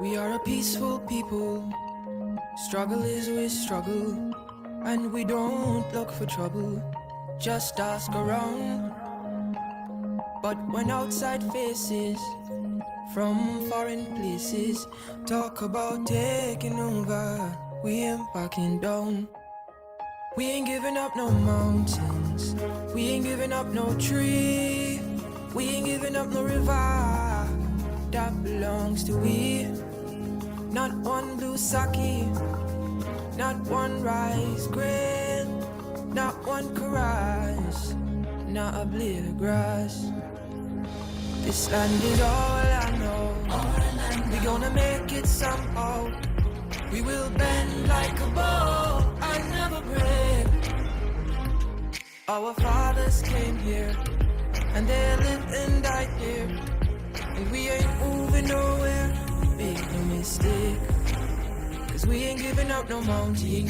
We are a peaceful people. Struggle is we struggle, and we don't look for trouble. Just ask around. But when outside faces from foreign places talk about taking over, we ain't backing down. We ain't giving up no mountains, we ain't giving up no tree, we ain't giving up no river that belongs to we. Not one blue sake, not one rice grain, not one caress, not a blade of grass. This land is all I know. We gonna make it somehow. We will bend like a bow and never break. Our fathers came here and they lived and died here, and we ain't moving nowhere. Make no mistake, 'cause we ain't giving up no mountain,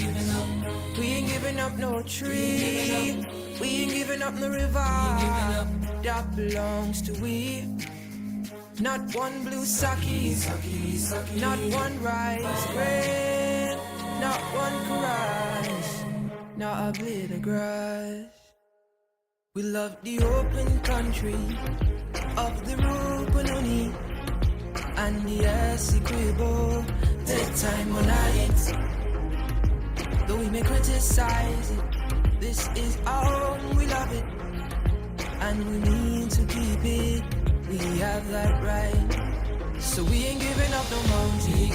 we ain't giving up no tree, we ain't giving up no river that belongs to we. Not one blue sake, not one rice grain, not one caress, not a blade of grass. We love the open country of the Rupununi and the Essequibo, take time on it. Though we may criticize it, this is our own, we love it, and we need to keep it. We have that right. So we ain't giving up no mountain,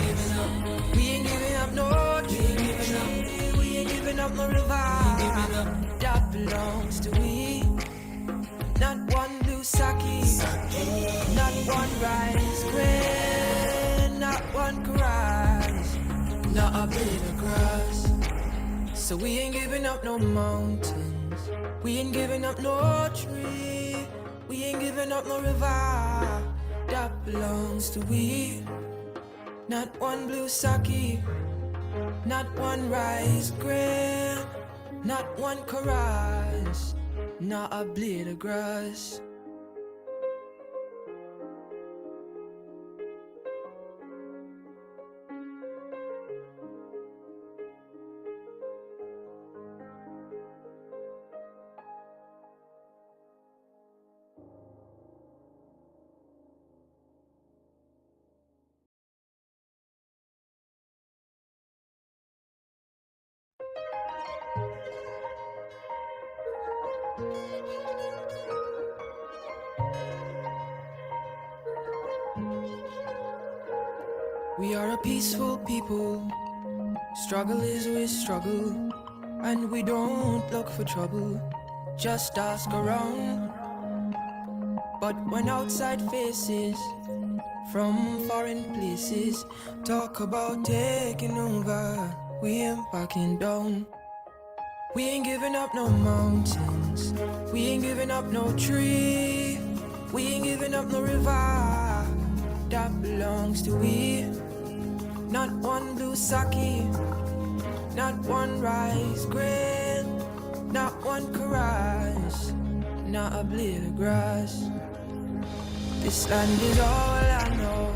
we ain't giving up no tree, we ain't giving up no river that belongs to we. Not one blue sake, not one rice grain, not one caress, not a blade of grass. So we ain't giving up no mountains, we ain't giving up no tree, we ain't giving up no river that belongs to we. Not one blue sake, not one rice grain, not one caress, not a blade of grass. We are a peaceful people. Struggle is we struggle, and we don't look for trouble. Just ask around. But when outside faces from foreign places talk about taking over, we ain't backing down. We ain't giving up no mountains, we ain't giving up no tree, we ain't giving up no river that belongs to we. Not one blue sake, not one rice grain, not one caress, not a blade of grass. This land is all I know.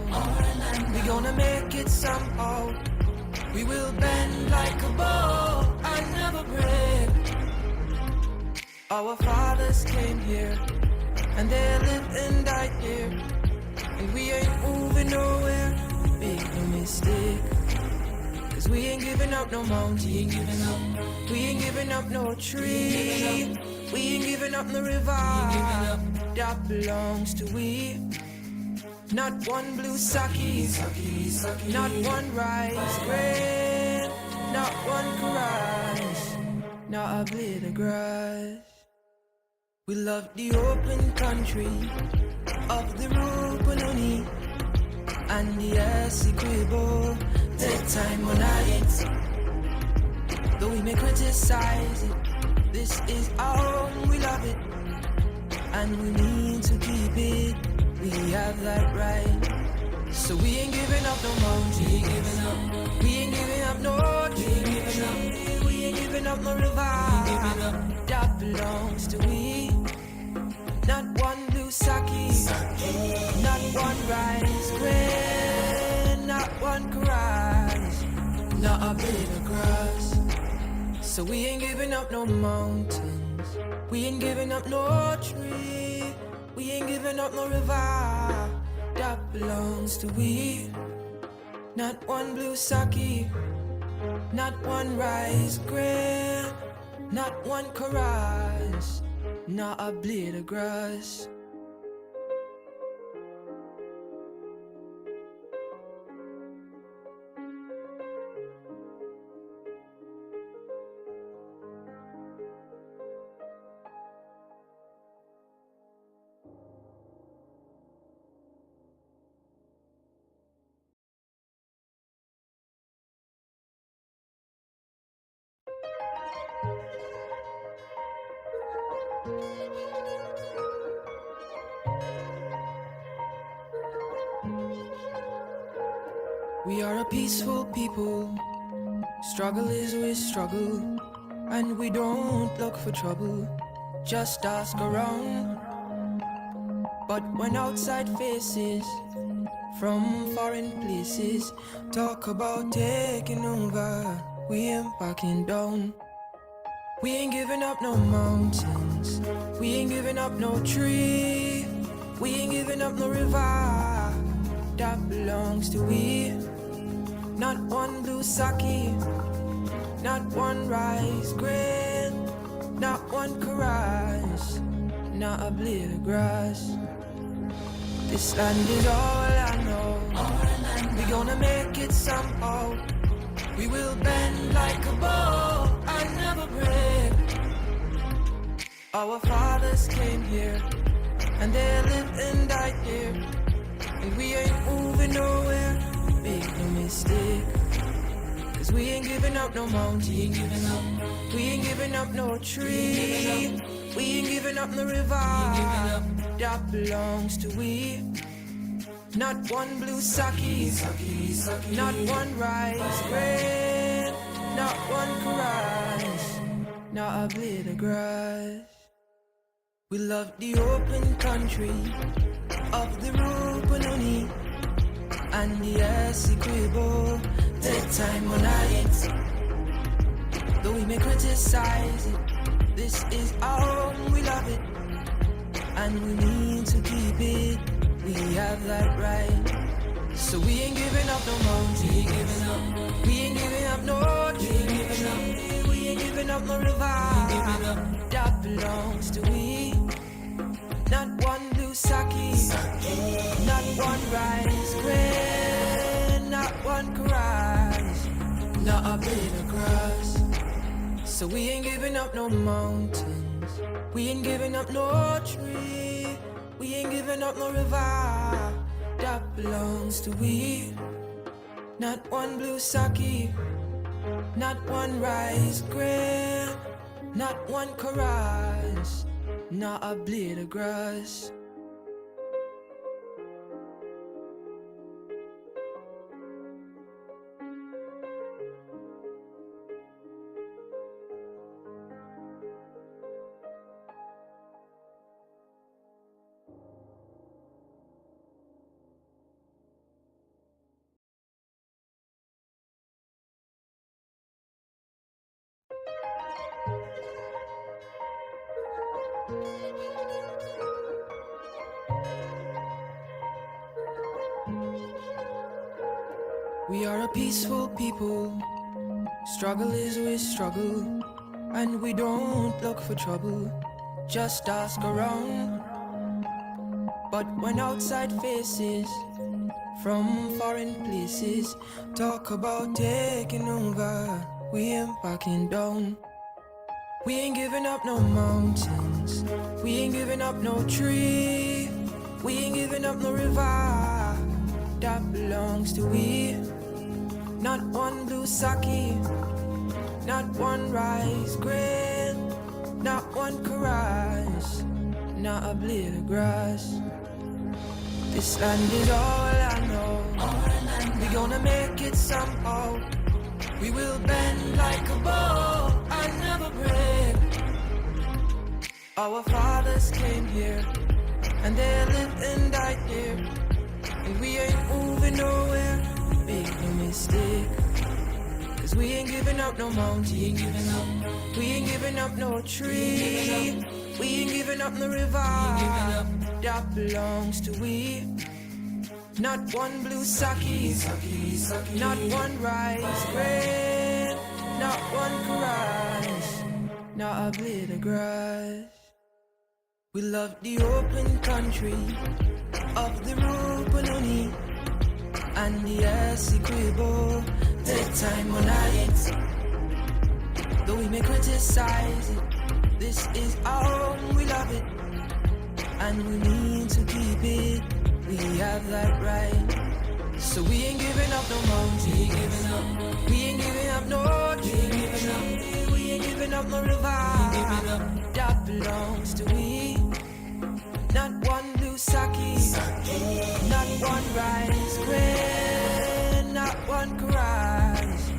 We gonna make it somehow. We will bend like a bow and never break. Our fathers came here and they lived and died here, and we ain't moving nowhere. Make no mistake, 'cause we ain't giving up no mountain, we ain't giving up no tree, we ain't giving up no river that belongs to we. Not one blue sake, not one rice grain, not one caress, not a blade of grass. We love the open country of the Rupununi and the Essequibo, take time on it. Though we may criticize it, this is our own, we love it, and we need to keep it. We have that right. So we ain't giving up no mountain, we ain't giving up no tree, we ain't giving up no river that belongs to we. Not one blue sake, not one rice grain, not one cries, not a blade of grass. So we ain't giving up no mountains, we ain't giving up no tree, we ain't giving up no river that belongs to we. Not one blue sake, not one rice grain, not one chorus, not a blade of grass. We are a peaceful people, struggle is with struggle, and we don't look for trouble, just ask around. But when outside faces from foreign places talk about taking over, we ain't backing down. We ain't giving up no mountains, we ain't giving up no tree, we ain't giving up no river that belongs to we. Not one blue sake, not one rice grain, not one chorus, not a blade of grass. This land is all I know, we gonna make it somehow. We will bend like a bow and never break. Our fathers came here, and they lived and died here, and we ain't moving nowhere, make no mistake. Cause we ain't giving up no mountain, we ain't giving up no tree, we ain't giving up no river that belongs to we. Not one blue sake, not one rice grain, not one chorus, not a blade of grass. We love the open country of the Rupununi and the Essequibo, daytime or night. Though we may criticize it, this is our home, we love it, and we need to keep it. We have that right. So we ain't giving up no mountain, we ain't giving up no tree, we ain't giving up no river that belongs to we. Not one blue sake, not one rice grain, not one chorus, not a blade of grass. So we ain't giving up no mountains, we ain't giving up no tree, we ain't giving up no river that belongs to we. Not one blue sake, not one rice grain, not one chorus, not a blade of grass. We are a peaceful people, struggle is with struggle, and we don't look for trouble, just ask around. But when outside faces from foreign places talk about taking over, we ain't backing down. We ain't giving up no mountains, we ain't giving up no tree, we ain't giving up no river that belongs to we. Not one blue sake, not one rice grain, not one chorus, not a blade of grass. This land is all I know, we gonna make it somehow. We will bend like a bow and never break. Our fathers came here, and they lived and died here, and we ain't moving nowhere, make no mistake. Cause we ain't giving up no mountain, we ain't giving up no tree, we ain't giving up no river that belongs to we. Not one blue sake, not one rice grain, not one grass, not a blade of grass. We love the open country of the Rupununi and the Essequibo, bedtime on night. Though we may criticize it, this is our home, we love it, and we need to keep it. We have that right. So we ain't giving up no mountain, we ain't giving up no tree, we ain't giving up no river that belongs to we. Not one blue sake, not one rice grain, not one grass,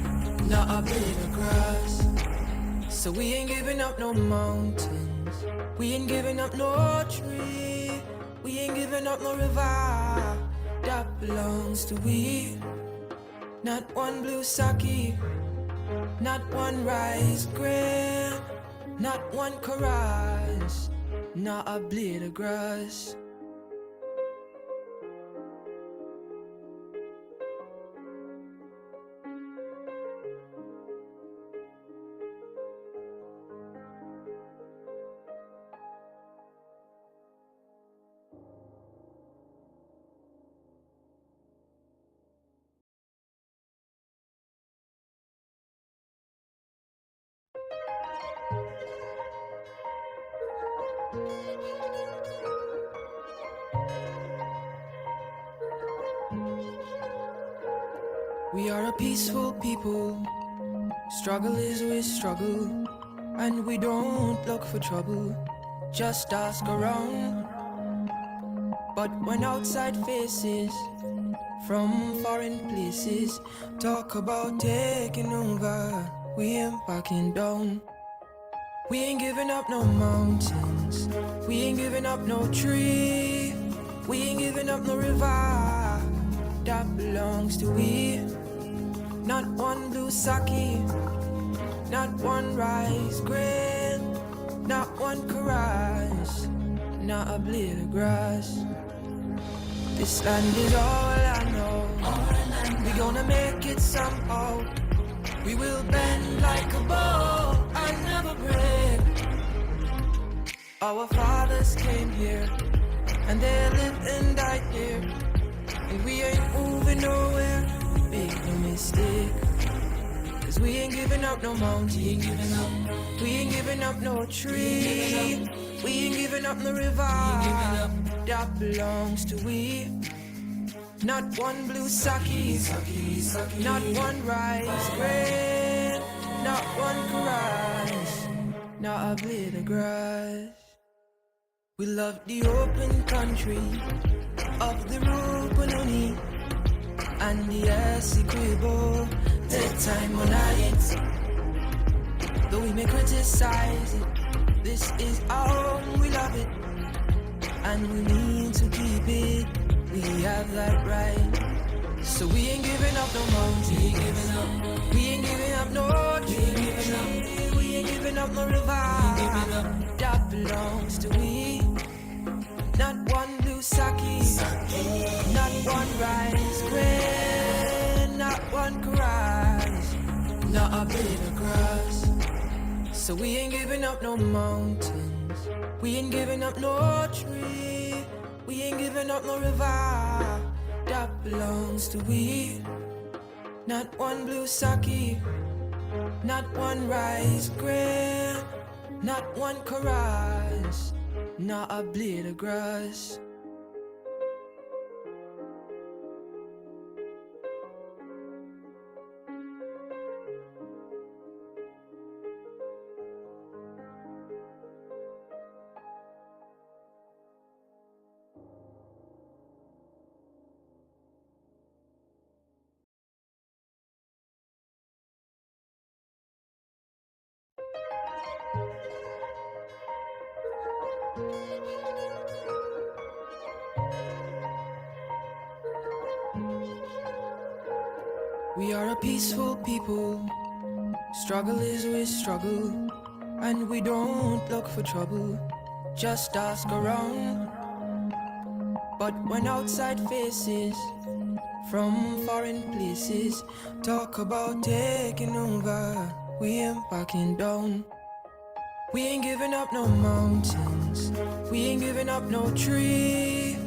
not a blade of grass. So we ain't giving up no mountains, we ain't giving up no tree, we ain't giving up no river that belongs to we. Not one blue sake, not one rice grain, not one chorus, not a blade of grass. We are a peaceful people, struggle is we struggle, and we don't look for trouble, just ask around. But when outside faces from foreign places talk about taking over, we ain't backing down. We ain't giving up no mountains, we ain't giving up no tree, we ain't giving up no river that belongs to we. Not one blue sake, not one rice grain, not one chorus, not a blade of grass. This land is all I know, we gonna make it somehow. We will bend like a bow and never break. Our fathers came here, and they lived and died here, and we ain't moving nowhere, make no mistake. Cause we ain't giving up no mountain, we ain't giving up no tree, we ain't giving up no river that belongs to we. Not one blue sake, not one rice grain, not one grass, not a blade of grass. We love the open country of the Rupununi and the Essequibo, bedtime on night. Though we may criticize it, this is our home, we love it, and we need to keep it. We have that right. So we ain't giving up no mountain, we ain't giving up no tree, we ain't giving up no river that belongs to we. Not one blue sake, not one rice grain, not one grass, not a blade of grass. So we ain't giving up no mountains, we ain't giving up no tree, we ain't giving up no river that belongs to we. Not one blue sake, not one rice grain, not one chorus, not a blade of grass. We are a peaceful people. Struggle is with struggle, and we don't look for trouble. Just ask around. But when outside faces from foreign places talk about taking over, we ain't backing down. We ain't giving up no mountains, we ain't giving up no tree,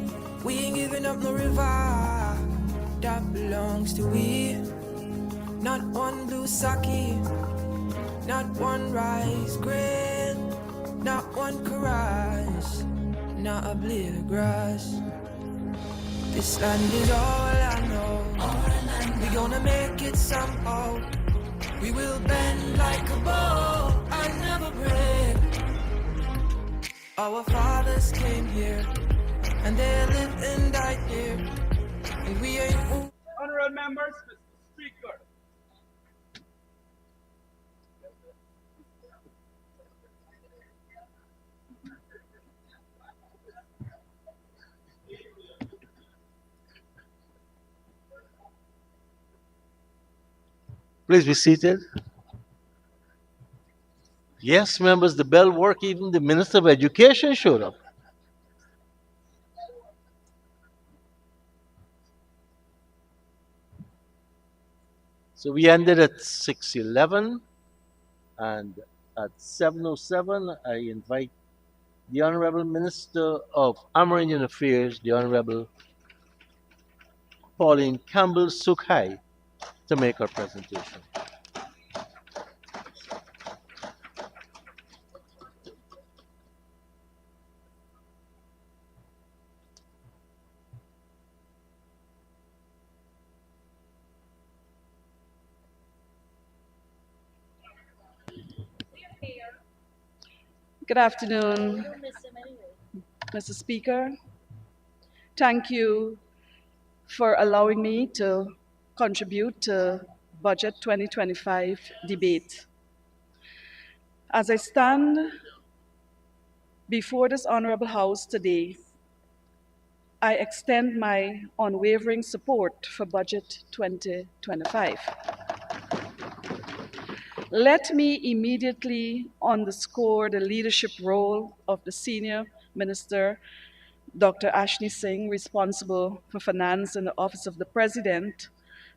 we ain't giving up no river that belongs to we. Not one blue sake, not one rice grain, not one karage, not a blade of grass. This land is all I know. We gonna make it somehow. We will bend like a bow and never break. Our fathers came here, and they lived and died here, and we ain't. Honorable members, Mr. Speaker. Please be seated. Yes, members, the bell worked. Even the Minister of Education showed up. So we ended at 6:11, and at 7:07, I invite the Honorable Minister of Amerindian Affairs, the Honorable Pauline Campbell Sukhai, to make her presentation. Good afternoon, Mr. Speaker. Thank you for allowing me to contribute to Budget 2025 debate. As I stand before this Honorable House today, I extend my unwavering support for Budget 2025. Let me immediately underscore the leadership role of the Senior Minister, Dr. Ashni Singh, responsible for finance in the Office of the President,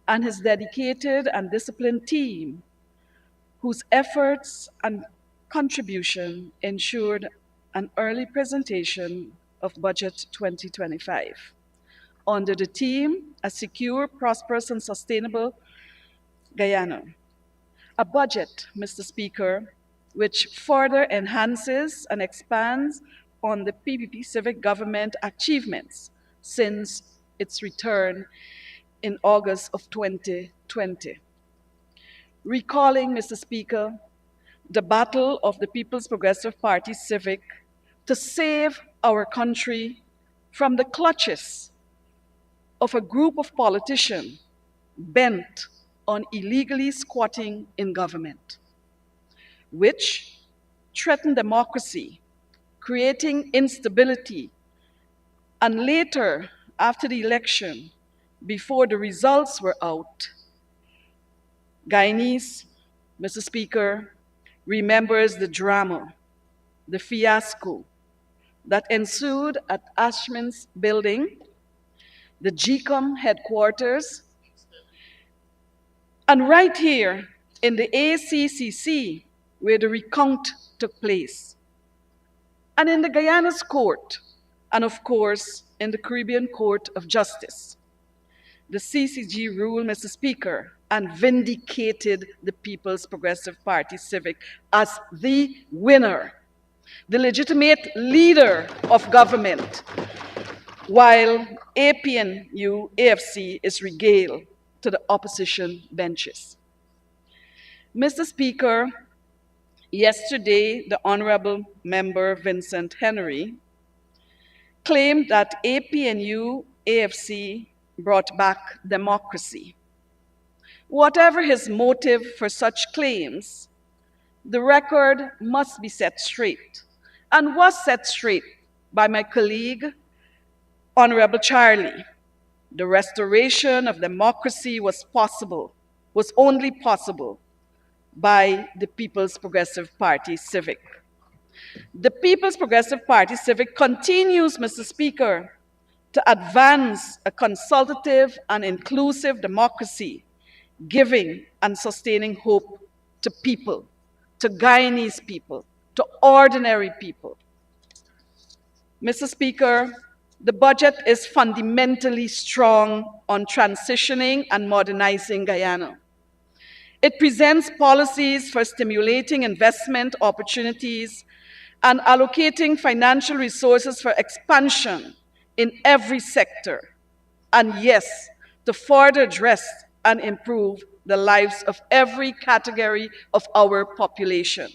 and his dedicated and disciplined team, whose efforts and contribution ensured an early presentation of Budget 2025. Under the theme, A Secure, Prosperous and Sustainable Guyana. A budget, Mr. Speaker, which further enhances and expands on the PPP civic government achievements since its return in August of 2020. Recalling, Mr. Speaker, the battle of the People's Progressive Party Civic to save our country from the clutches of a group of politicians bent on illegally squatting in government, which threatened democracy, creating instability, and later, after the election, before the results were out, Guyanese, Mr. Speaker, remembers the drama, the fiasco that ensued at Ashman's building, the GCOM headquarters, and right here in the ACCC, where the recount took place, and in the Guyana's court, and of course, in the Caribbean Court of Justice. The CCG ruled, Mr. Speaker, and vindicated the People's Progressive Party Civic as the winner, the legitimate leader of government, while APNU AFC is regaled to the opposition benches. Mr. Speaker, yesterday the Honorable Member Vincent Henry claimed that APNU AFC brought back democracy. Whatever his motive for such claims, the record must be set straight, and was set straight by my colleague, Honorable Charlie. The restoration of democracy was possible was only possible by the People's Progressive Party Civic. The People's Progressive Party Civic continues, Mr. Speaker, to advance a consultative and inclusive democracy, giving and sustaining hope to people, to Guyanese people, to ordinary people. Mr. Speaker, the budget is fundamentally strong on transitioning and modernizing Guyana. It presents policies for stimulating investment opportunities and allocating financial resources for expansion in every sector, and yes, to further address and improve the lives of every category of our population.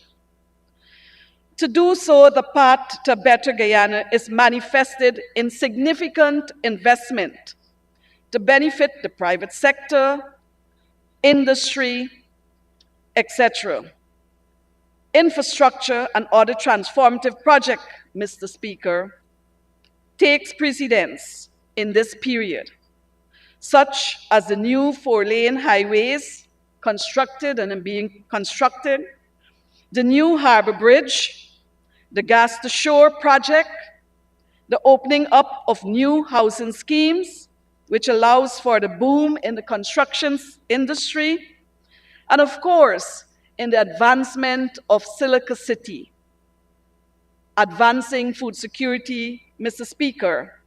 To do so, the path to a better Guyana is manifested in significant investment to benefit the private sector, industry, etc. Infrastructure and other transformative projects, Mr. Speaker, takes precedence in this period, such as the new 4-lane highways constructed and being constructed, the new harbor bridge, the gas to shore project, the opening up of new housing schemes, which allows for the boom in the construction industry, and of course, in the advancement of Silica City. Advancing food security, Mr. Speaker,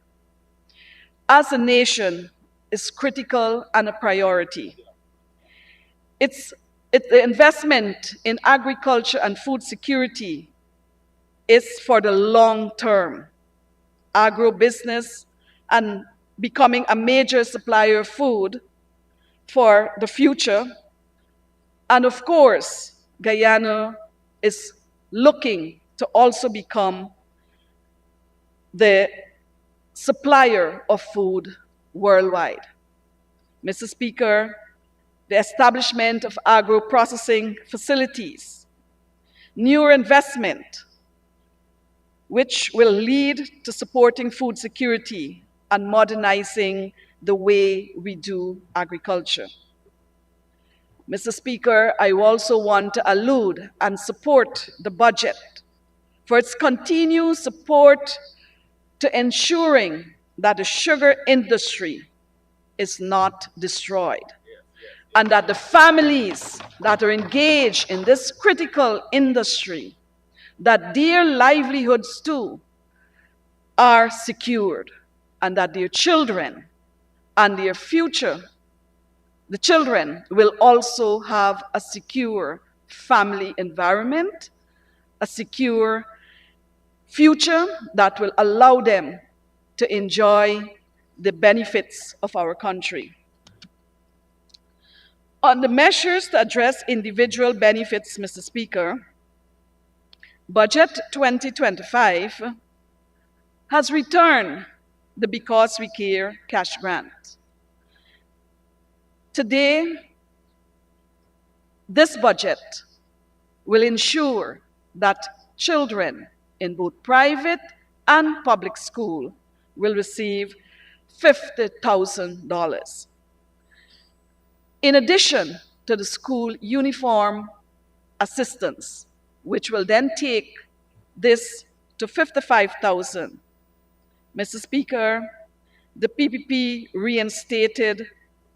as a nation is critical and a priority. The investment in agriculture and food security is for the long term. Agribusiness and becoming a major supplier of food for the future. And of course, Guyana is looking to also become the supplier of food worldwide. Mr. Speaker, the establishment of agro-processing facilities, newer investment, which will lead to supporting food security and modernizing the way we do agriculture. Mr. Speaker, I also want to allude and support the budget for its continued support to ensuring that the sugar industry is not destroyed, and that the families that are engaged in this critical industry, that their livelihoods too are secured, and that their children and their future, the children will also have a secure family environment, a secure future that will allow them to enjoy the benefits of our country. On the measures to address individual benefits, Mr. Speaker, Budget 2025 has returned the Because We Care cash grant. Today, this budget will ensure that children in both private and public school will receive $50,000. In addition to the school uniform assistance, which will then take this to $55,000. Mr. Speaker, the PPP reinstated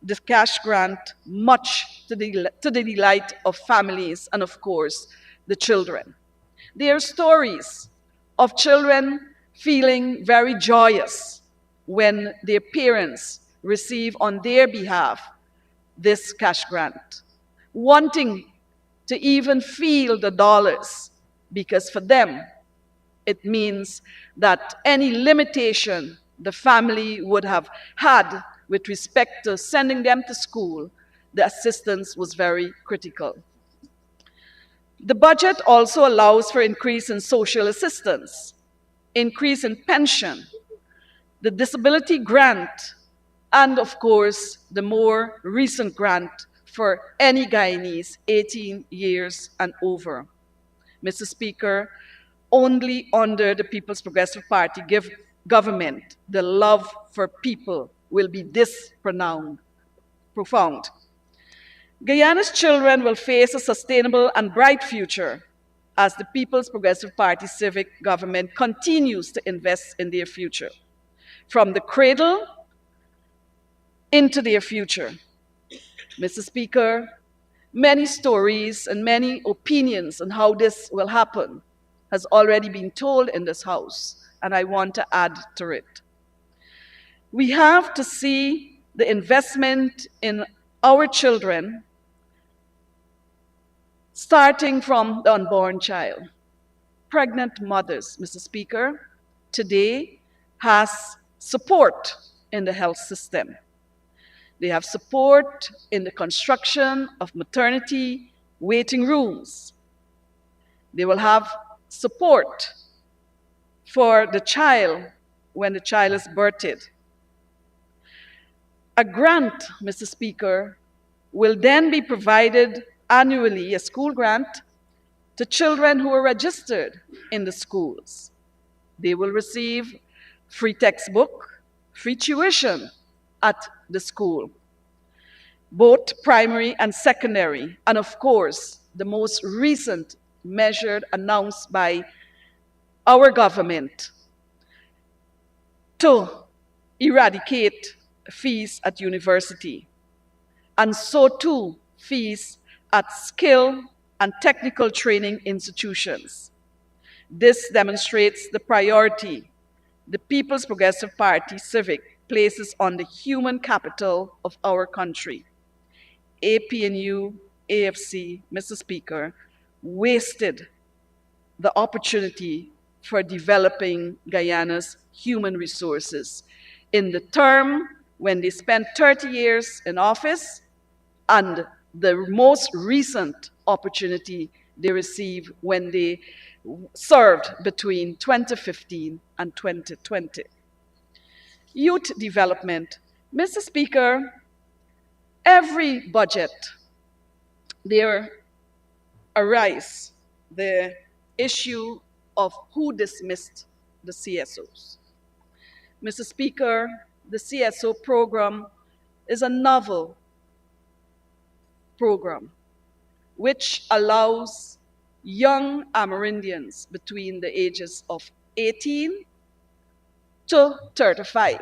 the cash grant, much to the delight of families and, of course, the children. There are stories of children feeling very joyous when their parents receive on their behalf this cash grant, wanting to even feel the dollars, because for them, it means that any limitation the family would have had with respect to sending them to school, the assistance was very critical. The budget also allows for increase in social assistance, increase in pension, the disability grant, and of course, the more recent grant for any Guyanese 18 years and over. Mr. Speaker, only under the People's Progressive Party government, the love for people will be this profound. Guyana's children will face a sustainable and bright future as the People's Progressive Party civic government continues to invest in their future. From the cradle into their future. Mr. Speaker, many stories and many opinions on how this will happen has already been told in this House, and I want to add to it. We have to see the investment in our children starting from the unborn child. Pregnant mothers, Mr. Speaker, today has support in the health system. They have support in the construction of maternity waiting rooms. They will have support for the child when the child is birthed. A grant, Mr. Speaker, will then be provided annually, a school grant, to children who are registered in the schools. They will receive free textbook, free tuition at the school, both primary and secondary, and of course, the most recent measure announced by our government to eradicate fees at university, and so too fees at skill and technical training institutions. This demonstrates the priority the People's Progressive Party civic places on the human capital of our country. APNU, AFC, Mr. Speaker, wasted the opportunity for developing Guyana's human resources in the term when they spent 30 years in office and the most recent opportunity they received when they served between 2015 and 2020. Youth development. Mr. Speaker, every budget, there arises the issue of who dismissed the CSOs. Mr. Speaker, the CSO program is a novel program which allows young Amerindians between the ages of 18 to 35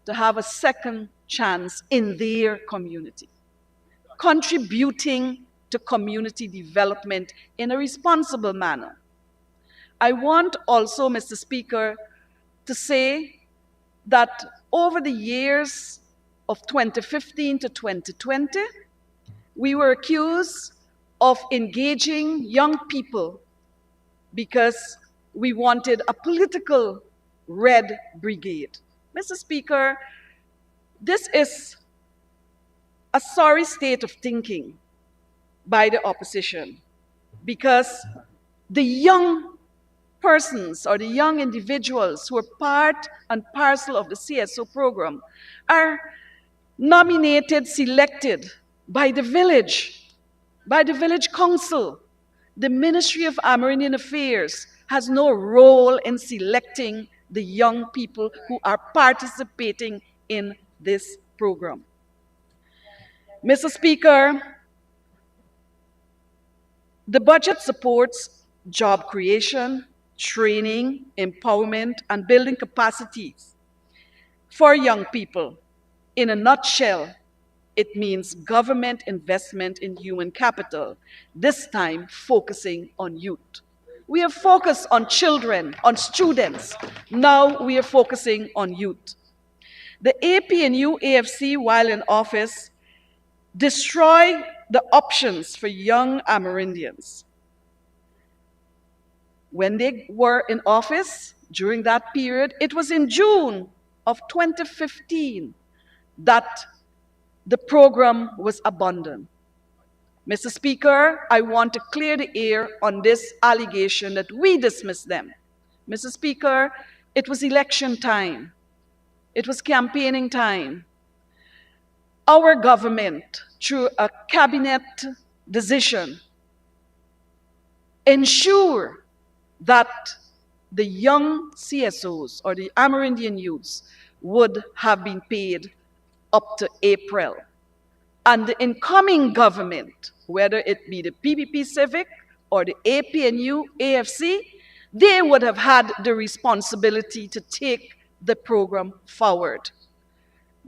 to have a second chance in their community, contributing to community development in a responsible manner. I want also, Mr. Speaker, to say that over the years of 2015 to 2020, we were accused of engaging young people because we wanted a political red brigade. Mr. Speaker, this is a sorry state of thinking by the opposition because the young persons or the young individuals who are part and parcel of the CSO program are nominated, selected by the village council. The Ministry of Amerindian Affairs has no role in selecting the young people who are participating in this program. Mr. Speaker, the budget supports job creation, training, empowerment, and building capacities for young people. In a nutshell, it means government investment in human capital, this time focusing on youth. We have focused on children, on students. Now we are focusing on youth. The APNU AFC, while in office, destroyed the options for young Amerindians. When they were in office, during that period, it was in June of 2015 that the program was abandoned. Mr. Speaker, I want to clear the air on this allegation that we dismissed them. Mr. Speaker, it was election time. It was campaigning time. Our government, through a cabinet decision, ensured that the young CSOs or the Amerindian youths would have been paid up to April. and the incoming government, whether it be the PPP Civic or the APNU AFC, they would have had the responsibility to take the program forward.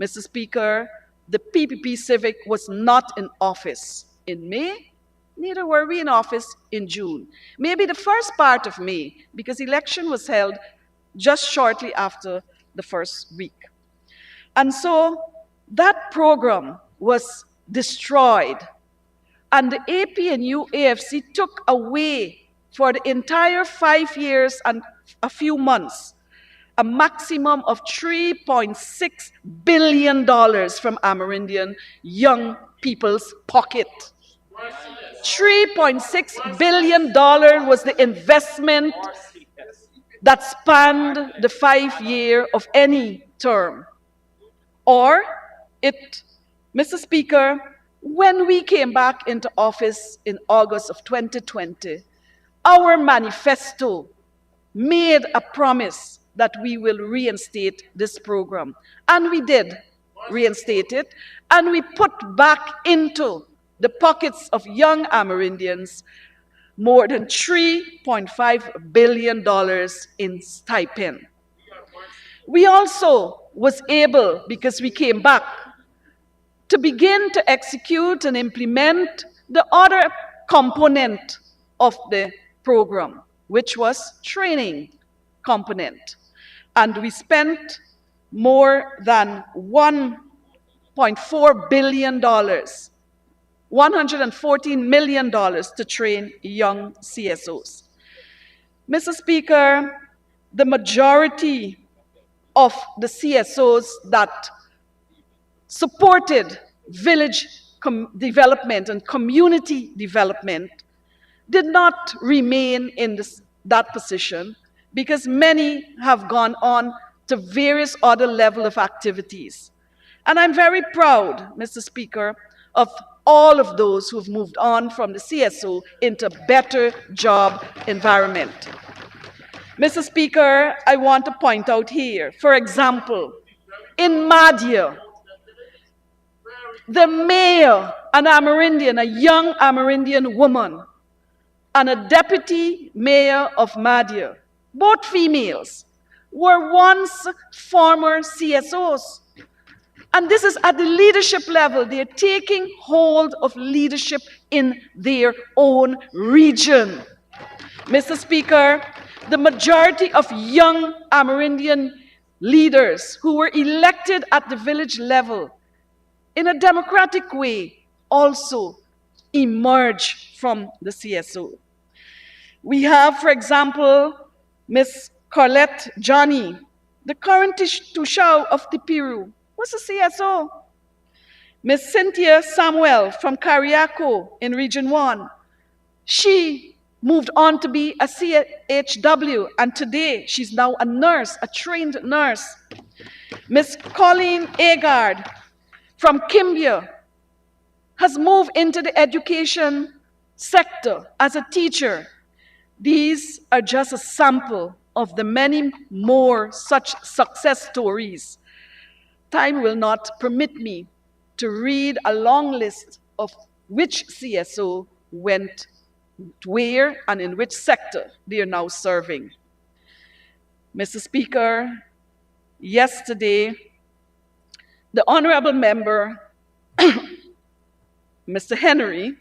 Mr. Speaker, the PPP Civic was not in office in May, neither were we in office in June. Maybe the first part of May, because election was held just shortly after the first week. And so that program was destroyed, and the APNU AFC took away for the entire 5 years and a few months a maximum of $3.6 billion from Amerindian young people's pocket. $3.6 billion was the investment that spanned the 5 year of any term. Or it, Mr. Speaker, when we came back into office in August of 2020, our manifesto made a promise that we will reinstate this program. And we did reinstate it, and we put back into the pockets of young Amerindians more than $3.5 billion in stipend. We also was able, because we came back, to begin to execute and implement the other component of the program, which was training component. And we spent more than $1.4 billion, $114 million to train young CSOs. Mr. Speaker, the majority of the CSOs that supported village development and community development did not remain in that position, because many have gone on to various other levels of activities. And I'm very proud, Mr. Speaker, of all of those who have moved on from the CSO into better job environment. Mr. Speaker, I want to point out here, for example, in Madhya, the mayor, an Amerindian, a young Amerindian woman, and a deputy mayor of Madhya, both females, were once former CSOs. And this is at the leadership level. They're taking hold of leadership in their own region. Mr. Speaker, the majority of young Amerindian leaders who were elected at the village level in a democratic way also emerged from the CSO. We have, for example, Ms. Colette Johnny, the current Tushao of Tipiru, was a CSO. Ms. Cynthia Samuel from Cariaco in Region 1, she moved on to be a CHW, and today she's now a nurse, a trained nurse. Ms. Colleen Agard from Kimbia has moved into the education sector as a teacher. These are just a sample of the many more such success stories. Time will not permit me to read a long list of which CSO went where and in which sector they are now serving. Mr. Speaker, yesterday, the honorable member, Mr. Henry,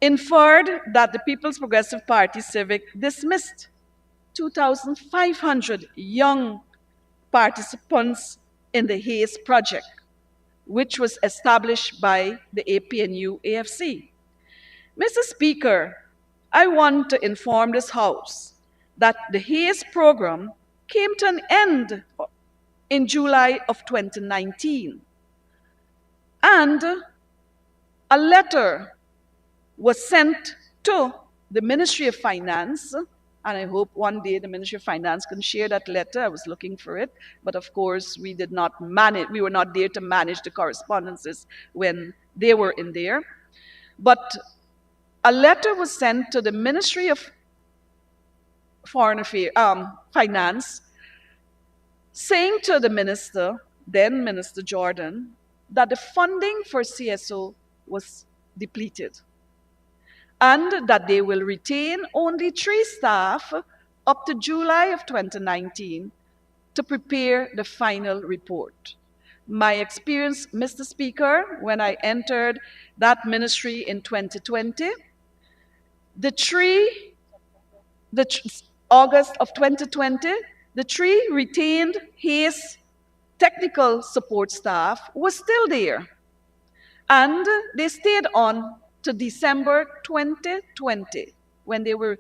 inferred that the People's Progressive Party Civic dismissed 2,500 young participants in the HAZE project, which was established by the APNU AFC. Mr. Speaker, I want to inform this House that the HAZE program came to an end in July of 2019. And a letter was sent to the Ministry of Finance, and I hope one day the Ministry of Finance can share that letter. I was looking for it, but of course we did not manage, we were not there to manage the correspondences when they were in there. But a letter was sent to the Ministry of Foreign Affairs, Finance, saying to the minister, then Minister Jordan, that the funding for CSO was depleted and that they will retain only 3 staff up to July of 2019 to prepare the final report. My experience, Mr. Speaker, when I entered that ministry in 2020, August of 2020, the 3 retained Hayes technical support staff was still there. And they stayed on to December 2020, when the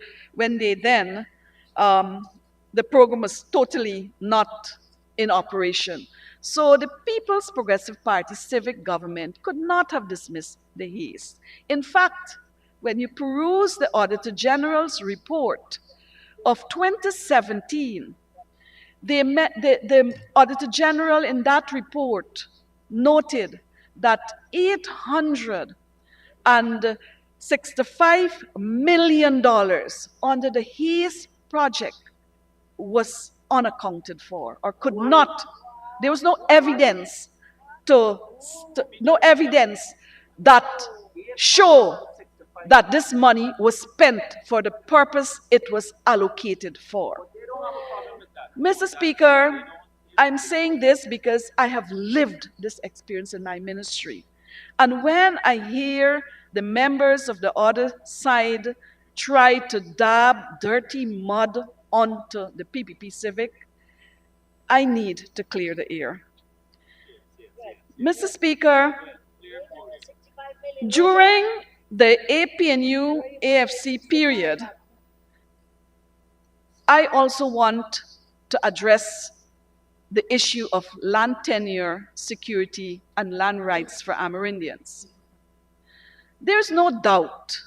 program was totally not in operation. So the People's Progressive Party civic government could not have dismissed the Hayes. In fact, when you peruse the Auditor General's report of 2017, the Auditor General in that report noted that $865 million under the Hayes project was unaccounted for, or could not. There was no evidence that show that this money was spent for the purpose it was allocated for. Mr. Speaker, I'm saying this because I have lived this experience in my ministry. And when I hear the members of the other side try to dab dirty mud onto the PPP Civic, I need to clear the air. Mr. Speaker, during the APNU AFC period, I also want to address the issue of land tenure, security, and land rights for Amerindians. There's no doubt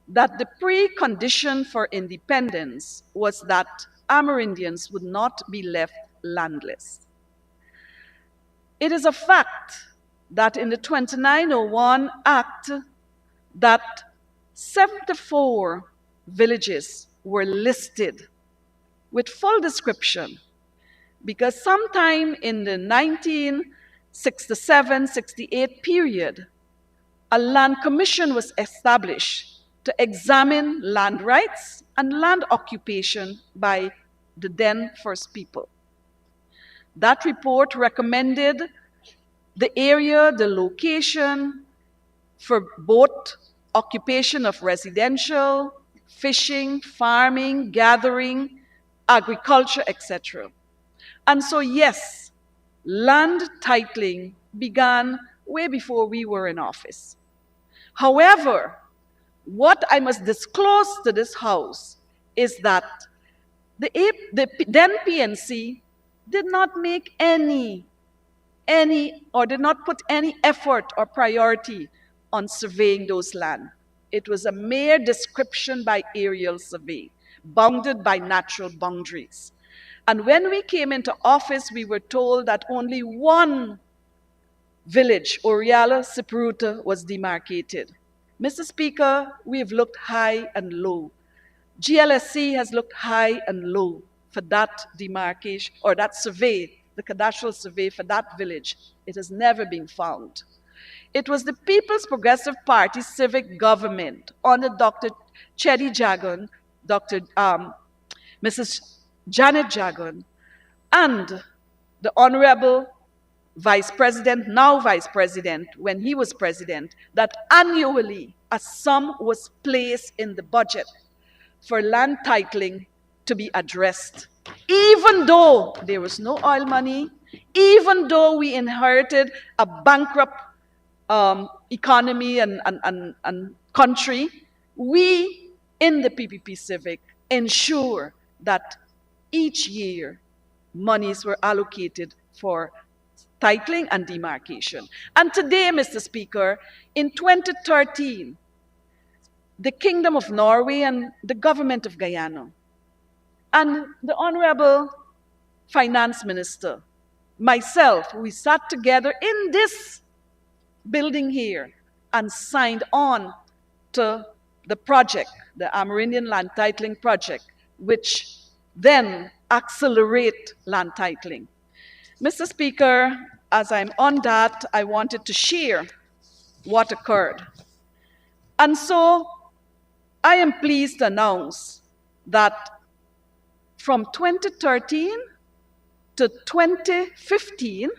that the precondition for independence was that Amerindians would not be left landless. It is a fact that in the 2901 Act, that 74 villages were listed with full description, because sometime in the 1967-68 period, a land commission was established to examine land rights and land occupation by the then First People. That report recommended the area, the location for both occupation of residential, fishing, farming, gathering, agriculture, etc. And so, yes, land titling began way before we were in office. However, what I must disclose to this House is that the then PNC did not make did not put any effort or priority on surveying those land. It was a mere description by aerial survey, bounded by natural boundaries. And when we came into office, we were told that only one village, Oriala Sipuruta, was demarcated. Mr. Speaker, we have looked high and low. GLSC has looked high and low for that demarcation, or that survey, the cadastral survey for that village. It has never been found. It was the People's Progressive Party civic government under Dr. Chedi Jagan, Mrs. Janet Jagan, and the Honorable Vice President, now Vice President, when he was President, that annually a sum was placed in the budget for land titling to be addressed. Even though there was no oil money, even though we inherited a bankrupt economy and country, we in the PPP Civic ensure that each year monies were allocated for titling and demarcation. And today, Mr. Speaker, in 2013, the Kingdom of Norway and the government of Guyana and the Honorable Finance Minister, myself, we sat together in this building here and signed on to the project, the Amerindian Land Titling Project, which then accelerate land titling. Mr. Speaker, as I'm on that, I wanted to share what occurred. And so I am pleased to announce that from 2013 to 2015,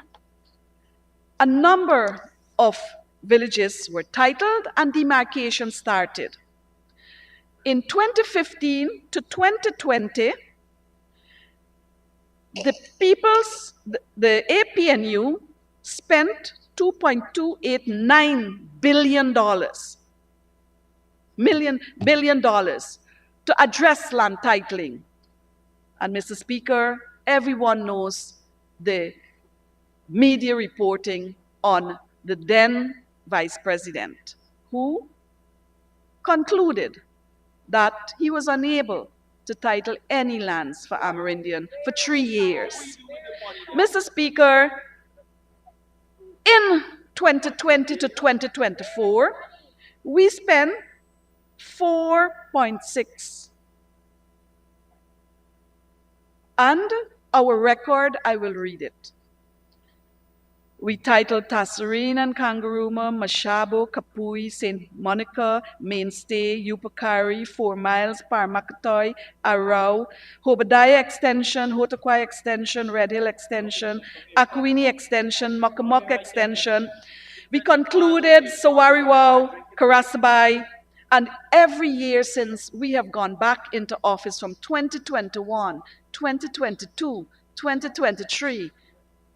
a number of villages were titled and demarcation started. In 2015 to 2020, the APNU spent $2.289 billion to address land titling. And Mr. Speaker, everyone knows the media reporting on the then Vice President, who concluded that he was unable to title any lands for Amerindian for 3 years. Mr. Speaker, in 2020 to 2024, we spent 4.6. And our record, I will read it. We titled Tasserine and Kangaruma, Mashabo, Kapui, St. Monica, Mainstay, Yupakari, 4 Miles, Parmakatoy, Arau, Hobadiah Extension, Hotokwai Extension, Red Hill Extension, Akwini Extension, Mokamok Extension. We concluded Sawariwao, Karasabai, and every year since we have gone back into office from 2021, 2022, 2023,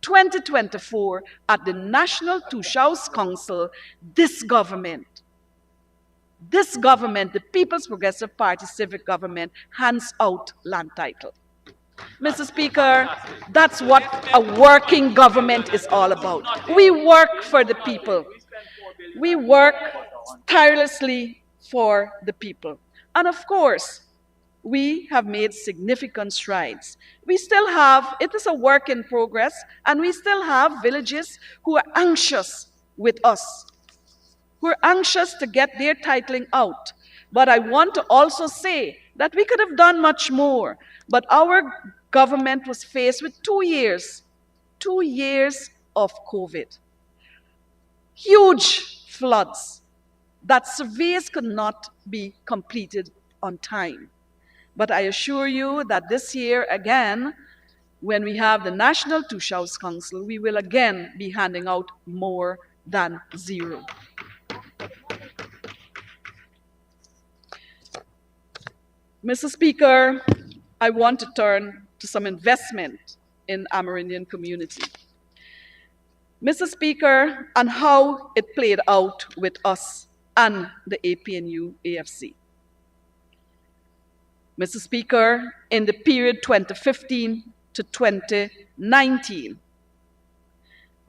2024, at the National Two-Shows Council, this government, the People's Progressive Party civic government, hands out land title. Mr. Speaker, that's what a working government is all about. We work for the people. We work tirelessly for the people. And of course, we have made significant strides. We still have, it is a work in progress, and we still have villages who are anxious with us, who are anxious to get their titling out. But I want to also say that we could have done much more, but our government was faced with 2 years of COVID. Huge floods that surveys could not be completed on time. But I assure you that this year, again, when we have the National Two-Shows Council, we will again be handing out more than zero. Mr. Speaker, I want to turn to some investment in Amerindian community. Mr. Speaker, and how it played out with us and the APNU AFC. Mr. Speaker, in the period 2015 to 2019,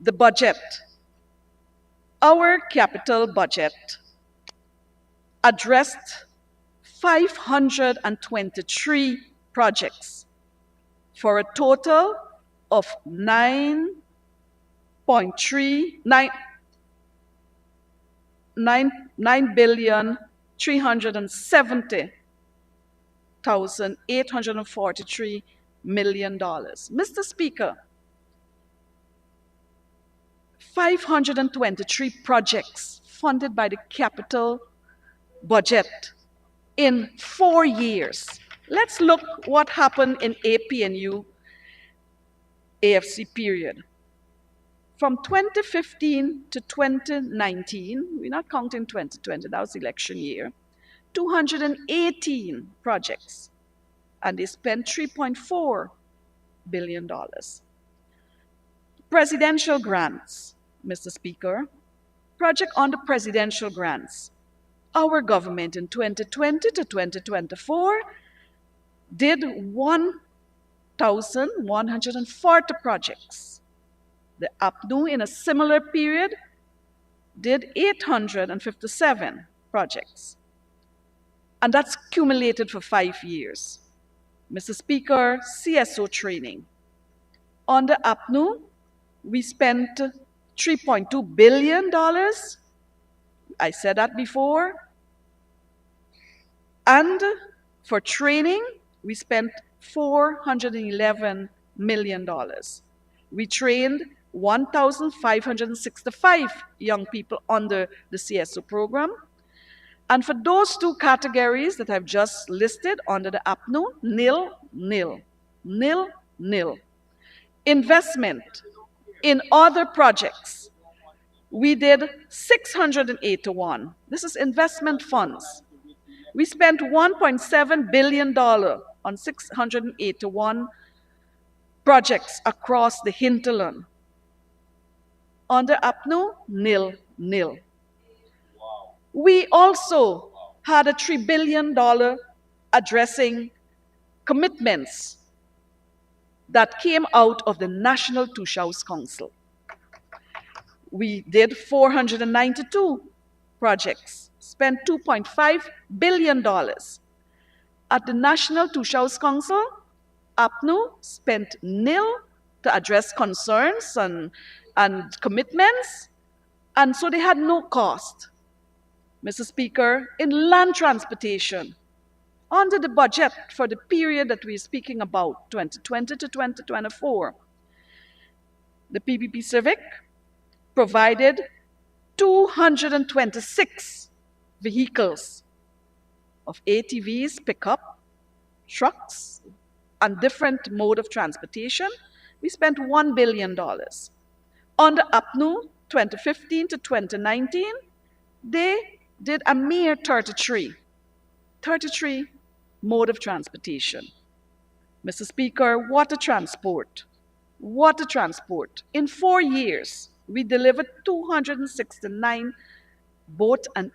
the budget, our capital budget, addressed 523 projects for a total of $9 billion 370 $843 million. Mr. Speaker, 523 projects funded by the capital budget in 4 years. Let's look what happened in APNU AFC period. From 2015 to 2019, we're not counting 2020, that was election year, 218 projects, and they spent $3.4 billion. Presidential grants, Mr. Speaker, project under presidential grants. Our government in 2020 to 2024 did 1,140 projects. The APNU in a similar period did 857 projects. And that's cumulated for 5 years. Mr. Speaker, CSO training. On the APNU, we spent $3.2 billion. I said that before. And for training, we spent $411 million. We trained 1,565 young people under the CSO program. And for those two categories that I've just listed under the APNU, nil, nil, nil, nil. Investment in other projects, we did 681. This is investment funds. We spent $1.7 billion on 681 projects across the hinterland. Under APNU, nil, nil. We also had a $3 billion addressing commitments that came out of the National Two-House Council. We did 492 projects, spent $2.5 billion. At the National Two-House Council, APNU spent nil to address concerns and commitments, and so they had no cost. Mr. Speaker, in land transportation, under the budget for the period that we're speaking about, 2020 to 2024, the PPP Civic provided 226 vehicles of ATVs, pickup, trucks, and different mode of transportation. We spent $1 billion. Under APNU 2015 to 2019, they did a mere 33 mode of transportation. Mr. Speaker, water transport. In 4 years, we delivered 269 boat and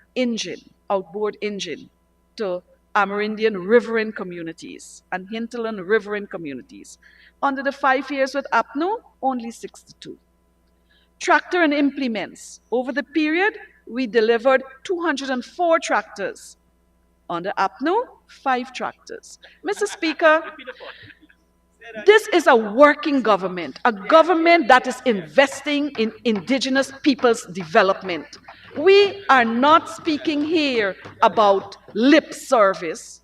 outboard engine to Amerindian riverine communities and hinterland riverine communities. Under the 5 years with APNU, only 62. Tractor and implements. Over the period, we delivered 204 tractors. Under APNU, 5 tractors. Mr. Speaker, this is a working government, a government that is investing in indigenous people's development. We are not speaking here about lip service.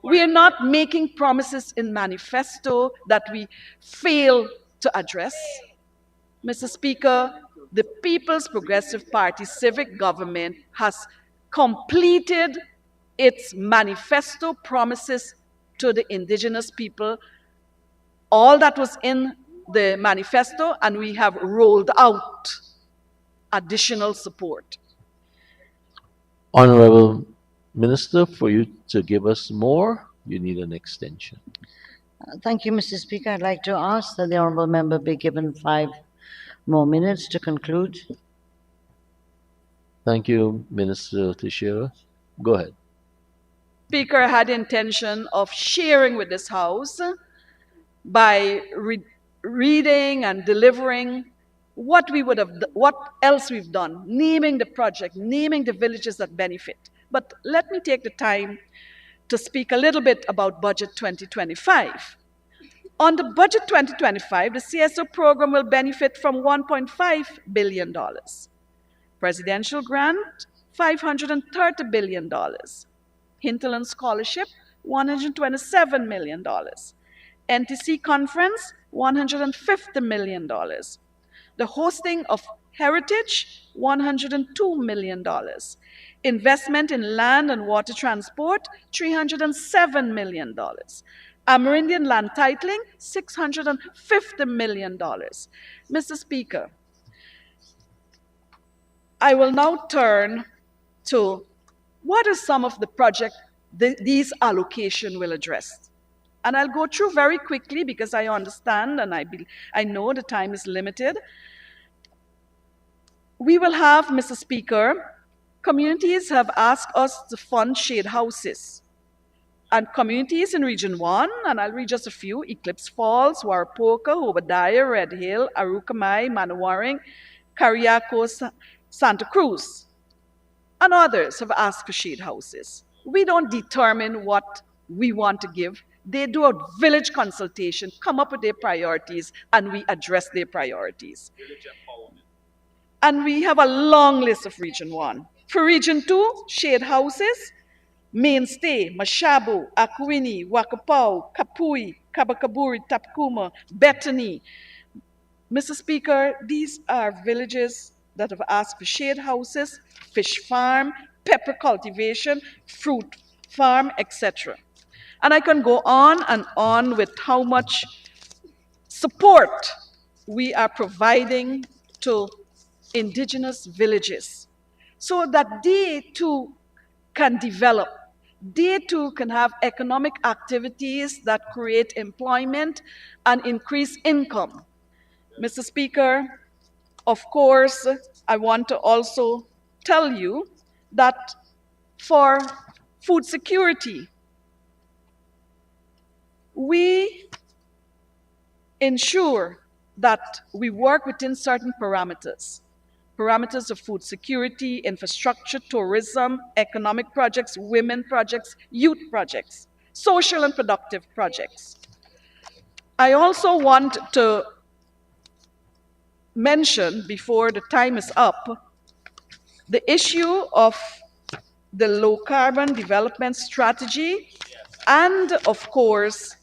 We are not making promises in manifesto that we fail to address. Mr. Speaker, the People's Progressive Party civic government has completed its manifesto promises to the indigenous people, all that was in the manifesto, and we have rolled out additional support. Honorable Minister, for you to give us more, you need an extension. Thank you, Mr. Speaker. I'd like to ask that the honourable member be given 5 more minutes to conclude. Thank you, Minister Teixeira. Go ahead. Speaker, I had the intention of sharing with this House by reading and delivering what else we've done, naming the project, naming the villages that benefit. But let me take the time to speak a little bit about Budget 2025. On the Budget 2025, the CSO program will benefit from $1.5 billion. Presidential grant, $530 billion. Hinterland Scholarship, $127 million. NTC Conference, $150 million. The hosting of Heritage, $102 million. Investment in land and water transport, $307 million. Amerindian land titling, $650 million. Mr. Speaker, I will now turn to what are some of the projects these allocation will address. And I'll go through very quickly because I understand and I know the time is limited. We will have, Mr. Speaker, communities have asked us to fund shade houses. And communities in Region 1, and I'll read just a few, Eclipse Falls, Warapoka, Obadiah, Red Hill, Arukamai, Manawaring, Cariaco, Santa Cruz, and others have asked for shade houses. We don't determine what we want to give. They do a village consultation, come up with their priorities, and we address their priorities. And we have a long list of Region 1. For Region 2, shade houses, Mainstay, Mashabu, Akuini, Wakapau, Kapui, Kabakaburi, Tapkuma, Bethany, Mr. Speaker, these are villages that have asked for shade houses, fish farm, pepper cultivation, fruit farm, etc. And I can go on and on with how much support we are providing to indigenous villages so that they too can develop. They too can have economic activities that create employment and increase income. Mr. Speaker, of course, I want to also tell you that for food security, we ensure that we work within certain parameters. Parameters of food security, infrastructure, tourism, economic projects, women projects, youth projects, social and productive projects. I also want to mention, before the time is up, the issue of the low carbon development strategy and, of course,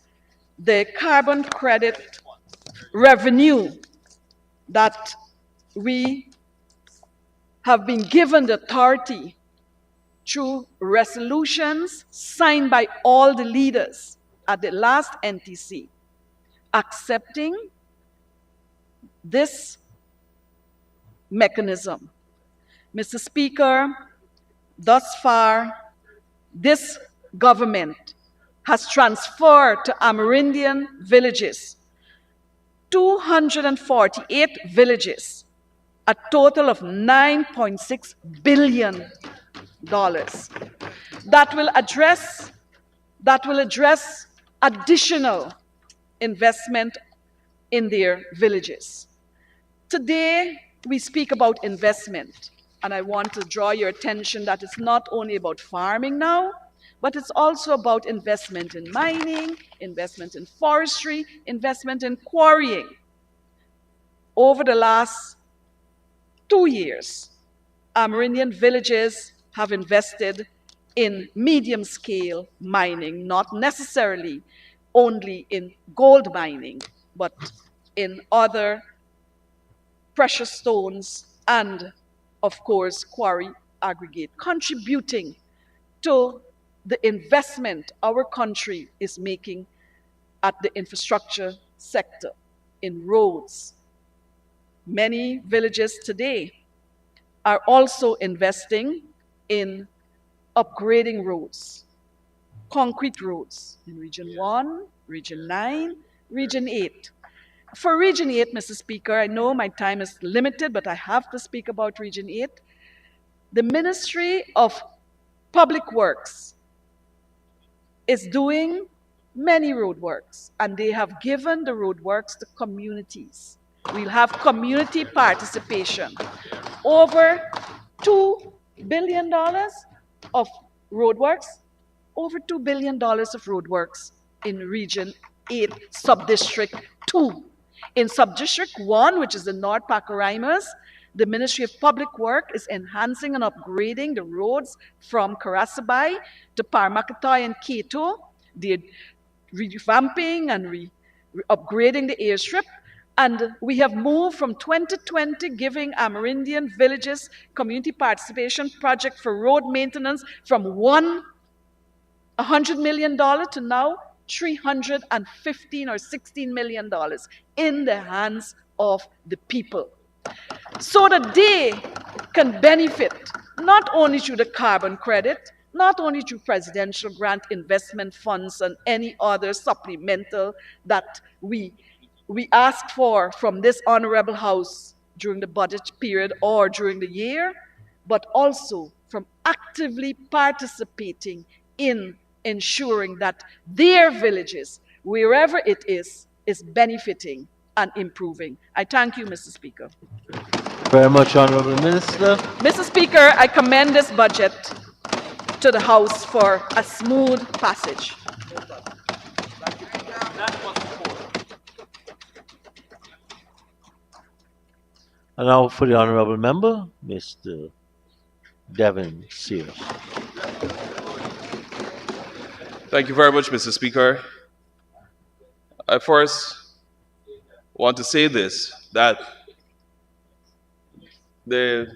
the carbon credit revenue that we have been given the authority through resolutions signed by all the leaders at the last NTC, accepting this mechanism. Mr. Speaker, thus far, this government has transferred to Amerindian villages 248 villages, a total of $9.6 billion that will address additional investment in their villages. Today, we speak about investment, and I want to draw your attention that it's not only about farming now, but it's also about investment in mining, investment in forestry, investment in quarrying. Over the last 2 years, Amerindian villages have invested in medium-scale mining, not necessarily only in gold mining, but in other precious stones and, of course, quarry aggregate, contributing to the investment our country is making at the infrastructure sector, in roads. Many villages today are also investing in upgrading roads, concrete roads in Region 1, Region 9, Region 8. For Region 8, Mr. Speaker, I know my time is limited, but I have to speak about Region 8. The Ministry of Public Works is doing many roadworks, and they have given the roadworks to communities. We'll have community participation. Over $2 billion of roadworks, over $2 billion of roadworks in Region 8, Subdistrict 2. In Subdistrict 1, which is the North Pacaraimans, the Ministry of Public Work is enhancing and upgrading the roads from Karasabay to Parmakatoy and Keto. They're revamping and upgrading the airstrip. And we have moved from 2020 giving Amerindian villages community participation project for road maintenance from $100 million to now $315 or $16 million in the hands of the people, so that they can benefit not only through the carbon credit, not only through presidential grant investment funds and any other supplemental that we asked for from this honorable house during the budget period or during the year, but also from actively participating in ensuring that their villages, wherever it is benefiting and improving. I thank you, Mr. Speaker. Very much, Honorable Minister. Mr. Speaker, I commend this budget to the House for a smooth passage. And now for the Honorable Member, Mr. Devin Sears. Thank you very much, Mr. Speaker. I first want to say this. that the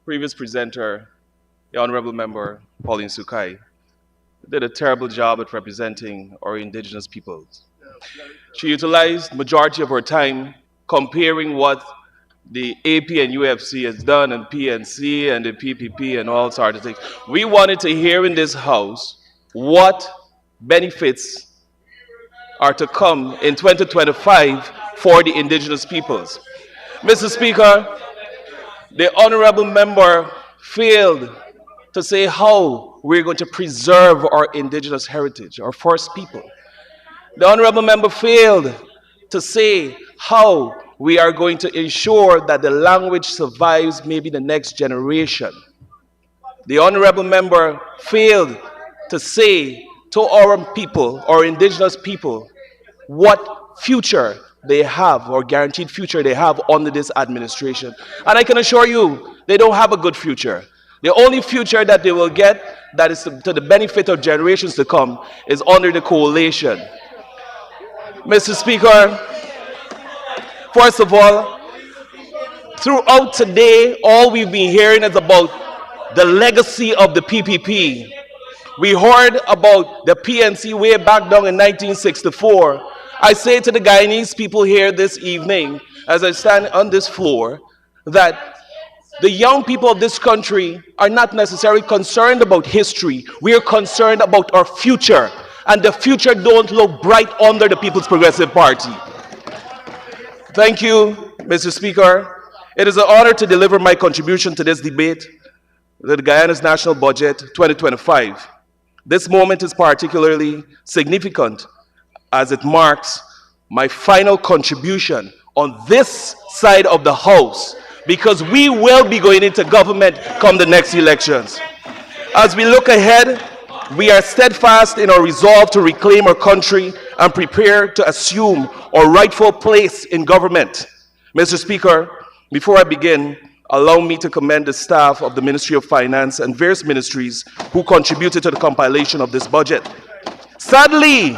previous presenter, the Honorable Member Pauline Sukai, did a terrible job at representing our indigenous peoples. She utilized majority of her time comparing what the AP and UFC has done, and PNC and the PPP and all sorts of things. We wanted to hear in this House what benefits are to come in 2025 for the indigenous peoples. Mr. Speaker, the honorable member failed to say how we're going to preserve our indigenous heritage, our first people. The honorable member failed to say how we are going to ensure that the language survives maybe the next generation. The honorable member failed to say to our people, our indigenous people, what future they have or guaranteed future they have under this administration. And I can assure you, they don't have a good future. The only future that they will get that is to the benefit of generations to come is under the coalition. Mr. Speaker, first of all, throughout today, all we've been hearing is about the legacy of the PPP. We heard about the PNC way back down in 1964. I say to the Guyanese people here this evening, as I stand on this floor, that the young people of this country are not necessarily concerned about history. We are concerned about our future. And the future don't look bright under the People's Progressive Party. Thank you, Mr. Speaker. It is an honor to deliver my contribution to this debate, the Guyana's National Budget 2025. This moment is particularly significant as it marks my final contribution on this side of the House, because we will be going into government come the next elections. As we look ahead, we are steadfast in our resolve to reclaim our country and prepare to assume our rightful place in government. Mr. Speaker, before I begin, allow me to commend the staff of the Ministry of Finance and various ministries who contributed to the compilation of this budget. Sadly,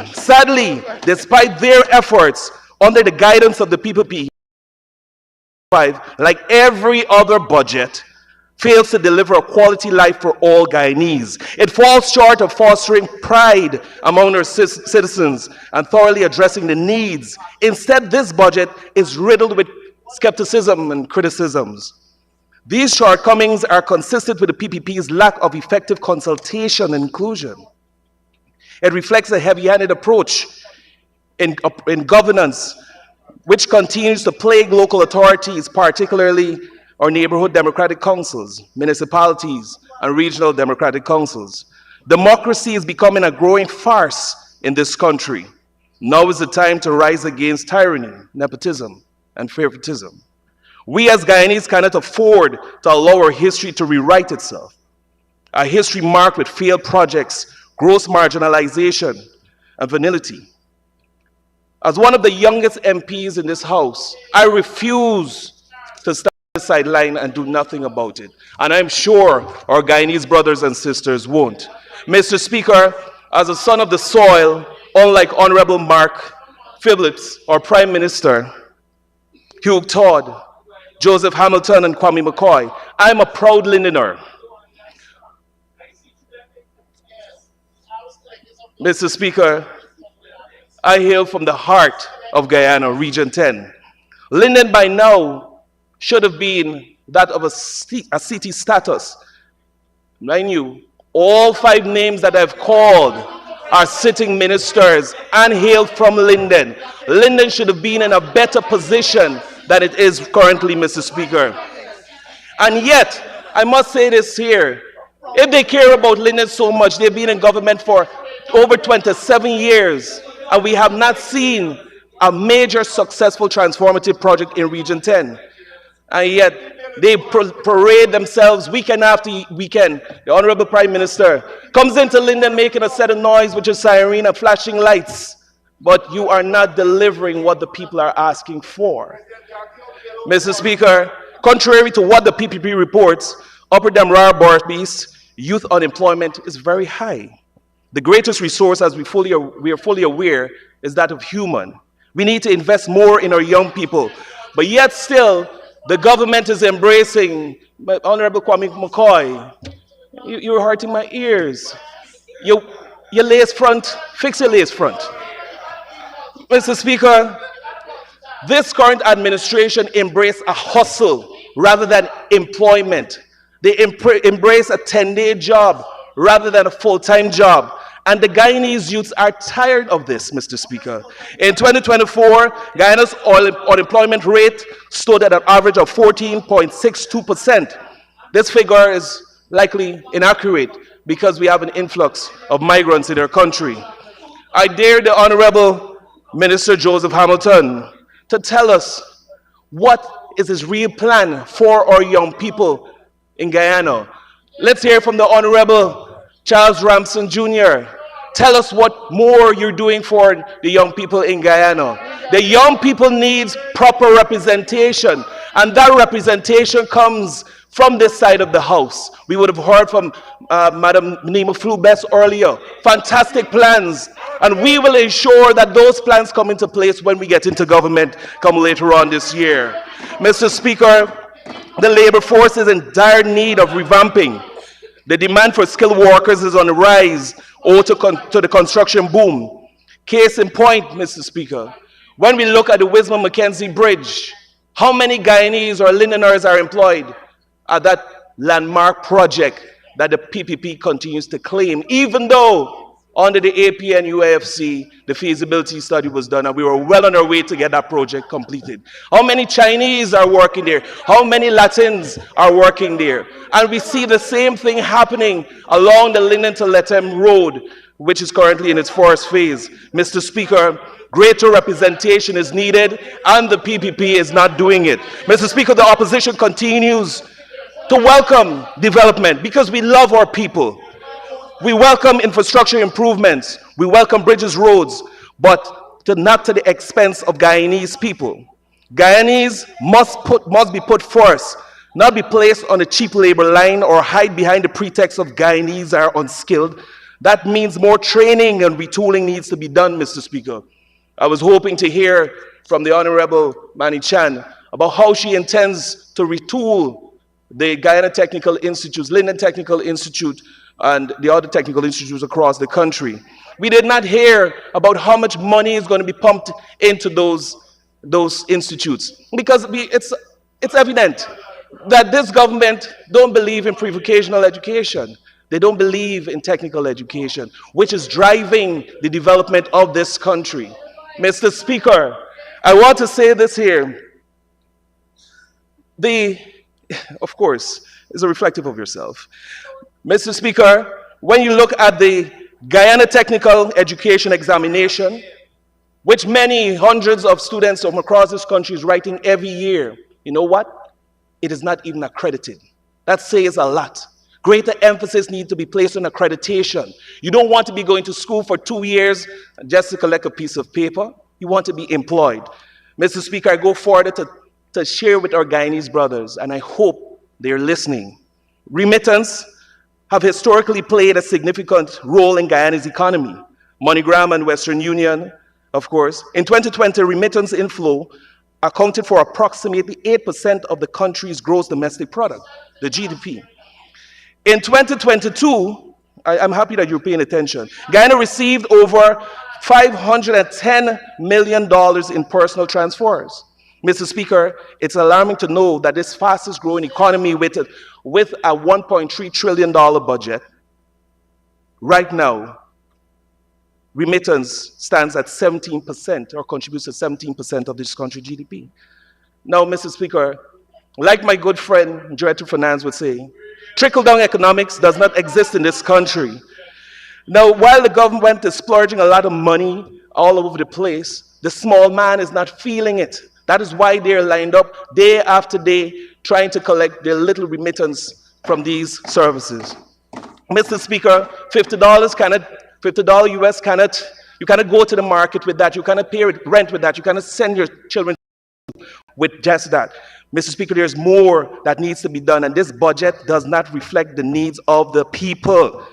despite their efforts under the guidance of the PPP, like every other budget, fails to deliver a quality life for all Guyanese. It falls short of fostering pride among our citizens and thoroughly addressing the needs. Instead, this budget is riddled with skepticism and criticisms. These shortcomings are consistent with the PPP's lack of effective consultation and inclusion. It reflects a heavy-handed approach in governance, which continues to plague local authorities, particularly our neighborhood democratic councils, municipalities, and regional democratic councils. Democracy is becoming a growing farce in this country. Now is the time to rise against tyranny, nepotism, and favoritism. We as Guyanese cannot afford to allow our history to rewrite itself. A history marked with failed projects, gross marginalization, and venality. As one of the youngest MPs in this House, I refuse to stand on the sideline and do nothing about it. And I'm sure our Guyanese brothers and sisters won't. Mr. Speaker, as a son of the soil, unlike Honorable Mark Phillips, our Prime Minister, Hugh Todd, Joseph Hamilton, and Kwame McCoy, I'm a proud Lindener. Mr. Speaker, I hail from the heart of Guyana, Region 10. Linden by now should have been that of a city status. Mind you, all 5 names that I've called are sitting ministers and hail from Linden. Linden should have been in a better position than it is currently, Mr. Speaker. And yet, I must say this here, if they care about Linden so much, they've been in government for over 27 years, and we have not seen a major successful transformative project in Region 10. And yet, they parade themselves weekend after weekend. The Honorable Prime Minister comes into Linden making a set of noise with your siren and flashing lights, but you are not delivering what the people are asking for. Mr. Speaker, contrary to what the PPP reports, Upper Damrar Barbeast youth unemployment is very high. The greatest resource, as we are fully aware, is that of human. We need to invest more in our young people. But yet still, the government is embracing, Honorable Kwame McCoy, you're hurting my ears. Your lace front, fix your lace front. Mr. Speaker, this current administration embrace a hustle rather than employment. They embrace a 10-day job rather than a full-time job. And the Guyanese youths are tired of this, Mr. Speaker. In 2024, Guyana's unemployment rate stood at an average of 14.62%. This figure is likely inaccurate because we have an influx of migrants in our country. I dare the Honorable Minister Joseph Hamilton to tell us what is his real plan for our young people in Guyana. Let's hear from the Honorable Charles Ramson Jr. Tell us what more you're doing for the young people in Guyana. The young people need proper representation, and that representation comes from this side of the house. We would have heard from Madam Nima Flubes earlier. Fantastic plans. And we will ensure that those plans come into place when we get into government come later on this year. Mr. Speaker, the labor force is in dire need of revamping. The demand for skilled workers is on the rise owed to the construction boom. Case in point, Mr. Speaker, when we look at the Wismar-Mackenzie Bridge, how many Guyanese or Londoners are employed at that landmark project that the PPP continues to claim, even though under the APN UAFC, the feasibility study was done and we were well on our way to get that project completed. How many Chinese are working there? How many Latins are working there? And we see the same thing happening along the Linden to Lethem Road, which is currently in its first phase. Mr. Speaker, greater representation is needed and the PPP is not doing it. Mr. Speaker, the opposition continues to welcome development because we love our people. We welcome infrastructure improvements. We welcome bridges, roads, but not to the expense of Guyanese people. Guyanese must be put first, not be placed on a cheap labor line or hide behind the pretext of Guyanese are unskilled. That means more training and retooling needs to be done, Mr. Speaker. I was hoping to hear from the Honorable Manny Chan about how she intends to retool the Guyana Technical Institutes, Linden Technical Institute, and the other technical institutes across the country. We did not hear about how much money is going to be pumped into those institutes, because it's evident that this government don't believe in pre-vocational education. They don't believe in technical education, which is driving the development of this country. Mr. Speaker, I want to say this here. Of course, is a reflective of yourself. Mr. Speaker, when you look at the Guyana Technical Education Examination, which many hundreds of students from across this country is writing every year, you know what? It is not even accredited. That says a lot. Greater emphasis needs to be placed on accreditation. You don't want to be going to school for 2 years just to collect a piece of paper. You want to be employed. Mr. Speaker, I go further to share with our Guyanese brothers, and I hope they're listening. Remittance have historically played a significant role in Guyana's economy. MoneyGram and Western Union, of course. In 2020, remittance inflow accounted for approximately 8% of the country's gross domestic product, the GDP. In 2022, I'm happy that you're paying attention, Guyana received over $510 million in personal transfers. Mr. Speaker, it's alarming to know that this fastest growing economy with a $1.3 trillion budget, right now, remittance stands at 17% or contributes to 17% of this country's GDP. Now, Mr. Speaker, like my good friend, Director of Finance would say, trickle-down economics does not exist in this country. Now, while the government is splurging a lot of money all over the place, the small man is not feeling it. That is why they're lined up day after day trying to collect their little remittance from these services. Mr. Speaker, $50 US cannot, you cannot go to the market with that, you cannot pay rent with that, you cannot send your children with just that. Mr. Speaker, there's more that needs to be done, and this budget does not reflect the needs of the people.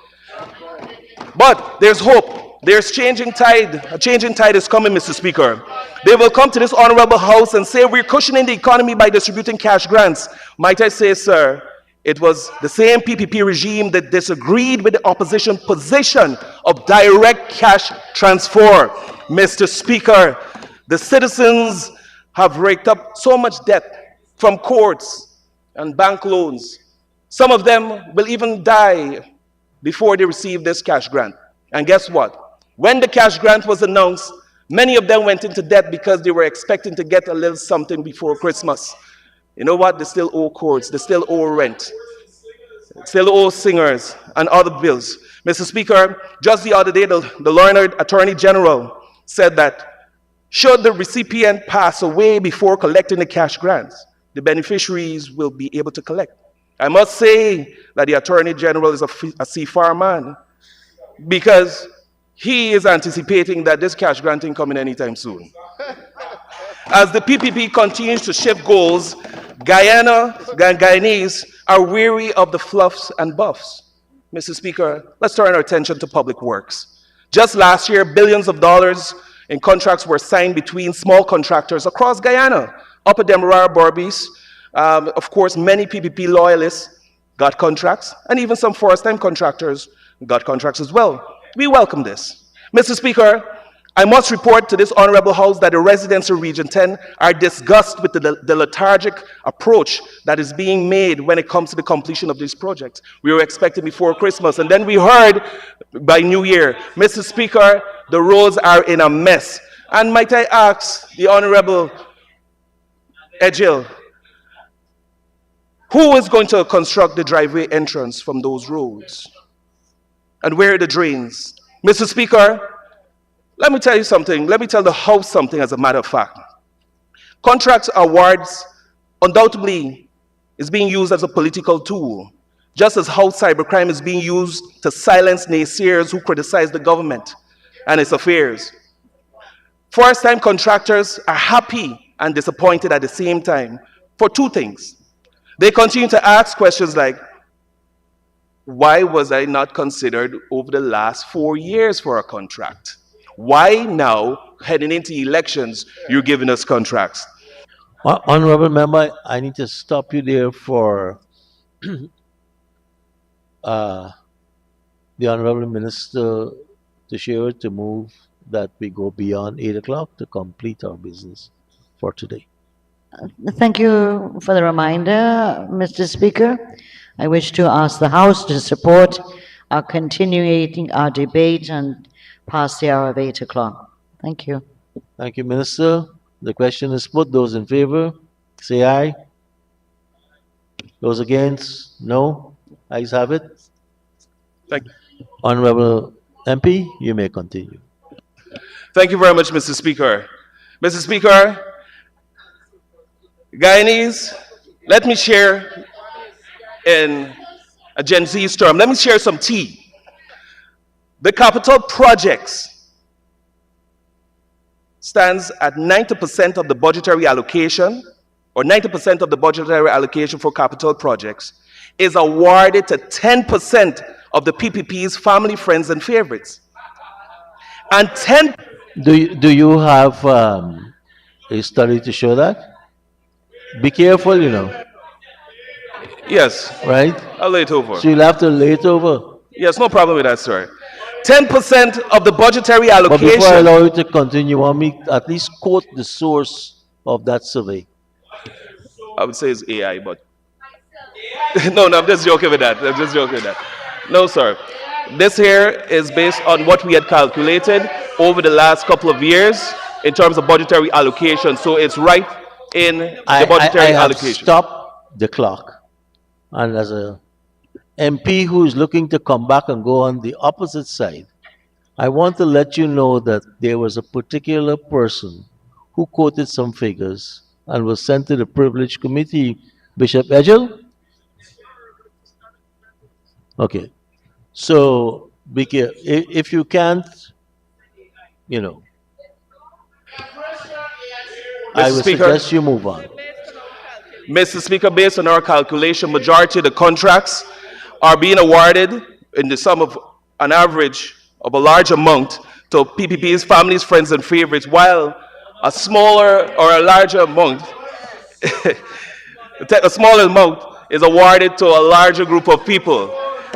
But there's hope. There's changing tide. A changing tide is coming, Mr. Speaker. They will come to this honorable house and say we're cushioning the economy by distributing cash grants. Might I say, sir, it was the same PPP regime that disagreed with the opposition position of direct cash transfer. Mr. Speaker, the citizens have raked up so much debt from courts and bank loans. Some of them will even die before they receive this cash grant. And guess what? When the cash grant was announced, many of them went into debt because they were expecting to get a little something before Christmas. You know what? They still owe courts, they still owe rent, still owe singers and other bills. Mr. Speaker, just the other day, the learned Attorney General said that should the recipient pass away before collecting the cash grants, the beneficiaries will be able to collect. I must say that the Attorney General is a seafar man, because he is anticipating that this cash grant ain't coming anytime soon. As the PPP continues to shift goals, Guyanese are weary of the fluffs and buffs. Mr. Speaker, let's turn our attention to public works. Just last year, billions of dollars in contracts were signed between small contractors across Guyana. Upper Demerara, Berbice, of course, many PPP loyalists got contracts, and even some first-time contractors got contracts as well. We welcome this. Mr. Speaker, I must report to this honorable house that the residents of Region 10 are disgusted with the lethargic approach that is being made when it comes to the completion of these projects. We were expecting before Christmas, and then we heard by New Year. Mr. Speaker, the roads are in a mess. And might I ask the Honorable Ejil, who is going to construct the driveway entrance from those roads? And where are the drains? Mr. Speaker, let me tell you something. Let me tell the House something as a matter of fact. Contract awards undoubtedly is being used as a political tool, just as how cybercrime is being used to silence naysayers who criticize the government and its affairs. First-time contractors are happy and disappointed at the same time for two things. They continue to ask questions like, why was I not considered over the last 4 years for a contract? Why now, heading into elections, you're giving us contracts? Honorable member, I need to stop you there for the Honorable Minister Teixeira to move that we go beyond 8 o'clock to complete our business for today. Thank you for the reminder, Mr. Speaker. I wish to ask the House to support our continuing our debate and past the hour of 8 o'clock. Thank you. Thank you, Minister. The question is put. Those in favor, say aye. Those against, no. Ayes have it. Thank you. Honorable MP, you may continue. Thank you very much, Mr. Speaker. Mr. Speaker, Guyanese, let me share in a Gen Z's term, let me share some tea. The capital projects stands at 90% of the budgetary allocation, or 90% of the budgetary allocation for capital projects is awarded to 10% of the PPP's family, friends, and favorites. And 10... Do you have a study to show that? Be careful, you know. Yes. Right? I'll lay it over. So you'll have to lay it over. Yes, no problem with that, sir. 10% of the budgetary But allocation... before I allow you to continue, want me at least quote the source of that survey. I would say it's AI, but... no, I'm just joking with that. I'm just joking with that. No, sir. This here is based on what we had calculated over the last couple of years in terms of budgetary allocation. So it's right in the budgetary I have allocation. stopped the clock. And as a MP who is looking to come back and go on the opposite side, I want to let you know that there was a particular person who quoted some figures and was sent to the privileged committee. Bishop Ejil? Okay. So, if you can't, you know, I would suggest you move on. Mr. Speaker, based on our calculation, majority of the contracts are being awarded in the sum of an average of a large amount to PPP's families, friends, and favorites, while a smaller or a larger amount, a smaller amount is awarded to a larger group of people,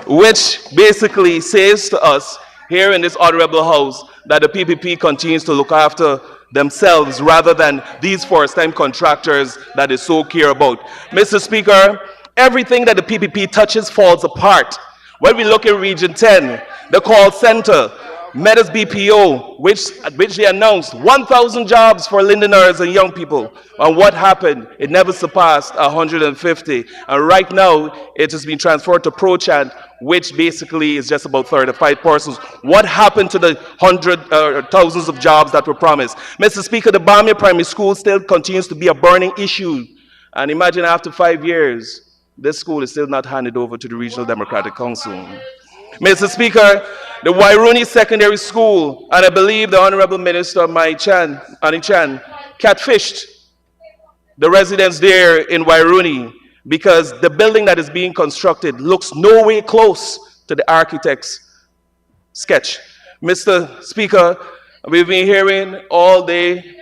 which basically says to us here in this honorable house that the PPP continues to look after themselves rather than these first-time contractors that they so care about. Mr. Speaker, everything that the PPP touches falls apart. When we look at Region 10, the call center, Meadows BPO, which they announced 1,000 jobs for Londoners and young people. And what happened? It never surpassed 150. And right now, it has been transferred to ProChant, which basically is just about 35 persons. What happened to the thousands of jobs that were promised? Mr. Speaker, the Bamia Primary School still continues to be a burning issue. And imagine after 5 years, this school is still not handed over to the Regional Democratic Council. Mr. Speaker, the Wairuni Secondary School, and I believe the Honorable Minister, Ani Chan, catfished the residents there in Wairuni because the building that is being constructed looks no way close to the architect's sketch. Mr. Speaker, we've been hearing all day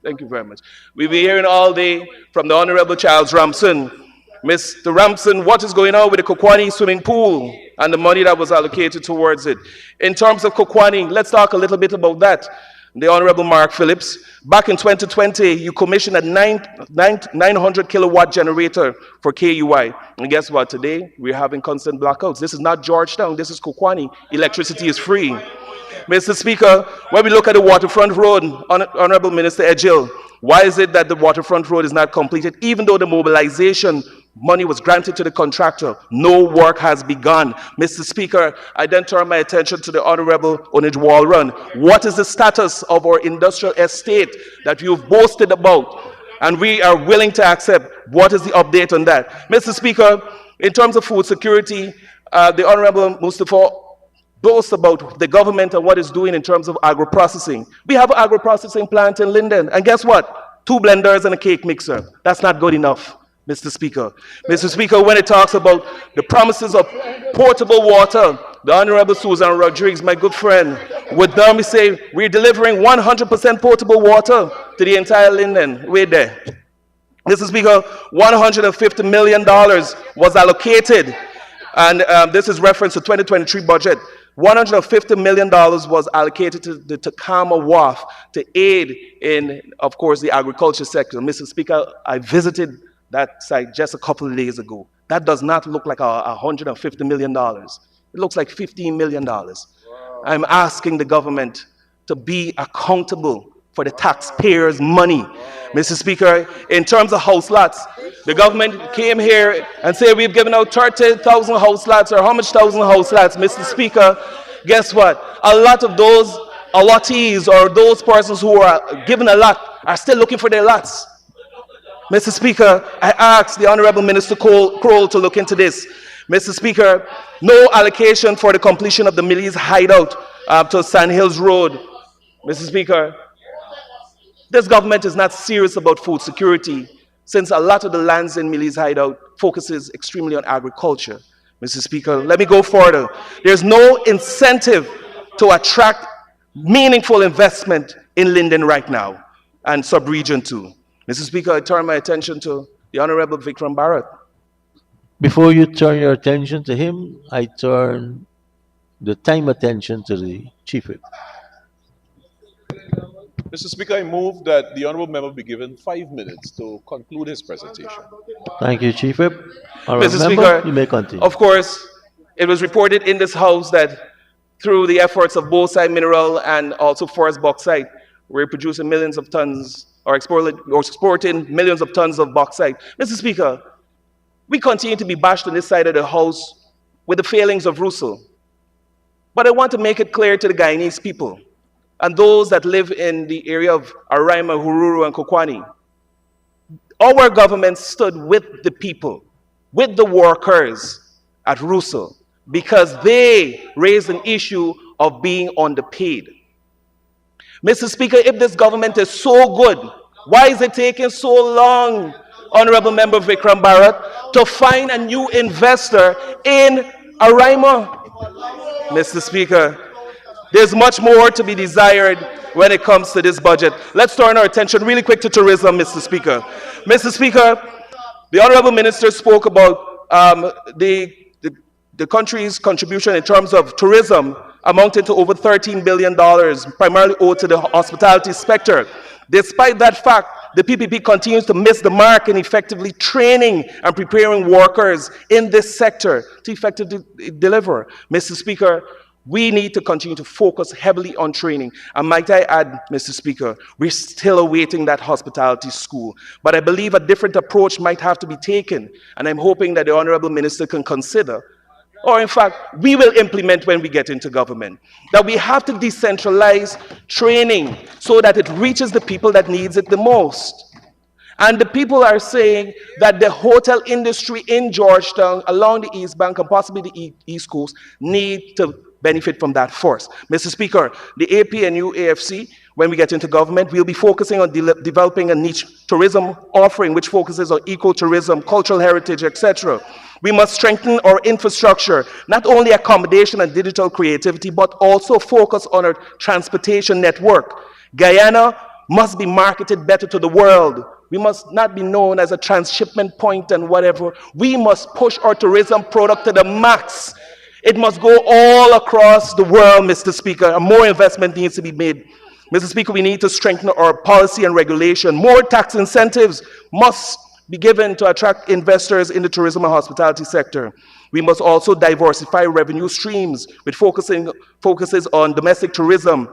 thank you very much. We've been hearing all day from the Honorable Charles Ramson. Mr. Ramson, what is going on with the Kokwani swimming pool and the money that was allocated towards it? In terms of Kokwani, let's talk a little bit about that. The Honorable Mark Phillips, back in 2020, you commissioned a 900 kilowatt generator for KUI. And guess what? Today, we're having constant blackouts. This is not Georgetown, this is Kokwani. Electricity is free. Mr. Speaker, when we look at the waterfront road, Honorable Minister Edgil, why is it that the waterfront road is not completed? Even though the mobilization money was granted to the contractor, no work has begun. Mr. Speaker, I then turn my attention to the Honorable Onijwal Run. What is the status of our industrial estate that you've boasted about? And we are willing to accept. What is the update on that? Mr. Speaker, in terms of food security, the Honorable Mustafa boasts about the government and what it's doing in terms of agro-processing. We have an agro-processing plant in Linden, and guess what? 2 blenders and a cake mixer. That's not good enough, Mr. Speaker. Mr. Speaker, when it talks about the promises of portable water, the Honorable Susan Rodriguez, my good friend, would normally say, we're delivering 100% portable water to the entire Linden. We're there. Mr. Speaker, $150 million was allocated, and this is reference to 2023 budget. $150 million was allocated to the Takama WAF to aid in, of course, the agriculture sector. Mr. Speaker, I visited that site just a couple of days ago. That does not look like $150 million. It looks like $15 million. Wow. I'm asking the government to be accountable for the taxpayers' money. Wow. Mr. Speaker, in terms of house lots, the government came here and said we've given out 30,000 house lots, or how much thousand house lots? Mr. Speaker, guess what? A lot of those allottees or those persons who are given a lot are still looking for their lots. Mr. Speaker, I asked the Honorable Minister Kroll to look into this. Mr. Speaker, no allocation for the completion of the Millie's hideout to Sand Hills Road. Mr. Speaker, this government is not serious about food security, since a lot of the lands in Millie's hideout focuses extremely on agriculture. Mr. Speaker, let me go further. There's no incentive to attract meaningful investment in Linden right now, and sub-region 2. Mr. Speaker, I turn my attention to the Honorable Vikram Bharat. Before you turn your attention to him, I turn the time attention to the Chief Whip. Mr. Speaker, I move that the honourable member be given 5 minutes to conclude his presentation. Thank you, Chief Whip. Mr. Speaker, you may continue. Of course, it was reported in this House that through the efforts of bauxite mineral and also forest bauxite, we're producing millions of tons or exporting millions of tons of bauxite. Mr. Speaker, we continue to be bashed on this side of the House with the failings of Russell. But I want to make it clear to the Guyanese people and those that live in the area of Araima, Hururu, and Kokwani. Our government stood with the people, with the workers at Russell, because they raised an issue of being underpaid. Mr. Speaker, if this government is so good, why is it taking so long, Honorable Member Vikram Bharat, to find a new investor in Araima? Mr. Speaker, There's much more to be desired when it comes to this budget. Let's turn our attention really quick to tourism, Mr. Speaker. Mr. Speaker, the Honorable Minister spoke about the country's contribution in terms of tourism amounted to over $13 billion, primarily owed to the hospitality sector. Despite that fact, the PPP continues to miss the mark in effectively training and preparing workers in this sector to effectively deliver. Mr. Speaker, we need to continue to focus heavily on training. And might I add, Mr. Speaker, we're still awaiting that hospitality school. But I believe a different approach might have to be taken, and I'm hoping that the Honorable Minister can consider, or in fact, we will implement when we get into government, that we have to decentralize training so that it reaches the people that needs it the most. And the people are saying that the hotel industry in Georgetown, along the East Bank and possibly the East Coast, need to benefit from that first. Mr. Speaker, the APNU AFC, when we get into government, we'll be focusing on developing a niche tourism offering which focuses on ecotourism, cultural heritage, etc. We must strengthen our infrastructure, not only accommodation and digital creativity, but also focus on our transportation network. Guyana must be marketed better to the world. We must not be known as a transshipment point and whatever. We must push our tourism product to the max. It must go all across the world, Mr. Speaker, and more investment needs to be made. Mr. Speaker, we need to strengthen our policy and regulation. More tax incentives must be given to attract investors in the tourism and hospitality sector. We must also diversify revenue streams with focuses on domestic tourism.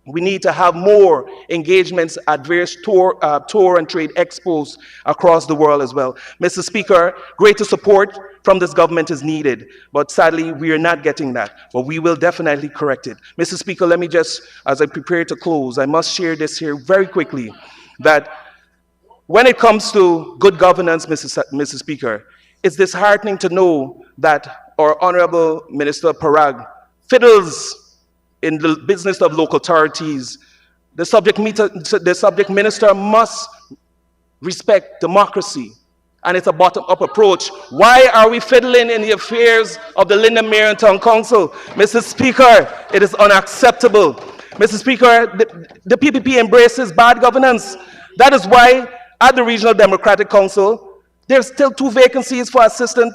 We need to have more engagements at various tour and trade expos across the world as well. Mr. Speaker, greater support from this government is needed, but sadly, we are not getting that. But we will definitely correct it. Mr. Speaker, let me just, as I prepare to close, I must share this here very quickly, that when it comes to good governance, Mr. Speaker, it's disheartening to know that our Honorable Minister Parag fiddles in the business of local authorities. The subject minister must respect democracy, and it's a bottom-up approach. Why are we fiddling in the affairs of the Linden Mayor and Town Council? Mr. Speaker, it is unacceptable. Mr. Speaker, the PPP embraces bad governance. That is why at the Regional Democratic Council, there's still 2 vacancies for assistant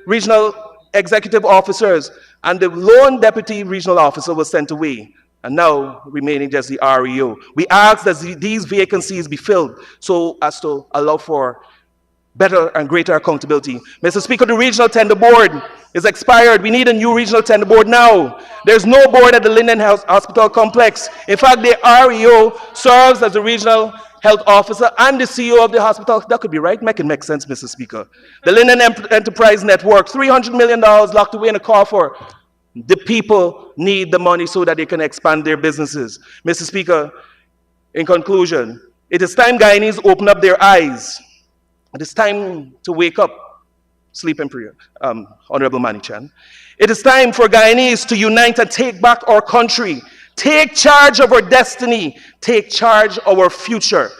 regional executive officers, and the lone deputy regional officer was sent away, and now remaining just the REO. We ask that these vacancies be filled so as to allow for better and greater accountability. Mr. Speaker, the regional tender board is expired. We need a new regional tender board now. There's no board at the Linden Hospital Complex. In fact, the REO serves as the regional health officer and the CEO of the hospital. That could be right. Make it make sense, Mr. Speaker. The Linden Enterprise Network, $300 million locked away in a coffer. The people need the money so that they can expand their businesses. Mr. Speaker, in conclusion, it is time Guyanese open up their eyes. It is time to wake up. Sleep in prayer, Honorable Manichan. It is time for Guyanese to unite and take back our country. Take charge of our destiny. Take charge of our future.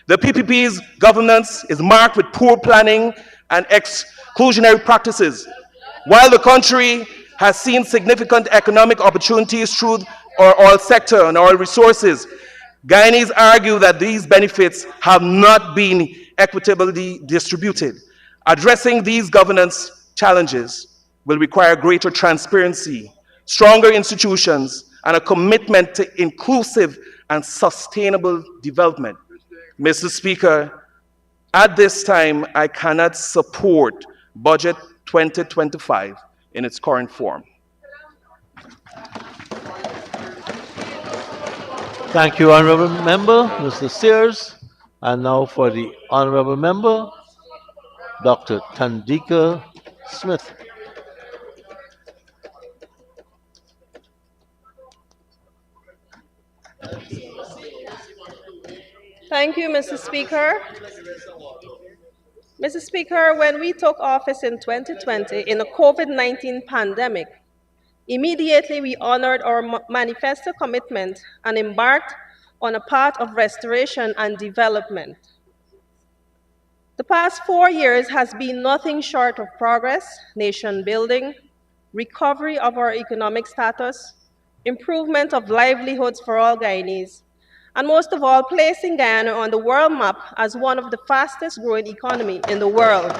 The PPP's governance is marked with poor planning and exclusionary practices. While the country has seen significant economic opportunities through our oil sector and oil resources, Guyanese argue that these benefits have not been equitably distributed. Addressing these governance challenges will require greater transparency, stronger institutions, and a commitment to inclusive and sustainable development. Mr. Speaker, at this time, I cannot support Budget 2025 in its current form. Thank you, Honorable Member, Mr. Sears. And now for the Honorable Member, Dr. Tandika Smith. Thank you, Mr. Speaker. Mr. Speaker, when we took office in 2020 in the COVID-19 pandemic, immediately we honored our manifesto commitment and embarked on a path of restoration and development. The past 4 years has been nothing short of progress, nation building, recovery of our economic status, improvement of livelihoods for all Guyanese, and most of all, placing Guyana on the world map as one of the fastest growing economies in the world.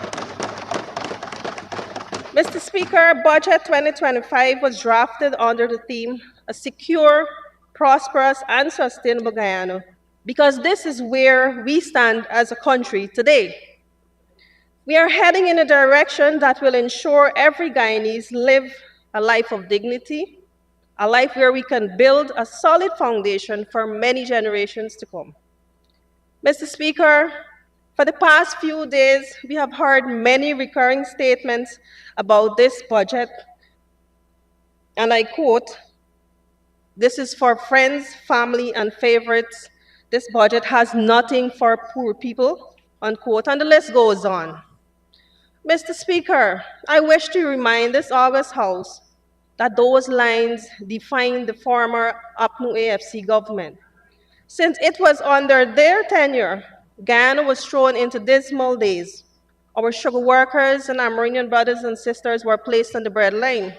Mr. Speaker, Budget 2025 was drafted under the theme, A Secure, Prosperous, and Sustainable Guyana, because this is where we stand as a country today. We are heading in a direction that will ensure every Guyanese live a life of dignity, a life where we can build a solid foundation for many generations to come. Mr. Speaker, for the past few days, we have heard many recurring statements about this budget, and I quote, "This is for friends, family, and favorites. This budget has nothing for poor people," unquote, and the list goes on. Mr. Speaker, I wish to remind this August House that those lines define the former APNU AFC government. Since it was under their tenure, Guyana was thrown into dismal days. Our sugar workers and Amerindian brothers and sisters were placed on the breadline.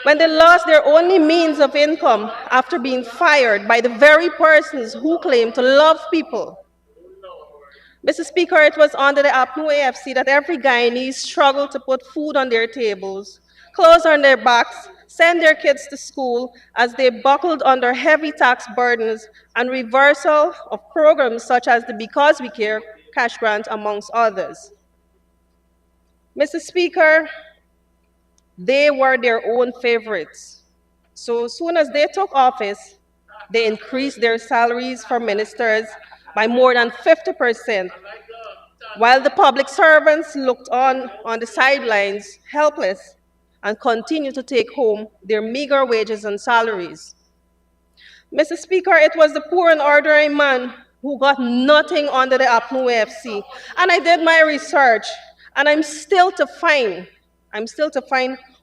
When they lost their only means of income after being fired by the very persons who claim to love people. Mr. Speaker, it was under the APNU AFC that every Guyanese struggled to put food on their tables, clothes on their backs, send their kids to school as they buckled under heavy tax burdens and reversal of programs such as the Because We Care cash grant, amongst others. Mr. Speaker, they were their own favorites. So as soon as they took office, they increased their salaries for ministers by more than 50%, while the public servants looked on the sidelines, helpless, and continued to take home their meager wages and salaries. Mr. Speaker, it was the poor and ordinary man who got nothing under the APNU AFC. And I did my research, and I'm still to find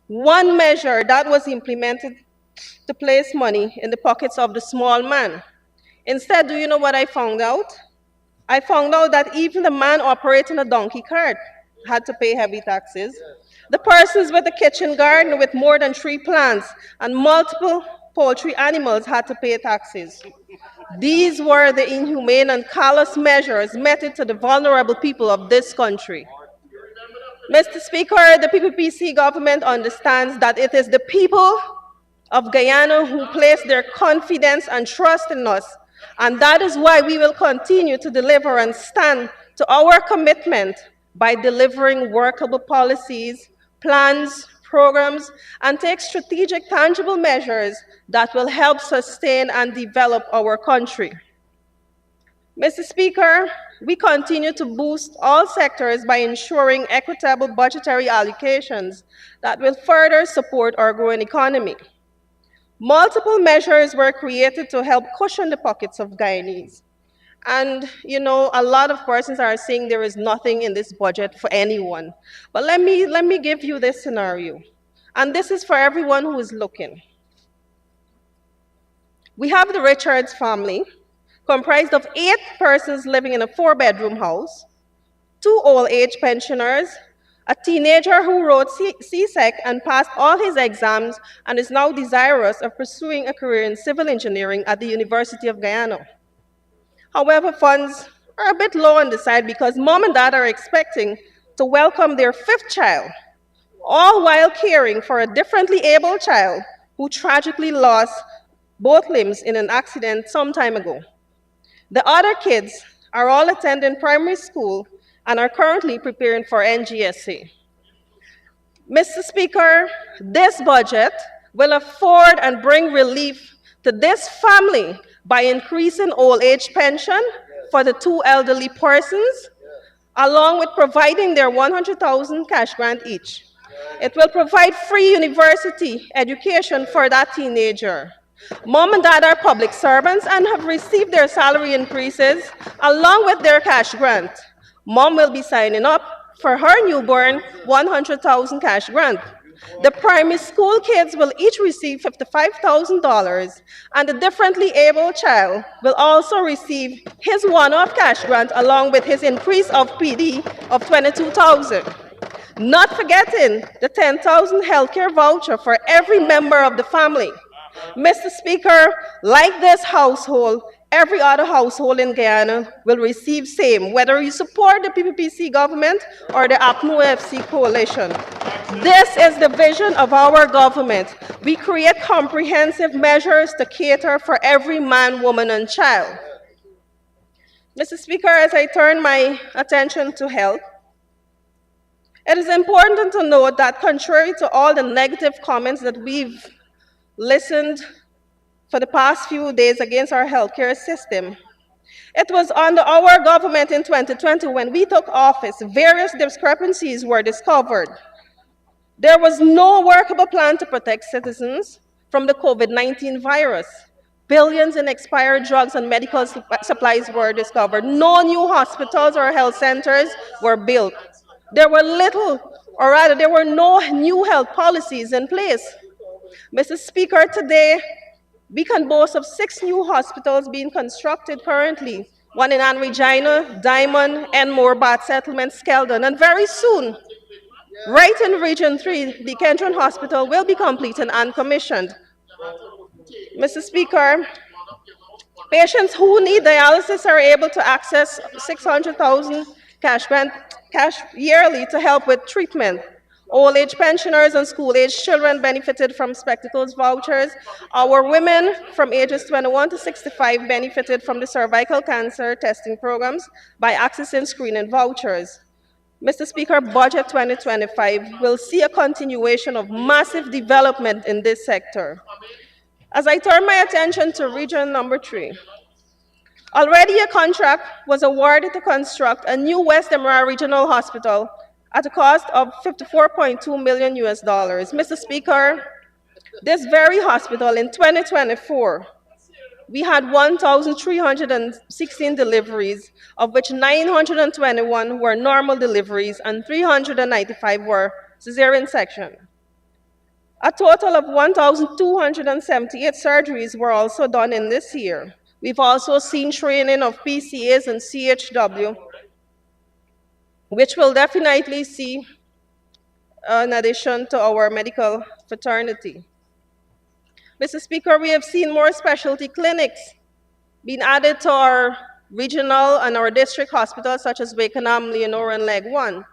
one measure that was implemented to place money in the pockets of the small man. Instead, do you know what I found out? I found out that even the man operating a donkey cart had to pay heavy taxes. The persons with a kitchen garden with more than 3 plants and multiple poultry animals had to pay taxes. These were the inhumane and callous measures meted to the vulnerable people of this country. Mr. Speaker, the PPPC government understands that it is the people of Guyana who place their confidence and trust in us, and that is why we will continue to deliver and stand to our commitment by delivering workable policies, plans, programs, and take strategic, tangible measures that will help sustain and develop our country. Mr. Speaker, we continue to boost all sectors by ensuring equitable budgetary allocations that will further support our growing economy. Multiple measures were created to help cushion the pockets of Guyanese. And, you know, a lot of persons are saying there is nothing in this budget for anyone. But let me give you this scenario. And this is for everyone who is looking. We have the Richards family, comprised of 8 persons living in a 4-bedroom house, 2 old-age pensioners, a teenager who wrote CSEC and passed all his exams and is now desirous of pursuing a career in civil engineering at the University of Guyana. However, funds are a bit low on the side because mom and dad are expecting to welcome their 5th child, all while caring for a differently abled child who tragically lost both limbs in an accident some time ago. The other kids are all attending primary school and are currently preparing for NGSA. Mr. Speaker, this budget will afford and bring relief to this family by increasing old age pension for the 2 elderly persons, along with providing their 100,000 cash grant each. It will provide free university education for that teenager. Mom and dad are public servants and have received their salary increases along with their cash grant. Mom will be signing up for her newborn 100,000 cash grant. The primary school kids will each receive $55,000, and the differently abled child will also receive his one-off cash grant along with his increase of PD of $22,000. Not forgetting the $10,000 healthcare voucher for every member of the family. Mr. Speaker, like this household, every other household in Guyana will receive same, whether you support the PPPC government or the APNU-FC coalition. This is the vision of our government. We create comprehensive measures to cater for every man, woman, and child. Mr. Speaker, as I turn my attention to health, it is important to note that contrary to all the negative comments that we've listened for the past few days against our healthcare system, it was under our government in 2020 when we took office, various discrepancies were discovered. There was no workable plan to protect citizens from the COVID-19 virus. Billions in expired drugs and medical supplies were discovered. No new hospitals or health centers were built. There were little, or rather, there were no new health policies in place. Mr. Speaker, today, we can boast of 6 new hospitals being constructed currently, one in Anne Regina, Diamond, Enmore, Bath Settlement, Skeldon, and very soon, right in Region 3, the Kentron Hospital will be completed and commissioned. Mr. Speaker, patients who need dialysis are able to access 600,000 cash yearly to help with treatment. Old age pensioners and school age children benefited from spectacles vouchers. Our women from ages 21 to 65 benefited from the cervical cancer testing programs by accessing screening vouchers. Mr. Speaker, Budget 2025 will see a continuation of massive development in this sector. As I turn my attention to region number 3, already a contract was awarded to construct a new West Demerara Regional Hospital at a cost of $54.2 million. Mr. Speaker, this very hospital in 2024, we had 1,316 deliveries, of which 921 were normal deliveries and 395 were cesarean section. A total of 1,278 surgeries were also done in this year. We've also seen training of PCAs and CHW, which will definitely see an addition to our medical fraternity. Mr. Speaker, we have seen more specialty clinics being added to our regional and our district hospitals, such as Wakenham, Leonora, and Leg 1.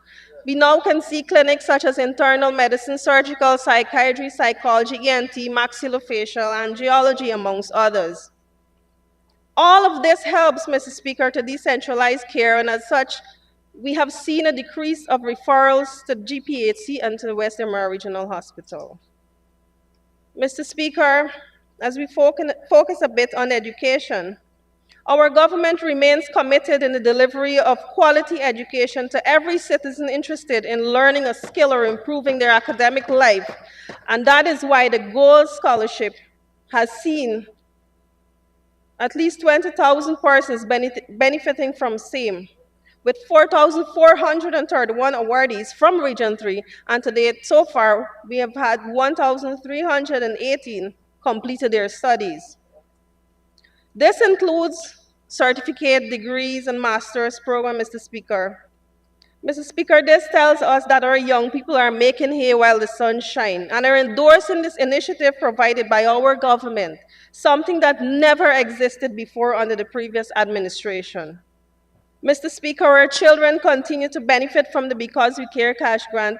We now can see clinics such as internal medicine, surgical, psychiatry, psychology, ENT, maxillofacial, angiology, amongst others. All of this helps, Mr. Speaker, to decentralize care, and as such, we have seen a decrease of referrals to GPHC and to the West Demerara Regional Hospital. Mr. Speaker, as we focus a bit on education, our government remains committed in the delivery of quality education to every citizen interested in learning a skill or improving their academic life, and that is why the Gold Scholarship has seen at least 20,000 persons benefiting from same, with 4,431 awardees from Region 3, and to date, so far, we have had 1,318 completed their studies. This includes certificate, degrees, and master's program, Mr. Speaker. Mr. Speaker, this tells us that our young people are making hay while the sun shines and are endorsing this initiative provided by our government, something that never existed before under the previous administration. Mr. Speaker, our children continue to benefit from the Because We Care cash grant.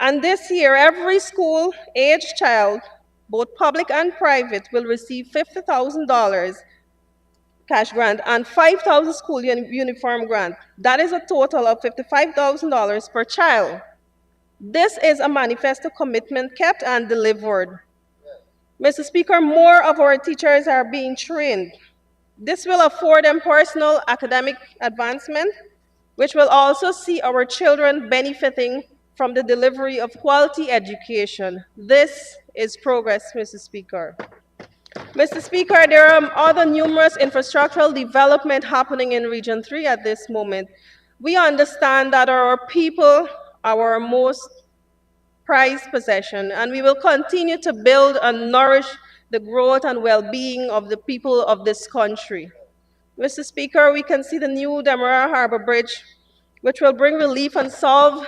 And this year, every school-aged child, both public and private, will receive $50,000 cash grant and 5,000 school uniform grant. That is a total of $55,000 per child. This is a manifesto commitment kept and delivered. Mr. Speaker, more of our teachers are being trained. This will afford them personal academic advancement, which will also see our children benefiting from the delivery of quality education. This is progress, Mr. Speaker. Mr. Speaker, there are other numerous infrastructural development happening in Region 3 at this moment. We understand that our people are our most prized possession, and we will continue to build and nourish the growth and well-being of the people of this country. Mr. Speaker, we can see the new Demerara Harbor Bridge, which will bring relief and solve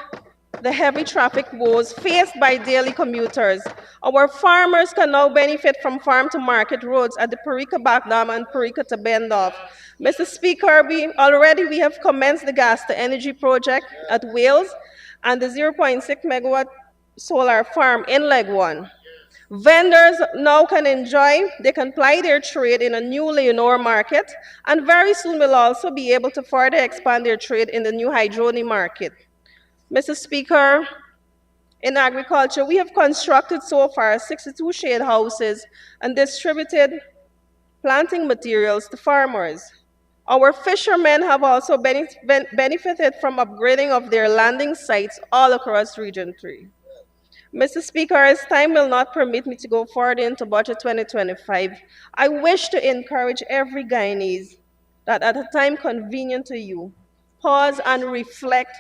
the heavy traffic woes faced by daily commuters. Our farmers can now benefit from farm to market roads at the Parika Backdam and Parika to Bendoff. Mr. Speaker, we have commenced the gas to energy project at Wales and the 0.6 megawatt solar farm in Leg 1. Vendors now they can ply their trade in a new Leonore market, and very soon will also be able to further expand their trade in the new Hydroni market. Mr. Speaker, in agriculture, we have constructed so far 62 shade houses and distributed planting materials to farmers. Our fishermen have also benefited from upgrading of their landing sites all across Region 3. Mr. Speaker, as time will not permit me to go further into Budget 2025, I wish to encourage every Guyanese that at a time convenient to you, pause and reflect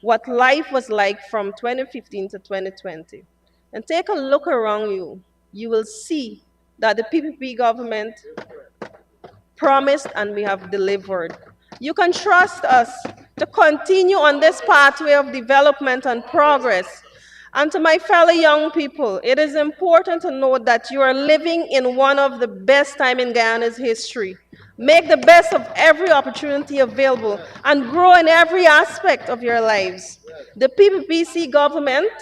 what life was like from 2015 to 2020. And take a look around you. You will see that the PPP government promised and we have delivered. You can trust us to continue on this pathway of development and progress. And to my fellow young people, it is important to know that you are living in one of the best times in Guyana's history. Make the best of every opportunity available and grow in every aspect of your lives. The PPPC government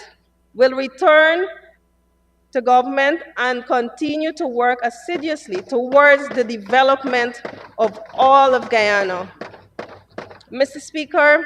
will return to government and continue to work assiduously towards the development of all of Guyana. Mr. Speaker,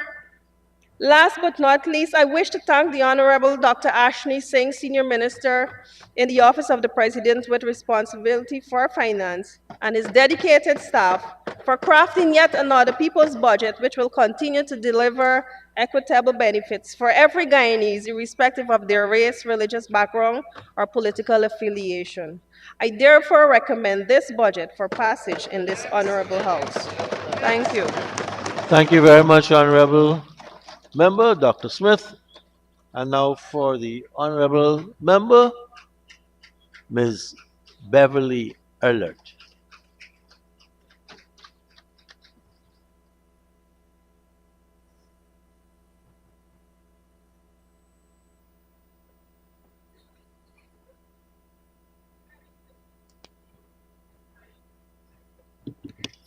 last but not least, I wish to thank the Honorable Dr. Ashley Singh, Senior Minister in the Office of the President with responsibility for finance, and his dedicated staff for crafting yet another people's budget which will continue to deliver equitable benefits for every Guyanese, irrespective of their race, religious background, or political affiliation. I therefore recommend this budget for passage in this honorable House. Thank you. Thank you very much, Honorable Member Dr. Smith. And now for the Honorable Member, Ms. Beverly Earlert.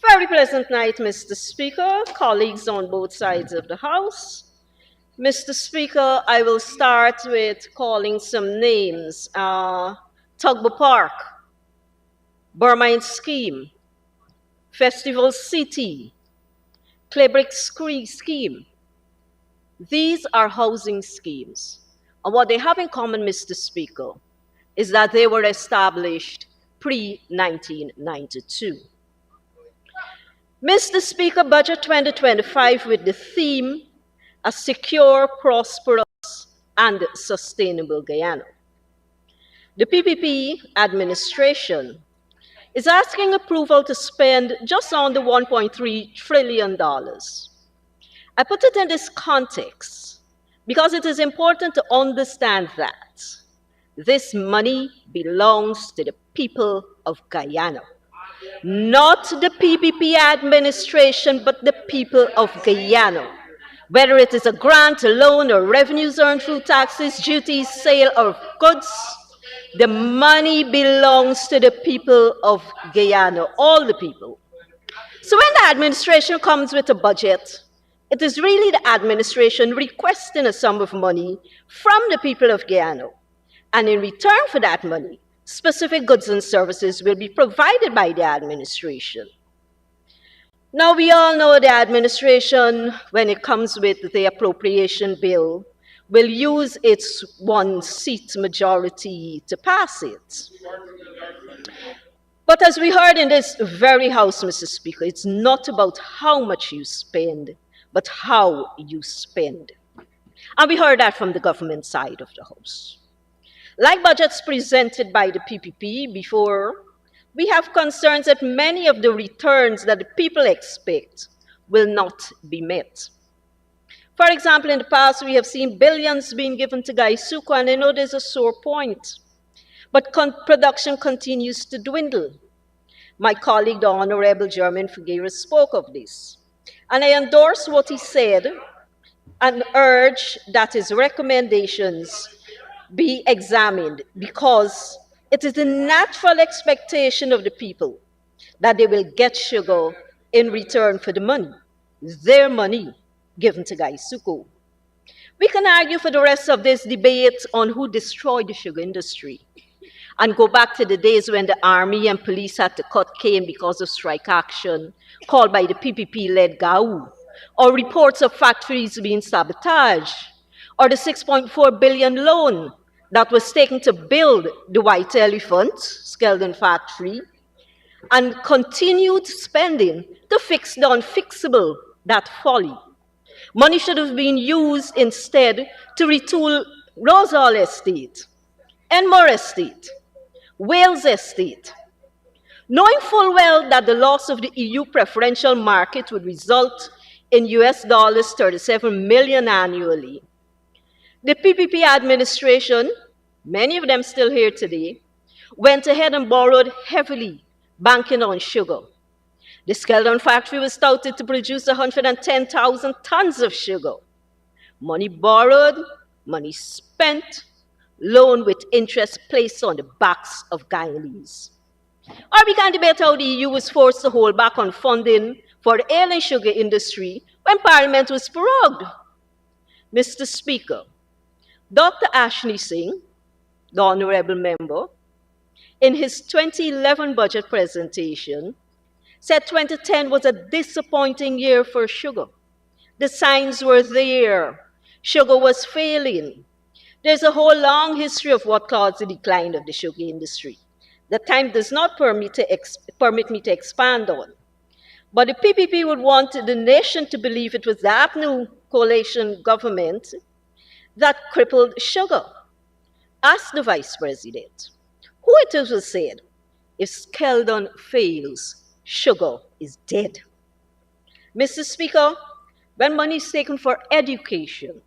Very pleasant night, Mr. Speaker, colleagues on both sides of the House. Mr. Speaker, I will start with calling some names. Tugbo Park, Burmine Scheme, Festival City, Claybrick Scheme. These are housing schemes. And what they have in common, Mr. Speaker, is that they were established pre-1992. Mr. Speaker, Budget 2025 with the theme, A Secure, Prosperous, and Sustainable Guyana. The PPP administration is asking approval to spend just under $1.3 trillion. I put it in this context because it is important to understand that this money belongs to the people of Guyana. Not the PPP administration, but the people of Guyana. Whether it is a grant, a loan, or revenues earned through taxes, duties, sale of goods, the money belongs to the people of Guyana, all the people. So when the administration comes with a budget, it is really the administration requesting a sum of money from the people of Guyana. And in return for that money, specific goods and services will be provided by the administration. Now, we all know the administration, when it comes with the appropriation bill, will use its one-seat majority to pass it. But as we heard in this very House, Mr. Speaker, it's not about how much you spend, but how you spend. And we heard that from the government side of the House. Like budgets presented by the PPP before, we have concerns that many of the returns that the people expect will not be met. For example, in the past, we have seen billions being given to Gaisuku, and I know there's a sore point, but production continues to dwindle. My colleague, the Honorable German Figueres, spoke of this, and I endorse what he said and urge that his recommendations be examined because it is the natural expectation of the people that they will get sugar in return for the money, their money, given to Gaisuko. We can argue for the rest of this debate on who destroyed the sugar industry and go back to the days when the army and police had to cut cane because of strike action called by the PPP-led GAU, or reports of factories being sabotaged, or the 6.4 billion loan that was taken to build the White Elephant, Skeldon factory, and continued spending to fix the unfixable, that folly. Money should have been used instead to retool Rosal Estate, Enmore Estate, Wales Estate, knowing full well that the loss of the EU preferential market would result in US dollars 37 million annually. The PPP administration, many of them still here today, went ahead and borrowed heavily, banking on sugar. The Skeldon factory was touted to produce 110,000 tons of sugar. Money borrowed, money spent, loan with interest placed on the backs of Guyanese. Or we can debate how the EU was forced to hold back on funding for the ailing sugar industry when Parliament was prorogued. Mr. Speaker, Dr. Ashley Singh, the honorable member, in his 2011 budget presentation, said 2010 was a disappointing year for sugar. The signs were there. Sugar was failing. There's a whole long history of what caused the decline of the sugar industry. The time does not permit me to expand on. But the PPP would want the nation to believe it was the APNU coalition government that crippled sugar. Ask the Vice President who it is who said, if Skeldon fails, sugar is dead. Mr. Speaker, when money is taken for education,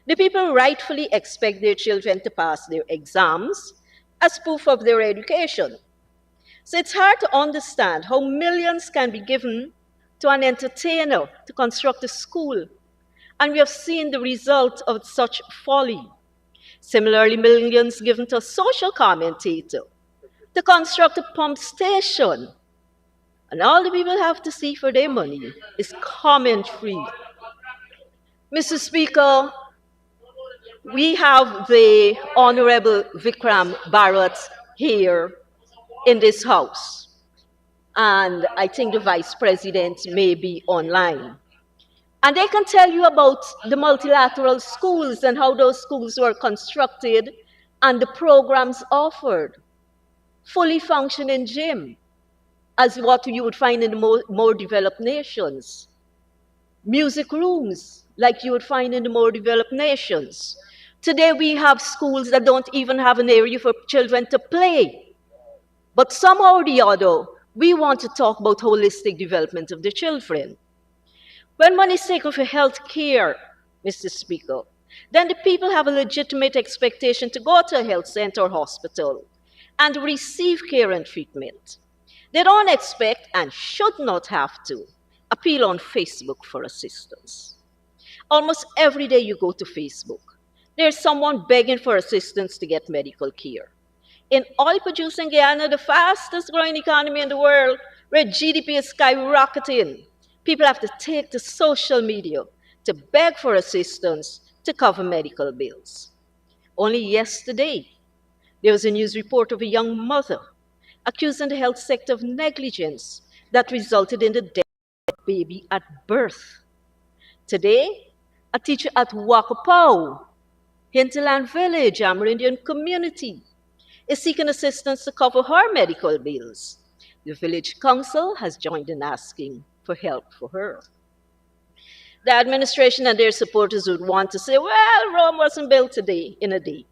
the people rightfully expect their children to pass their exams as proof of their education. So it's hard to understand how millions can be given to an entertainer to construct a school, and we have seen the result of such folly. Similarly, millions given to a social commentator to construct a pump station, and all the people have to see for their money is comment-free. Mr. Speaker, we have the Honorable Vikram Bharat here in this House, and I think the Vice President may be online. And they can tell you about the multilateral schools and how those schools were constructed and the programs offered. Fully functioning gym, as what you would find in the more developed nations. Music rooms, like you would find in the more developed nations. Today we have schools that don't even have an area for children to play. But somehow or the other, we want to talk about holistic development of the children. When money is taken for health care, Mr. Speaker, then the people have a legitimate expectation to go to a health center or hospital and receive care and treatment. They don't expect and should not have to appeal on Facebook for assistance. Almost every day you go to Facebook, there's someone begging for assistance to get medical care. In oil-producing Guyana, the fastest growing economy in the world, where GDP is skyrocketing, people have to take to social media to beg for assistance to cover medical bills. Only yesterday, there was a news report of a young mother accusing the health sector of negligence that resulted in the death of a baby at birth. Today, a teacher at Wakapau, Hinterland Village, Amerindian community, is seeking assistance to cover her medical bills. The village council has joined in asking for help for her. The administration and their supporters would want to say, well, Rome wasn't built today, in a day.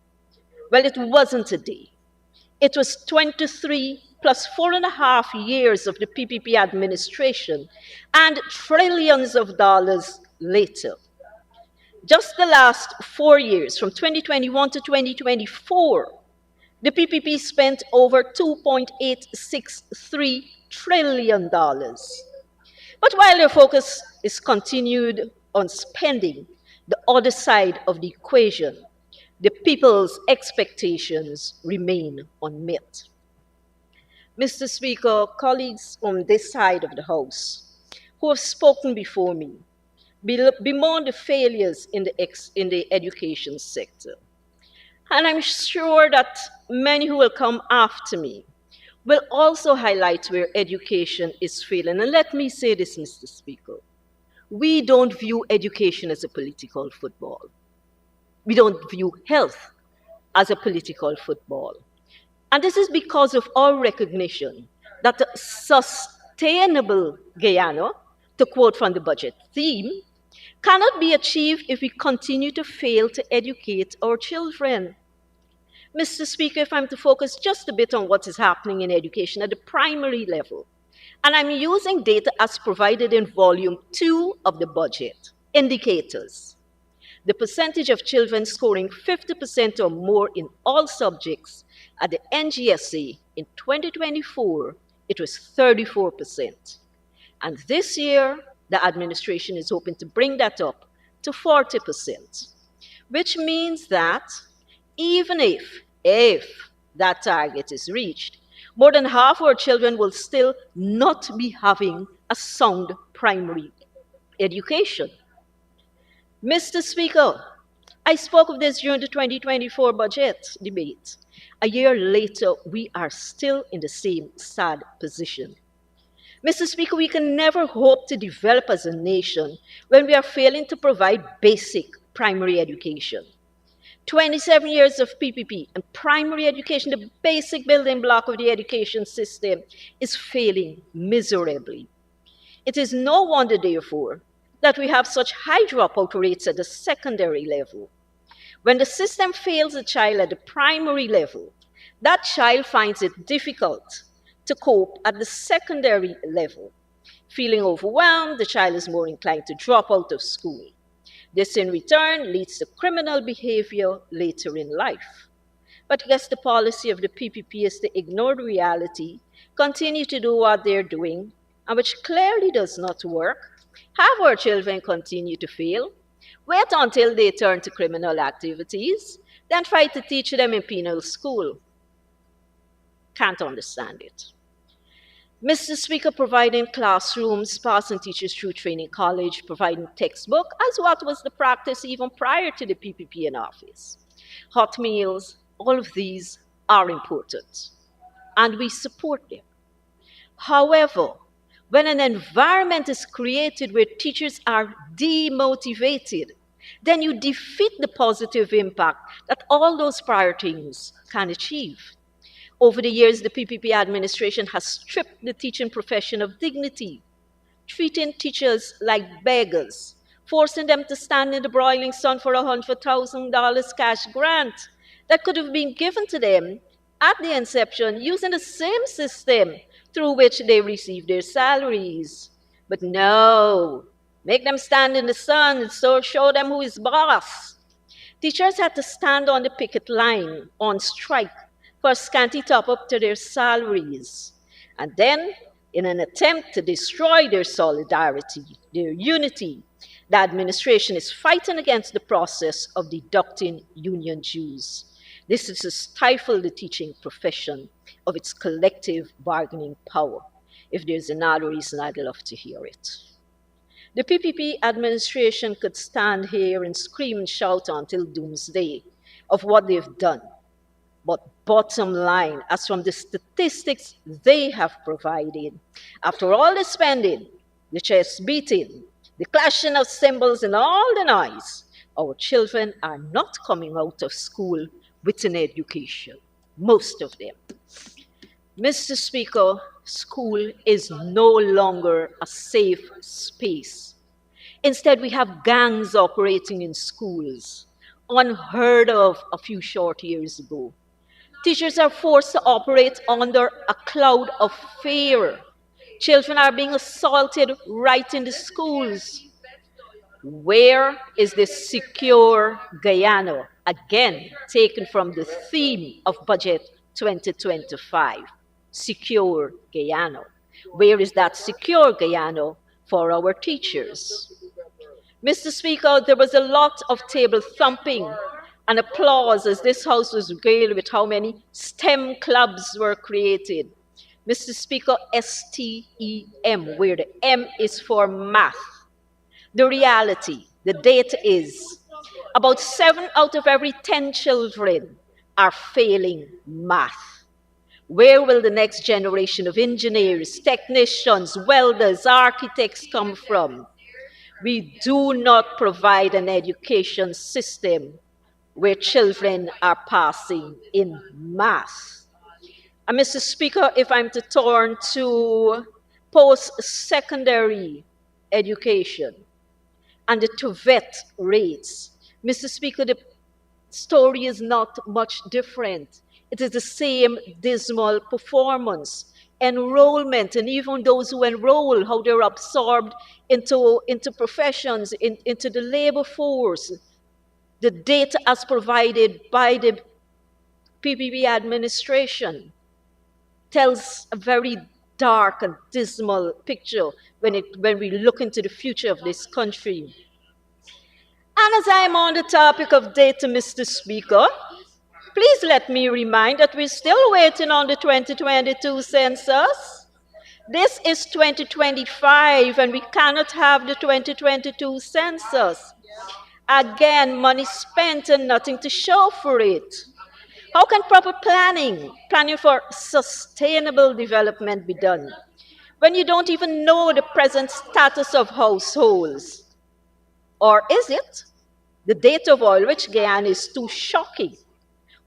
Well, it wasn't a day. It was 23 plus 4.5 years of the PPP administration and trillions of dollars later. Just the last 4 years, from 2021 to 2024, the PPP spent over $2.863 trillion. But while their focus is continued on spending, the other side of the equation, the people's expectations remain unmet. Mr. Speaker, colleagues on this side of the House who have spoken before me bemoan the failures in the education sector. And I'm sure that many who will come after me will also highlight where education is failing. And let me say this, Mr. Speaker. We don't view education as a political football. We don't view health as a political football. And this is because of our recognition that a sustainable Guyana, to quote from the budget theme, cannot be achieved if we continue to fail to educate our children. Mr. Speaker, if I'm to focus just a bit on what is happening in education at the primary level, and I'm using data as provided in volume 2 of the budget, indicators. The percentage of children scoring 50% or more in all subjects at the NGSA in 2024, it was 34%. And this year, the administration is hoping to bring that up to 40%, which means that even if that target is reached, more than half our children will still not be having a sound primary education. Mr. Speaker, I spoke of this during the 2024 budget debate. A year later, we are still in the same sad position. Mr. Speaker, we can never hope to develop as a nation when we are failing to provide basic primary education. 27 years of PPP and primary education, the basic building block of the education system, is failing miserably. It is no wonder, therefore, that we have such high dropout rates at the secondary level. When the system fails a child at the primary level, that child finds it difficult to cope at the secondary level. Feeling overwhelmed, the child is more inclined to drop out of school. This, in return, leads to criminal behavior later in life. But I guess the policy of the PPP is to ignore the reality, continue to do what they're doing, and which clearly does not work, have our children continue to fail, wait until they turn to criminal activities, then try to teach them in penal school. Can't understand it. Mr. Speaker, providing classrooms, passing teachers through training college, providing textbook, as what was the practice even prior to the PPP in office. Hot meals, all of these are important, and we support them. However, when an environment is created where teachers are demotivated, then you defeat the positive impact that all those prior things can achieve. Over the years, the PPP administration has stripped the teaching profession of dignity, treating teachers like beggars, forcing them to stand in the broiling sun for a $100,000 cash grant that could have been given to them at the inception using the same system through which they received their salaries. But no, make them stand in the sun and so show them who is boss. Teachers had to stand on the picket line on strike for a scanty top-up to their salaries. And then, in an attempt to destroy their solidarity, their unity, the administration is fighting against the process of deducting union dues. This is to stifle the teaching profession of its collective bargaining power. If there's another reason, I'd love to hear it. The PPP administration could stand here and scream and shout until doomsday of what they've done. But bottom line, as from the statistics they have provided, after all the spending, the chest beating, the clashing of cymbals and all the noise, our children are not coming out of school with an education, most of them. Mr. Speaker, school is no longer a safe space. Instead, we have gangs operating in schools, unheard of a few short years ago. Teachers are forced to operate under a cloud of fear. Children are being assaulted right in the schools. Where is this secure Guyana? Again, taken from the theme of Budget 2025, secure Guyana. Where is that secure Guyana for our teachers? Mr. Speaker, there was a lot of table thumping and applause as this House was regaled with how many STEM clubs were created. Mr. Speaker, STEM, where the M is for math. The reality, the data is, about 7 out of every 10 children are failing math. Where will the next generation of engineers, technicians, welders, architects come from? We do not provide an education system where children are passing in math. And Mr. Speaker, if I'm to turn to post-secondary education and the TVET rates, Mr. Speaker, the story is not much different. It is the same dismal performance. Enrollment, and even those who enroll, how they're absorbed into professions, into the labor force. The data as provided by the PPP administration tells a very dark and dismal picture when we look into the future of this country. And as I'm on the topic of data, Mr. Speaker, please let me remind that we're still waiting on the 2022 census. This is 2025, and we cannot have the 2022 census. Again, money spent and nothing to show for it. How can proper planning for sustainable development be done when you don't even know the present status of households? Or is it the data of oil-rich Guyana is too shocking,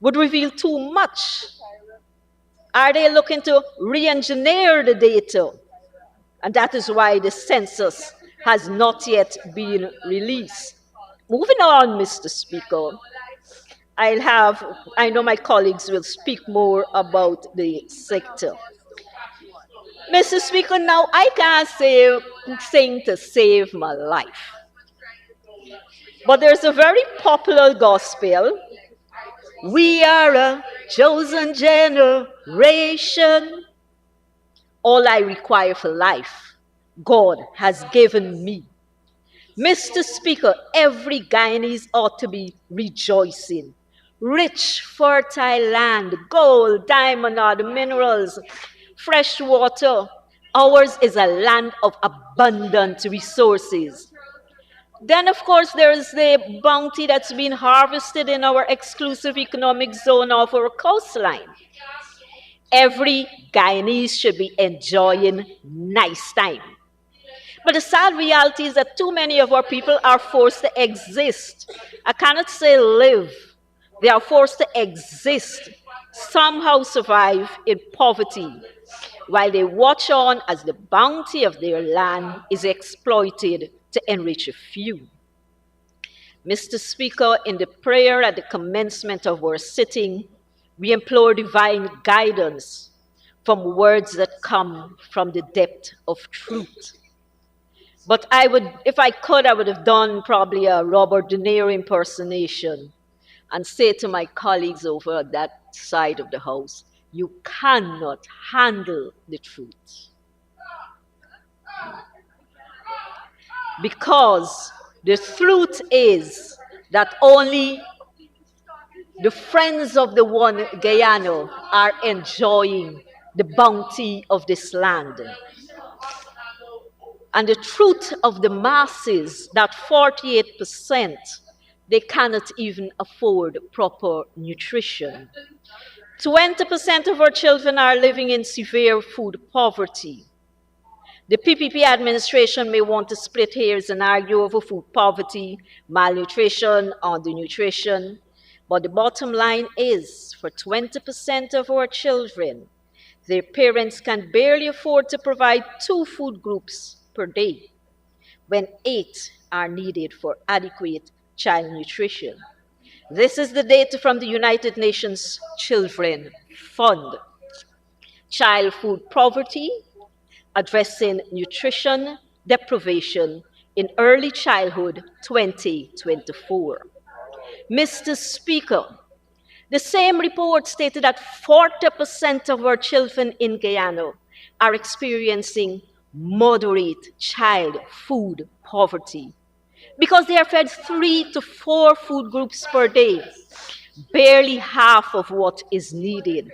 would reveal too much? Are they looking to re-engineer the data? And that is why the census has not yet been released. Moving on, Mr. Speaker, I know my colleagues will speak more about the sector. Mr. Speaker, now I can't sing to save my life. But there's a very popular gospel. We are a chosen generation. All I require for life, God has given me. Mr. Speaker, every Guyanese ought to be rejoicing. Rich, fertile land, gold, diamond, other minerals, fresh water. Ours is a land of abundant resources. Then, of course, there is the bounty that's been harvested in our exclusive economic zone of our coastline. Every Guyanese should be enjoying nice time. But the sad reality is that too many of our people are forced to exist. I cannot say live. They are forced to exist, somehow survive in poverty, while they watch on as the bounty of their land is exploited to enrich a few. Mr. Speaker, in the prayer at the commencement of our sitting, we implore divine guidance from words that come from the depth of truth. But if I could, I would have done probably a Robert De Niro impersonation and say to my colleagues over at that side of the house, you cannot handle the truth. Because the truth is that only the friends of the one Guyana are enjoying the bounty of this land. And the truth of the masses, that 48%, they cannot even afford proper nutrition. 20% of our children are living in severe food poverty. The PPP administration may want to split hairs and argue over food poverty, malnutrition, undernutrition, but the bottom line is, for 20% of our children, their parents can barely afford to provide 2 food groups per day, when 8 are needed for adequate child nutrition. This is the data from the United Nations Children Fund. Child food poverty, addressing nutrition deprivation in early childhood 2024. Mr. Speaker, the same report stated that 40% of our children in Guyana are experiencing moderate child food poverty. because they are fed 3 to 4 food groups per day, barely half of what is needed.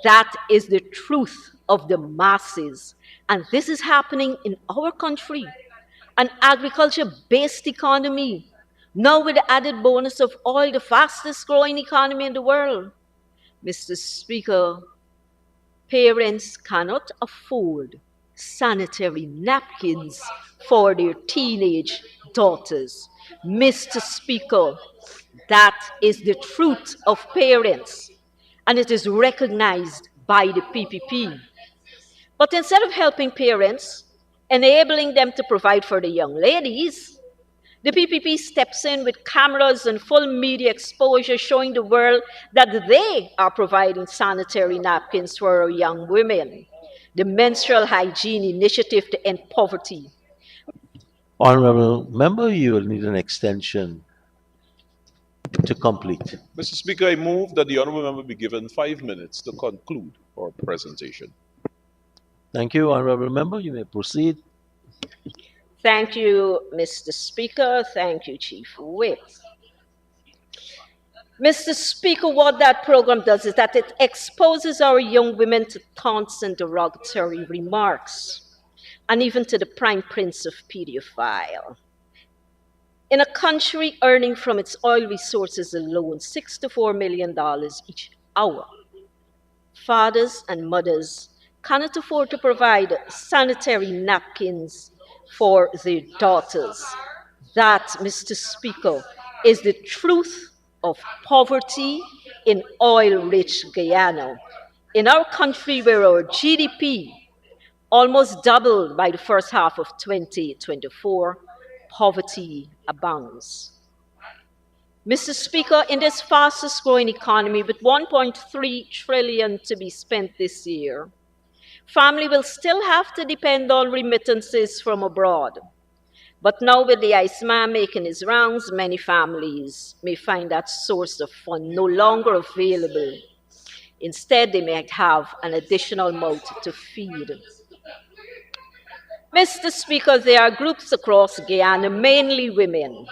That is the truth of the masses. And this is happening in our country, an agriculture-based economy, now with the added bonus of oil, the fastest growing economy in the world. Mr. Speaker, parents cannot afford sanitary napkins for their teenage daughters. Mr. Speaker, that is the truth of parents, and it is recognized by the PPP. But instead of helping parents, enabling them to provide for the young ladies, the PPP steps in with cameras and full media exposure showing the world that they are providing sanitary napkins for our young women. The Menstrual Hygiene Initiative to End Poverty. Honorable member, you will need an extension to complete. Mr. Speaker, I move that the honourable member be given 5 minutes to conclude our presentation. Thank you, honorable member. You may proceed. Thank you, Mr. Speaker. Thank you, Chief Whip. Mr. Speaker, what that program does is that it exposes our young women to taunts and derogatory remarks, and even to the prime prince of pedophile. In a country earning from its oil resources alone $6 to $4 million each hour, fathers and mothers cannot afford to provide sanitary napkins for their daughters. That, Mr. Speaker, is the truth of poverty in oil-rich Guyana. In our country where our GDP almost doubled by the first half of 2024, poverty abounds. Mr. Speaker, in this fastest growing economy with $1.3 trillion to be spent this year, family will still have to depend on remittances from abroad. But now with the Iceman making his rounds, many families may find that source of fund no longer available. Instead, they might have an additional mouth to feed. Mr. Speaker, there are groups across Guyana, mainly women.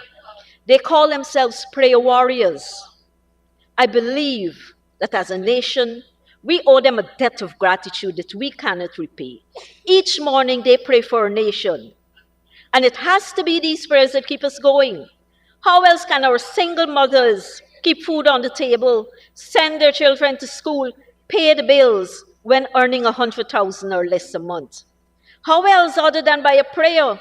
They call themselves prayer warriors. I believe that as a nation, we owe them a debt of gratitude that we cannot repay. Each morning they pray for our nation. And it has to be these prayers that keep us going. How else can our single mothers keep food on the table, send their children to school, pay the bills when earning $100,000 or less a month? How else other than by a prayer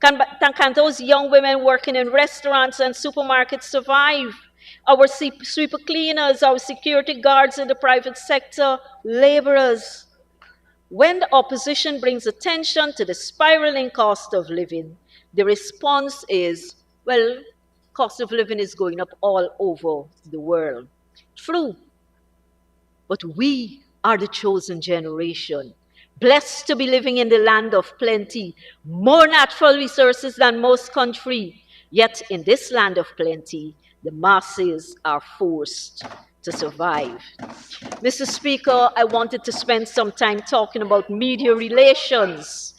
can those young women working in restaurants and supermarkets survive? Our sweeper cleaners, our security guards in the private sector, laborers. When the opposition brings attention to the spiraling cost of living, the response is, well, cost of living is going up all over the world. True, but we are the chosen generation, blessed to be living in the land of plenty, more natural resources than most countries. Yet in this land of plenty, the masses are forced to survive. Mr. Speaker, I wanted to spend some time talking about media relations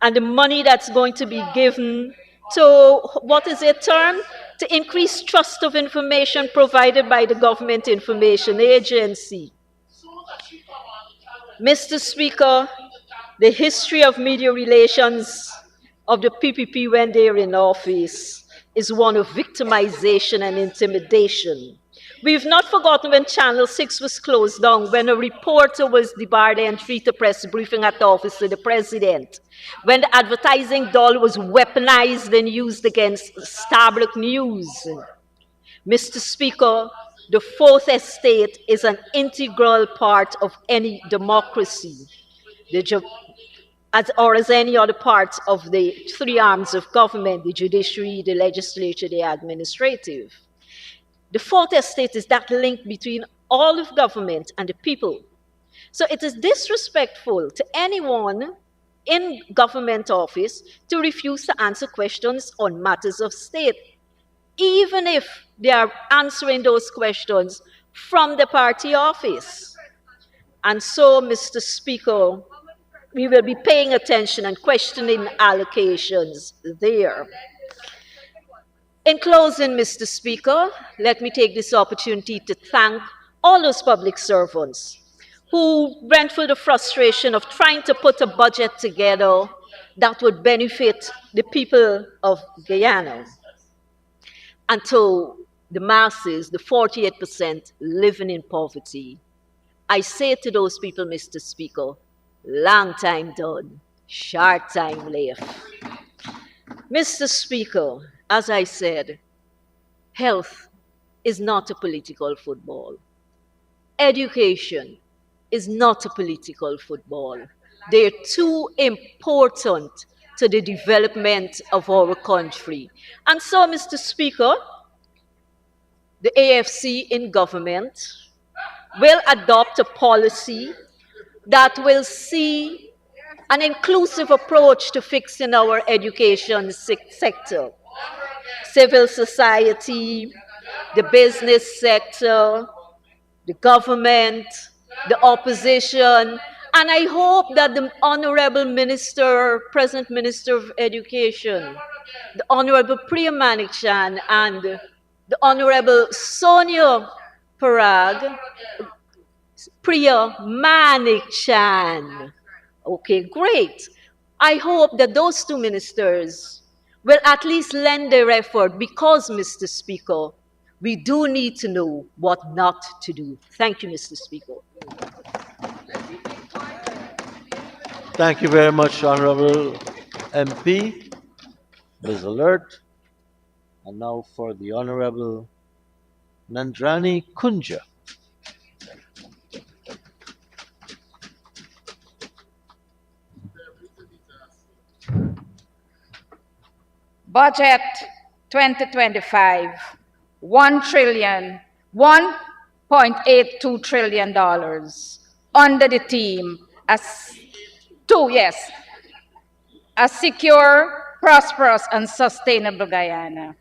and the money that's going to be given to, what is it termed? To increase trust of information provided by the Government Information Agency. Mr. Speaker, the history of media relations of the PPP when they're in office is one of victimization and intimidation. We've not forgotten when Channel 6 was closed down, when a reporter was debarred entry to press briefing at the office of the president, when the advertising doll was weaponized and used against Starbuck News. Mr. Speaker, the Fourth Estate is an integral part of any democracy, as any other part of the three arms of government, the judiciary, the legislature, the administrative. The Fourth Estate is that link between all of government and the people. So it is disrespectful to anyone in government office to refuse to answer questions on matters of state, even if they are answering those questions from the party office. And so, Mr. Speaker, we will be paying attention and questioning allocations there. In closing, Mr. Speaker, let me take this opportunity to thank all those public servants who went through the frustration of trying to put a budget together that would benefit the people of Guyana and to the masses, the 48% living in poverty. I say to those people, Mr. Speaker, long time done, short time left. Mr. Speaker, as I said, health is not a political football. Education is not a political football. They're too important to the development of our country. And so, Mr. Speaker, the AFC in government will adopt a policy that will see an inclusive approach to fixing our education sector. Civil society, the business sector, the government, the opposition, and I hope that the Honorable Minister, present Minister of Education, the Honorable Priya Manichan and the Honorable Sonia Parag, Priya Manichan. Okay, great. I hope that those two ministers will at least lend their effort because, Mr. Speaker, we do need to know what not to do. Thank you, Mr. Speaker. Thank you very much, Honorable MP, Ms. Alert. And now for the Honorable Nandrani Kunja. Budget 2025, $1.82 trillion under the theme a secure, prosperous, and sustainable Guyana.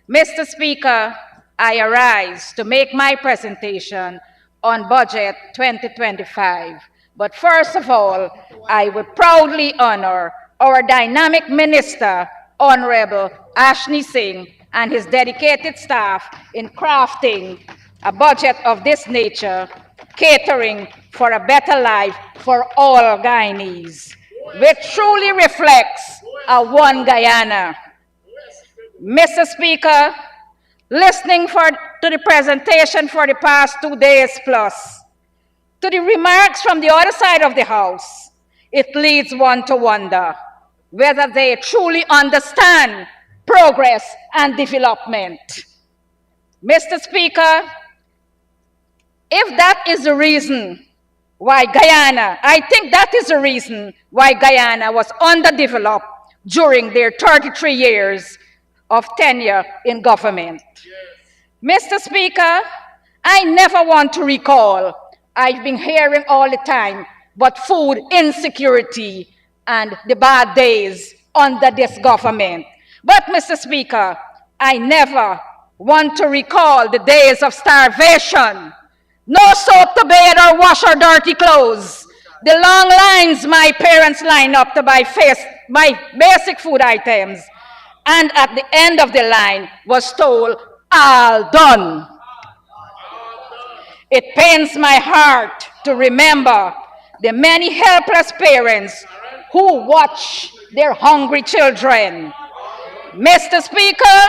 Mr. Speaker, I arise to make my presentation on Budget 2025. But first of all, I would proudly honor our dynamic minister, Honorable Ashni Singh, and his dedicated staff in crafting a budget of this nature, catering for a better life for all Guyanese, which truly reflects a one Guyana. Mr. Speaker, listening to the presentation for the past 2 days plus, to the remarks from the other side of the House, it leads one to wonder whether they truly understand progress and development. Mr. Speaker, if that is the reason why Guyana, I think that is the reason why Guyana was underdeveloped during their 33 years of tenure in government. Mr. Speaker, I never want to recall, I've been hearing all the time, but food insecurity and the bad days under this government. But Mr. Speaker, I never want to recall the days of starvation, no soap to bathe or wash our dirty clothes, the long lines my parents lined up to buy basic food items, and at the end of the line was told, all done. It pains my heart to remember the many helpless parents who watch their hungry children. Mr. Speaker,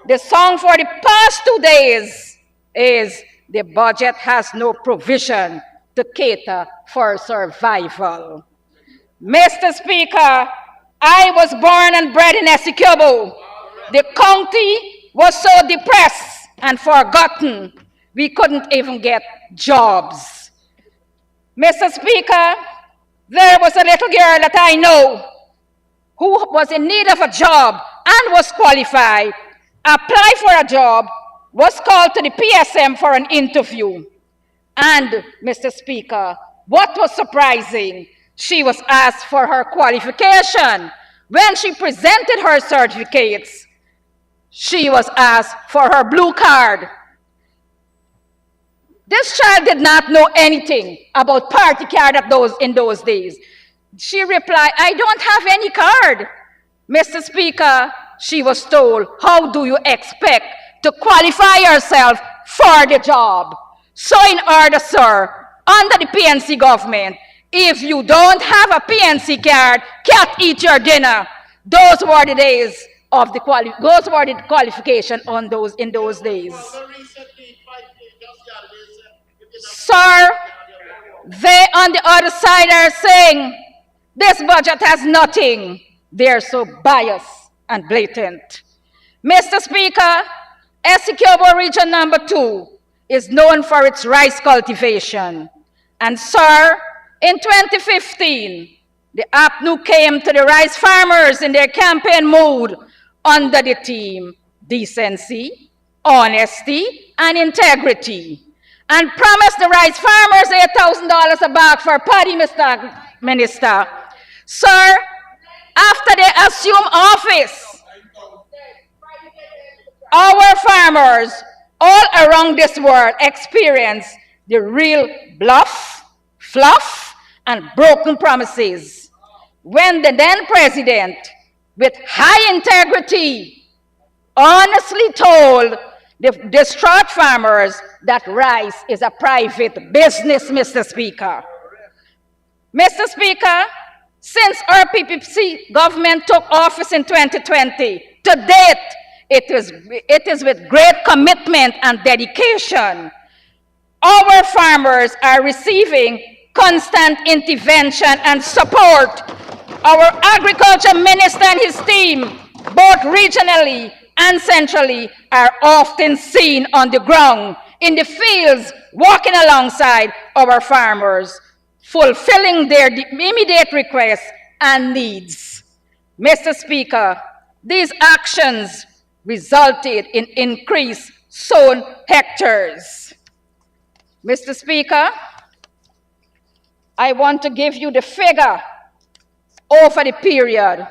the song for the past 2 days is the budget has no provision to cater for survival. Mr. Speaker, I was born and bred in Essequibo. The county was so depressed and forgotten, we couldn't even get jobs. Mr. Speaker, there was a little girl that I know who was in need of a job and was qualified, applied for a job, was called to the PSM for an interview. And, Mr. Speaker, what was surprising, she was asked for her qualification. When she presented her certificates, she was asked for her blue card. This child did not know anything about party card in those days. She replied, I don't have any card. Mr. Speaker, she was told, how do you expect to qualify yourself for the job? So in order, sir, under the PNC government, if you don't have a PNC card, can't eat your dinner. Those were the days of the qualification in those days. Sir, they on the other side are saying this budget has nothing. They're so biased and blatant. Mr. Speaker, Essequibo Region Number 2 is known for its rice cultivation. And sir, in 2015, the APNU came to the rice farmers in their campaign mood under the theme decency, honesty, and integrity, and promised the rice farmers $8,000 a bag for paddy, Mr. Minister. Sir, after they assume office, our farmers all around this world experience the real bluff, fluff, and broken promises. When the then president, with high integrity, honestly told the distraught farmers that rice is a private business, Mr. Speaker. Mr. Speaker, since our PPC government took office in 2020, to date, it is with great commitment and dedication. Our farmers are receiving constant intervention and support. Our agriculture minister and his team, both regionally and centrally, are often seen on the ground, in the fields, walking alongside our farmers, fulfilling their immediate requests and needs. Mr. Speaker, these actions resulted in increased sown hectares. Mr. Speaker, I want to give you the figure over the period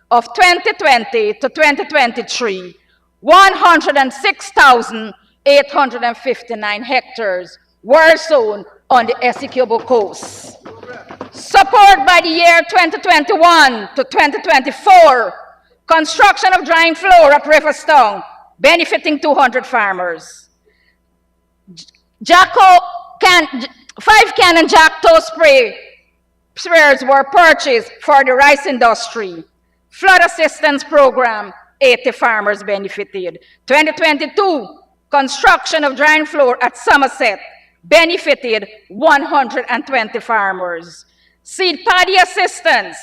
of 2020 to 2023, 106,859 hectares were sown on the Essequibo coast. Support by the year 2021 to 2024, construction of drying floor at Riverstone, benefiting 200 farmers. 5 Cannon Jackto sprayers were purchased for the rice industry. Flood assistance program, 80 farmers benefited. 2022, construction of drying floor at Somerset, benefited 120 farmers. Seed paddy assistance,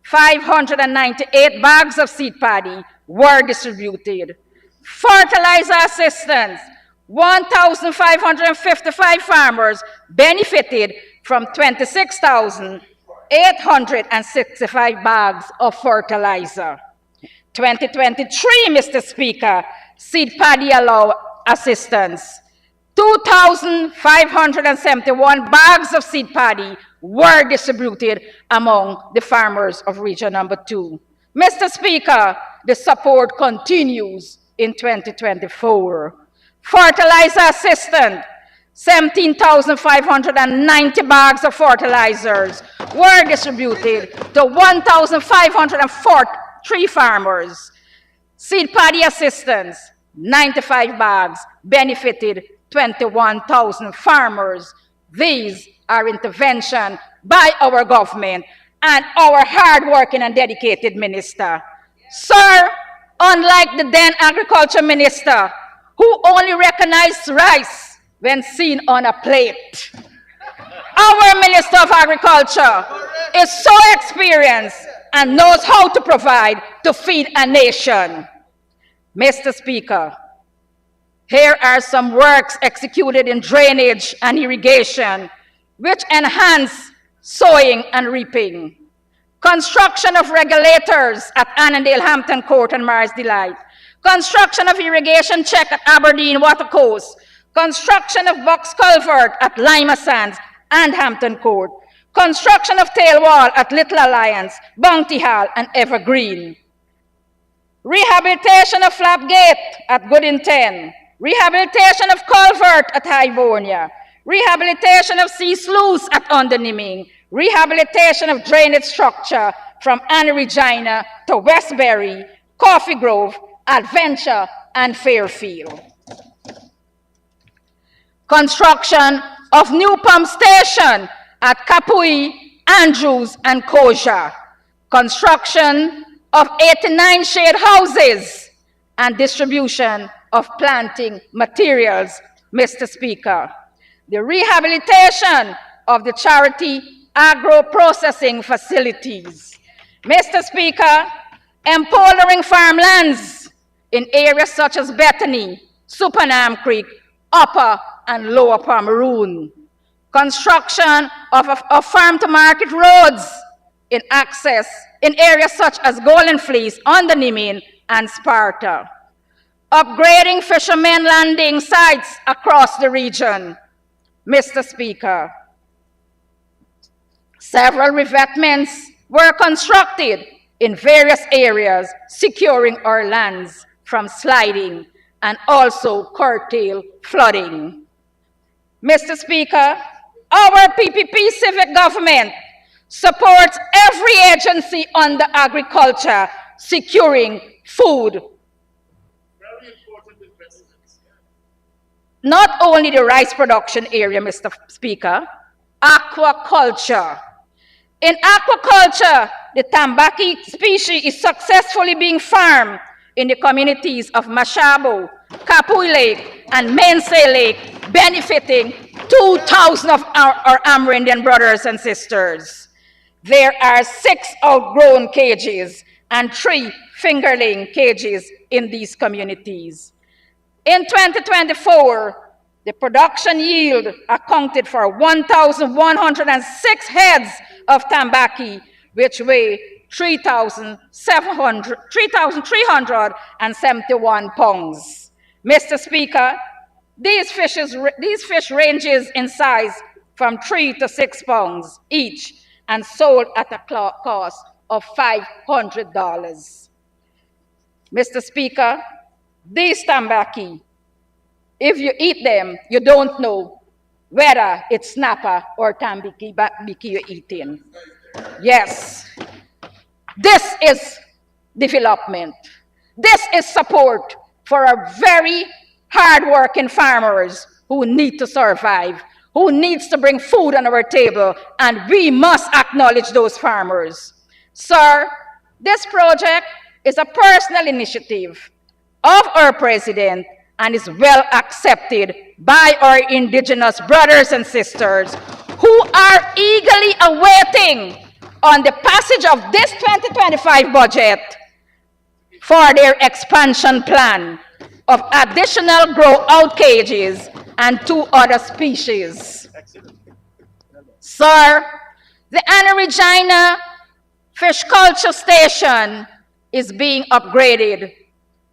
598 bags of seed paddy were distributed. Fertilizer assistance, 1,555 farmers benefited from 26,865 bags of fertilizer. 2023, Mr. Speaker, seed paddy allow assistance. 2,571 bags of seed paddy were distributed among the farmers of Region Number 2. Mr. Speaker, the support continues in 2024. Fertilizer assistance, 17,590 bags of fertilizers were distributed to 1,543 farmers. Seed paddy assistance, 95 bags benefited 21,000 farmers. These are intervention by our government and our hard-working and dedicated minister. Sir, unlike the then agriculture minister, who only recognized rice when seen on a plate, our Minister of Agriculture is so experienced and knows how to provide to feed a nation. Mr. Speaker, here are some works executed in drainage and irrigation which enhance sowing and reaping. Construction of regulators at Annandale, Hampton Court, and Mars Delight. Construction of irrigation check at Aberdeen Watercoast. Construction of box culvert at Lima Sands and Hampton Court. Construction of tail wall at Little Alliance, Bounty Hall, and Evergreen. Rehabilitation of flap gate at Goodington. Rehabilitation of culvert at Hivonia. Rehabilitation of sea sluice at Underniming. Rehabilitation of drainage structure from Anna Regina to Westbury Coffee Grove, Adventure, and Fairfield. Construction of new pump station at Kapui, Andrews, and Koja. Construction of 89 shade houses and distribution of planting materials, Mr. Speaker. The rehabilitation of the charity agro-processing facilities. Mr. Speaker, empowering farmlands in areas such as Bethany, Supernam Creek, Upper and Lower Pomeroon. Construction of farm-to-market roads in areas such as Golden Fleece, Undernimin, and Sparta. Upgrading fishermen landing sites across the region. Mr. Speaker, several revetments were constructed in various areas, securing our lands from sliding and also curtail flooding. Mr. Speaker, our PPP civic government supports every agency under agriculture securing food. Not only the rice production area, Mr. Speaker, aquaculture. In aquaculture, the tambaki species is successfully being farmed in the communities of Mashabo, Kapui Lake, and Mense Lake, benefiting 2,000 of our Amerindian brothers and sisters. There are 6 outgrown cages and 3 fingerling cages in these communities. In 2024, the production yield accounted for 1,106 heads of tambaki, which weigh 3,371 pounds. Mr. Speaker, these fish ranges in size from 3 to 6 pounds each and sold at a cost of $500. Mr. Speaker, these tambaki, if you eat them, you don't know whether it's snapper or tambaki you're eating. Yes, this is development. This is support for our very hard-working farmers who need to survive, who needs to bring food on our table, and we must acknowledge those farmers. Sir, this project is a personal initiative of our president and is well accepted by our indigenous brothers and sisters who are eagerly awaiting on the passage of this 2025 budget for their expansion plan of additional grow-out cages and 2 other species. Sir, the Anna Regina Fish Culture Station is being upgraded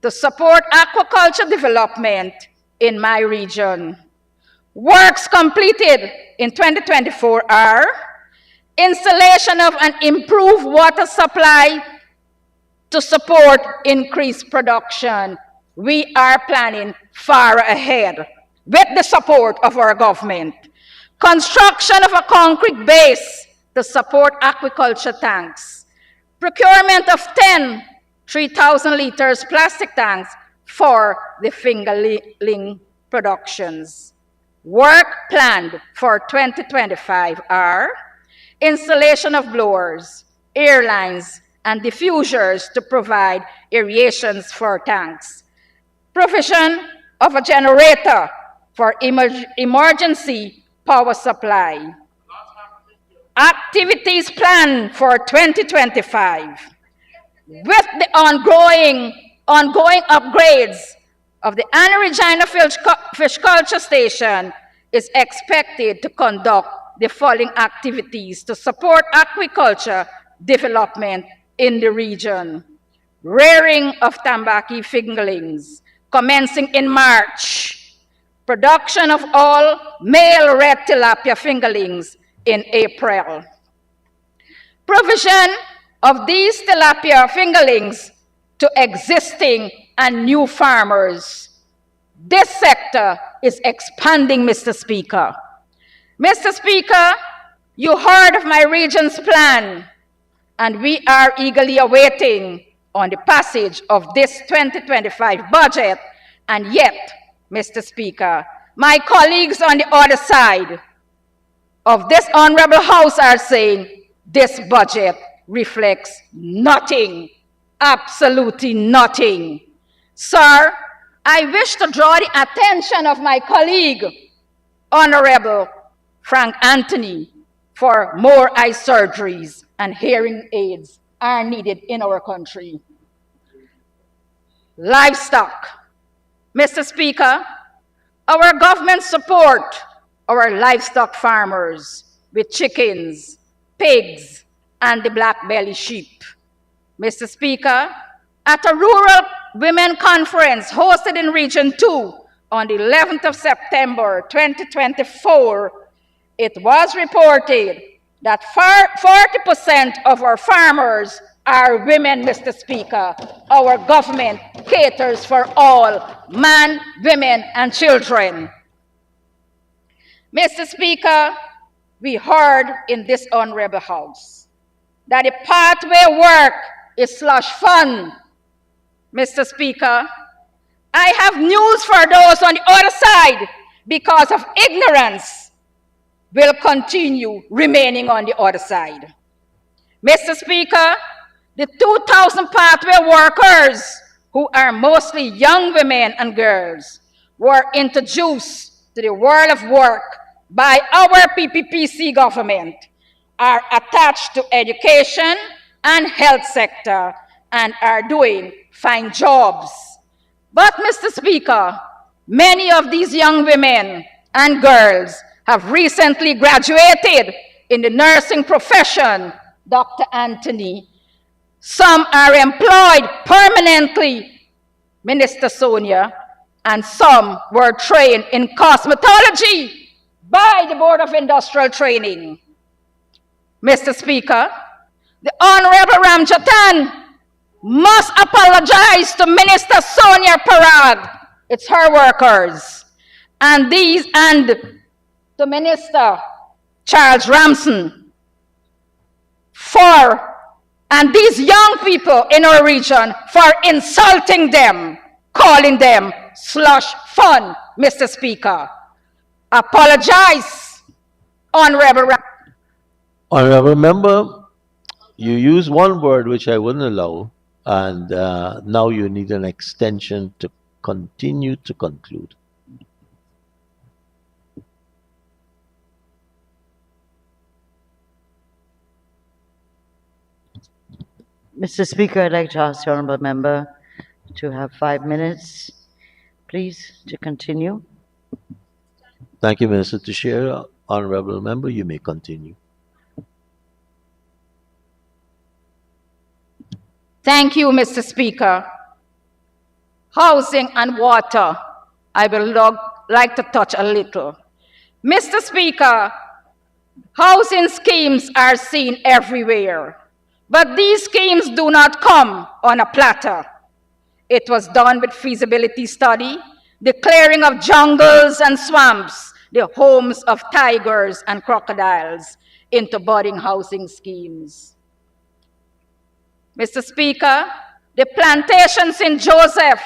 to support aquaculture development in my region. Works completed in 2024 are installation of an improved water supply to support increased production. We are planning far ahead with the support of our government. Construction of a concrete base to support aquaculture tanks. Procurement of 10 3,000 liters plastic tanks for the fingerling productions. Work planned for 2025 are installation of blowers, air lines, and diffusers to provide aerations for tanks. Provision of a generator for emergency power supply. Activities planned for 2025. With the ongoing upgrades of the Anna Regina Fish Culture Station is expected to conduct the following activities to support aquaculture development in the region. Rearing of tambaki fingerlings, commencing in March. Production of all male red tilapia fingerlings in April. Provision of these tilapia fingerlings to existing and new farmers. This sector is expanding, Mr. Speaker. Mr. Speaker, you heard of my region's plan, and we are eagerly awaiting on the passage of this 2025 budget, and yet, Mr. Speaker, my colleagues on the other side of this honorable House are saying this budget reflects nothing, absolutely nothing. Sir, I wish to draw the attention of my colleague, Honorable Frank Anthony, for more eye surgeries and hearing aids are needed in our country. Livestock. Mr. Speaker, our government support our livestock farmers with chickens, pigs, and the black belly sheep. Mr. Speaker, at a rural women conference hosted in Region 2 on the 11th of September 2024, it was reported that 40% of our farmers are women, Mr. Speaker. Our government caters for all, men, women, and children. Mr. Speaker, we heard in this honorable House that the pathway work is slush fund. Mr. Speaker, I have news for those on the other side because of ignorance will continue remaining on the other side. Mr. Speaker, the 2,000 pathway workers, who are mostly young women and girls, were introduced to the world of work by our PPPC government, are attached to education and health sector and are doing fine jobs. But, Mr. Speaker, many of these young women and girls have recently graduated in the nursing profession, Dr. Anthony. Some are employed permanently, Minister Sonia, and some were trained in cosmetology by the Board of Industrial Training. Mr. Speaker, the Honorable Ramjatan must apologize to Minister Sonia Parag, it's her workers, and to Minister Charles Ramson and these young people in our region for insulting them, calling them slush fund, Mr. Speaker. Apologize, Honorable Honorable Member, you use one word which I wouldn't allow, and now you need an extension to continue to conclude. Mr. Speaker, I'd like to ask the honorable member to have 5 minutes, please, to continue. Thank you, Minister Teixeira. Honorable Member, you may continue. Thank you, Mr. Speaker. Housing and water, I will like to touch a little. Mr. Speaker, housing schemes are seen everywhere, but these schemes do not come on a platter. It was done with feasibility study, the clearing of jungles and swamps, the homes of tigers and crocodiles, into budding housing schemes. Mr. Speaker, the plantations in Joseph,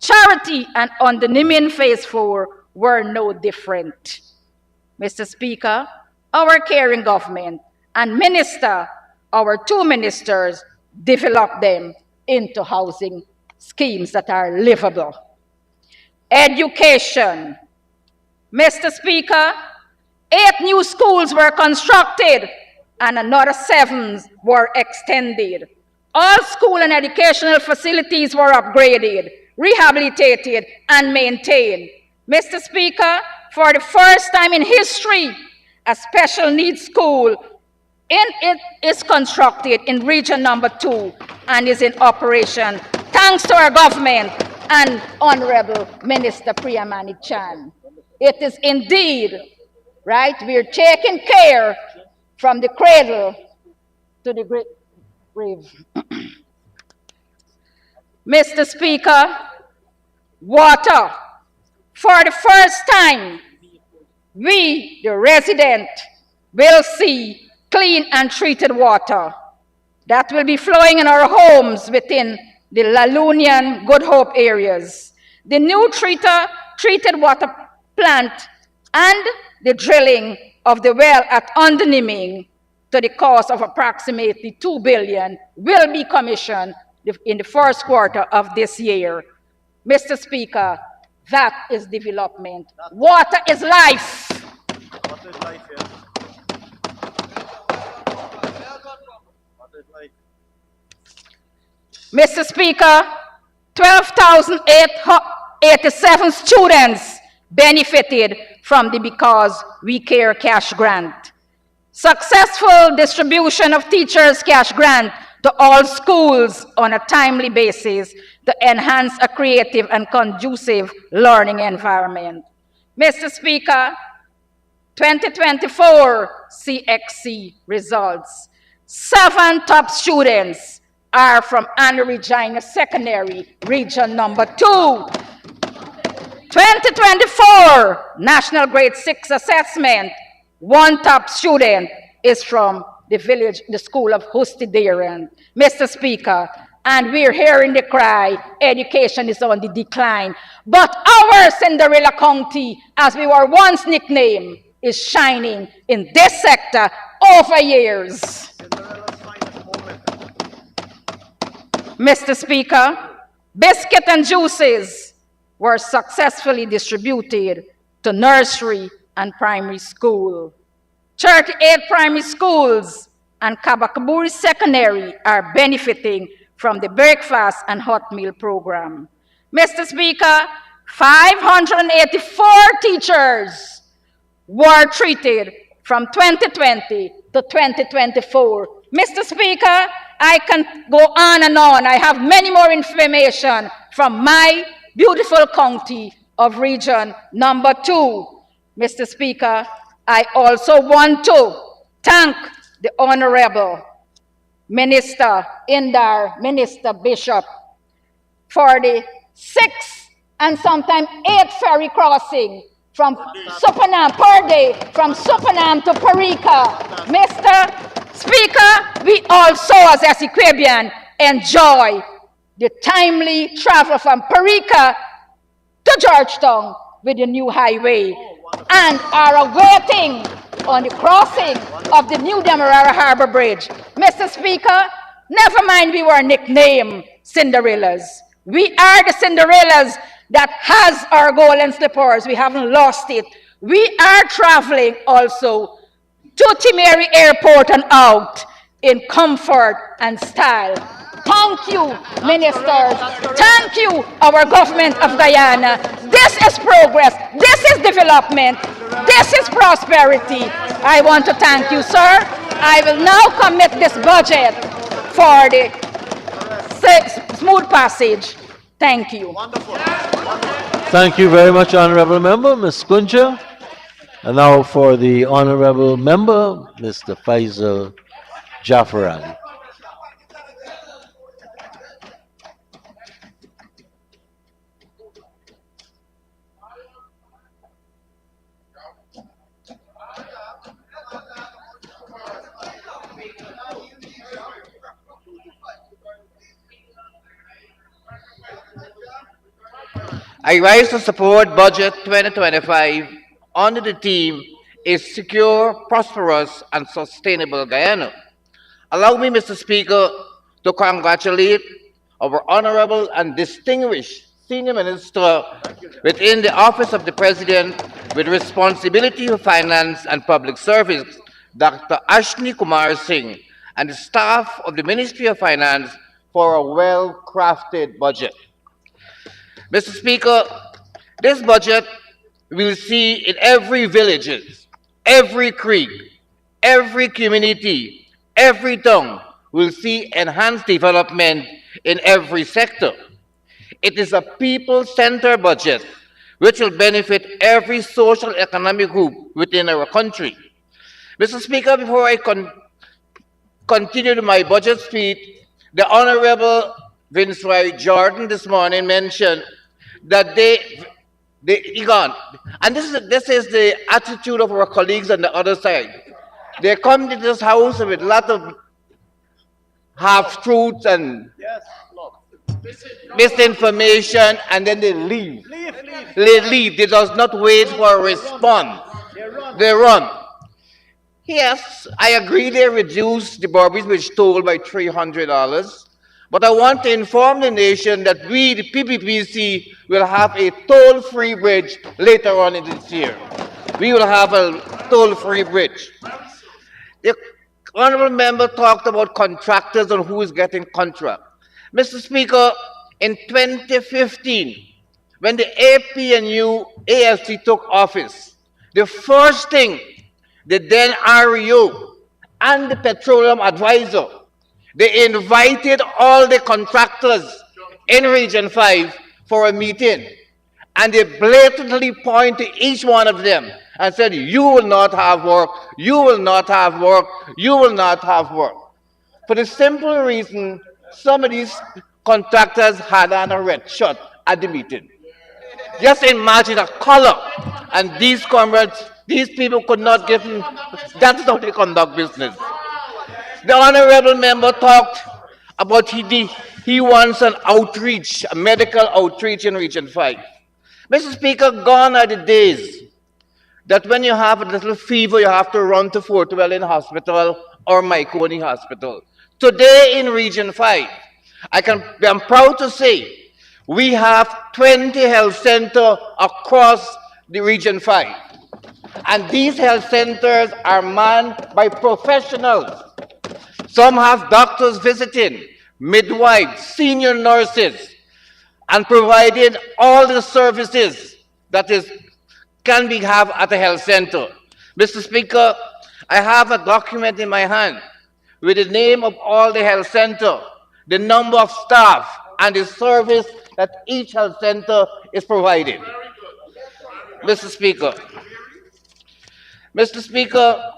Charity, and on the Nimin Phase 4 were no different. Mr. Speaker, our caring government and minister, our two ministers, developed them into housing schemes that are livable. Education. Mr. Speaker, 8 new schools were constructed and another 7 were extended. All school and educational facilities were upgraded, rehabilitated, and maintained. Mr. Speaker, for the first time in history, a special needs school is constructed in region number 2 and is in operation thanks to our government and Honorable Minister Priyamani Chan. It is indeed, right, we're taking care from the cradle to the grave. Mr. Speaker, water. For the first time, we, the resident, will see clean and treated water that will be flowing in our homes within the Lalunian Good Hope areas, the new treated water plant, and the drilling of the well at Underniming to the cost of approximately $2 billion will be commissioned in the first quarter of this year. Mr. Speaker, that is development. Water is life. What is life here? What is life? Mr. Speaker, 12,887 students benefited from the Because We Care cash grant. Successful distribution of teachers' cash grant to all schools on a timely basis to enhance a creative and conducive learning environment. Mr. Speaker, 2024 CXC results. 7 top students are from Anna Regina Secondary, Region Number 2. 2024 National Grade 6 Assessment, 1 top student is from the school of Hustidaran. Mr. Speaker, and we're hearing the cry, education is on the decline. But our Cinderella County, as we were once nicknamed, is shining in this sector over years. Mr. Speaker, biscuit and juices were successfully distributed to nursery and primary school. 38 primary schools and Kabakaburi Secondary are benefiting from the breakfast and hot meal program. Mr. Speaker, 584 teachers were treated from 2020 to 2024. Mr. Speaker, I can go on and on. I have many more information from my beautiful county of Region Number 2. Mr. Speaker, I also want to thank the Honorable Minister Indar, Minister Bishop, for the 6 and sometimes 8 ferry crossing from Supanam per day, from Supanam to Parika. Mr. Speaker, we also as Essequibian enjoy the timely travel from Parika to Georgetown with the new highway and are awaiting on the crossing of the new Demerara Harbor Bridge. Mr. Speaker, never mind we were nicknamed Cinderellas. We are the Cinderellas that has our golden slippers. We haven't lost it. We are traveling also to Timeri Airport and out in comfort and style. Thank you, ministers. Thank you, our government of Guyana. This is progress. This is development. This is prosperity. I want to thank you, sir. I will now commit this budget for the smooth passage. Thank you. Thank you very much, Honorable Member, Ms. Kunja. And now for the Honorable Member, Mr. Faisal Jafar Ali. I rise to support Budget 2025 under the theme is Secure, Prosperous, and Sustainable Guyana. Allow me, Mr. Speaker, to congratulate our honorable and distinguished senior minister within the Office of the President with responsibility for finance and public service, Dr. Ashni Kumar Singh, and the staff of the Ministry of Finance for a well-crafted budget. Mr. Speaker, this budget will see in every village, every creek, every community, every town will see enhanced development in every sector. It is a people-centered budget which will benefit every social economic group within our country. Mr. Speaker, before I continue my budget speech, the Honorable Vince Roy Jordan this morning mentioned that they gone. And this is the attitude of our colleagues on the other side. They come to this house with a lot of half-truths and misinformation, and then they leave. They leave. They does not wait for a response. They run. Yes, I agree they reduced the Burbage Bridge toll by $300, but I want to inform the nation that we, the PPPC, will have a toll-free bridge later on in this year. We will have a toll-free bridge. The honorable member talked about contractors and who is getting contract. Mr. Speaker, in 2015, when the APNU AFC took office, the first thing the then REO and the petroleum advisor, they invited all the contractors in Region 5 for a meeting. And they blatantly point to each one of them and said, you will not have work, you will not have work, you will not have work. For the simple reason, some of these contractors had on a red shirt at the meeting. Just imagine a color. And these comrades, these people could not give them, that's how they conduct business. The honorable member talked about he wants an outreach, a medical outreach in Region 5. Mr. Speaker, gone are the days that when you have a little fever, you have to run to Fort Welling Hospital or Myconi Hospital. Today in Region 5, I'm proud to say we have 20 health centers across the Region 5. And these health centers are manned by professionals. Some have doctors visiting, midwives, senior nurses, and providing all the services that can be have at a health center. Mr. Speaker, I have a document in my hand with the name of all the health center, the number of staff, and the service that each health center is providing. Mr. Speaker, Mr. Speaker,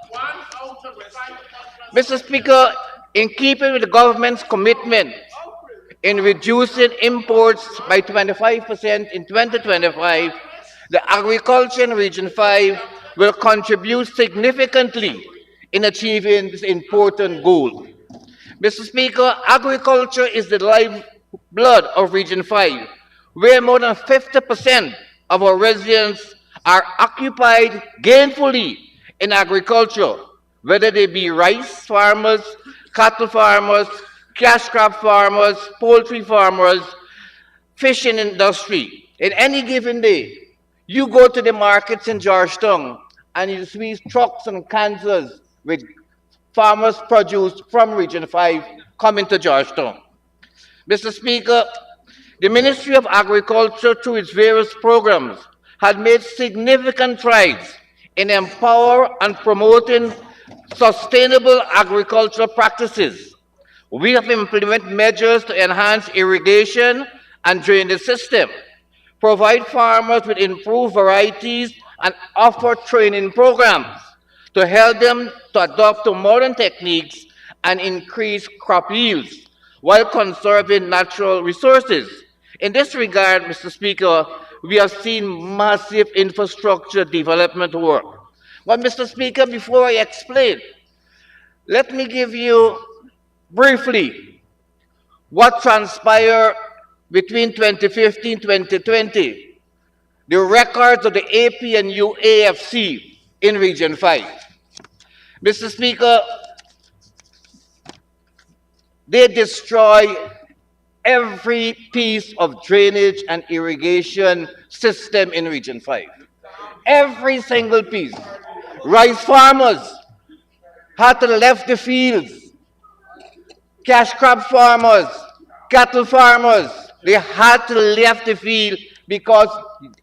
Mr. Speaker, in keeping with the government's commitment in reducing imports by 25% in 2025, the agriculture in Region 5 will contribute significantly in achieving this important goal. Mr. Speaker, agriculture is the lifeblood of Region 5, where more than 50% of our residents are occupied gainfully in agriculture, whether they be rice farmers, cattle farmers, cash crop farmers, poultry farmers, fishing industry. In any given day, you go to the markets in Georgetown and you see trucks and canisters with farmers' produce from Region 5 coming to Georgetown. Mr. Speaker, the Ministry of Agriculture, through its various programs, had made significant strides in empowering and promoting sustainable agricultural practices. We have implemented measures to enhance irrigation and drainage system, provide farmers with improved varieties, and offer training programs to help them to adopt to modern techniques and increase crop yields while conserving natural resources. In this regard, Mr. Speaker, we have seen massive infrastructure development work. But, Mr. Speaker, before I explain, let me give you briefly what transpired between 2015 and 2020, the records of the AP and UAFC in Region 5. Mr. Speaker, they destroy every piece of drainage and irrigation system in Region 5. Every single piece. Rice farmers had to left the fields. Cash crop farmers, cattle farmers, they had to leave the field because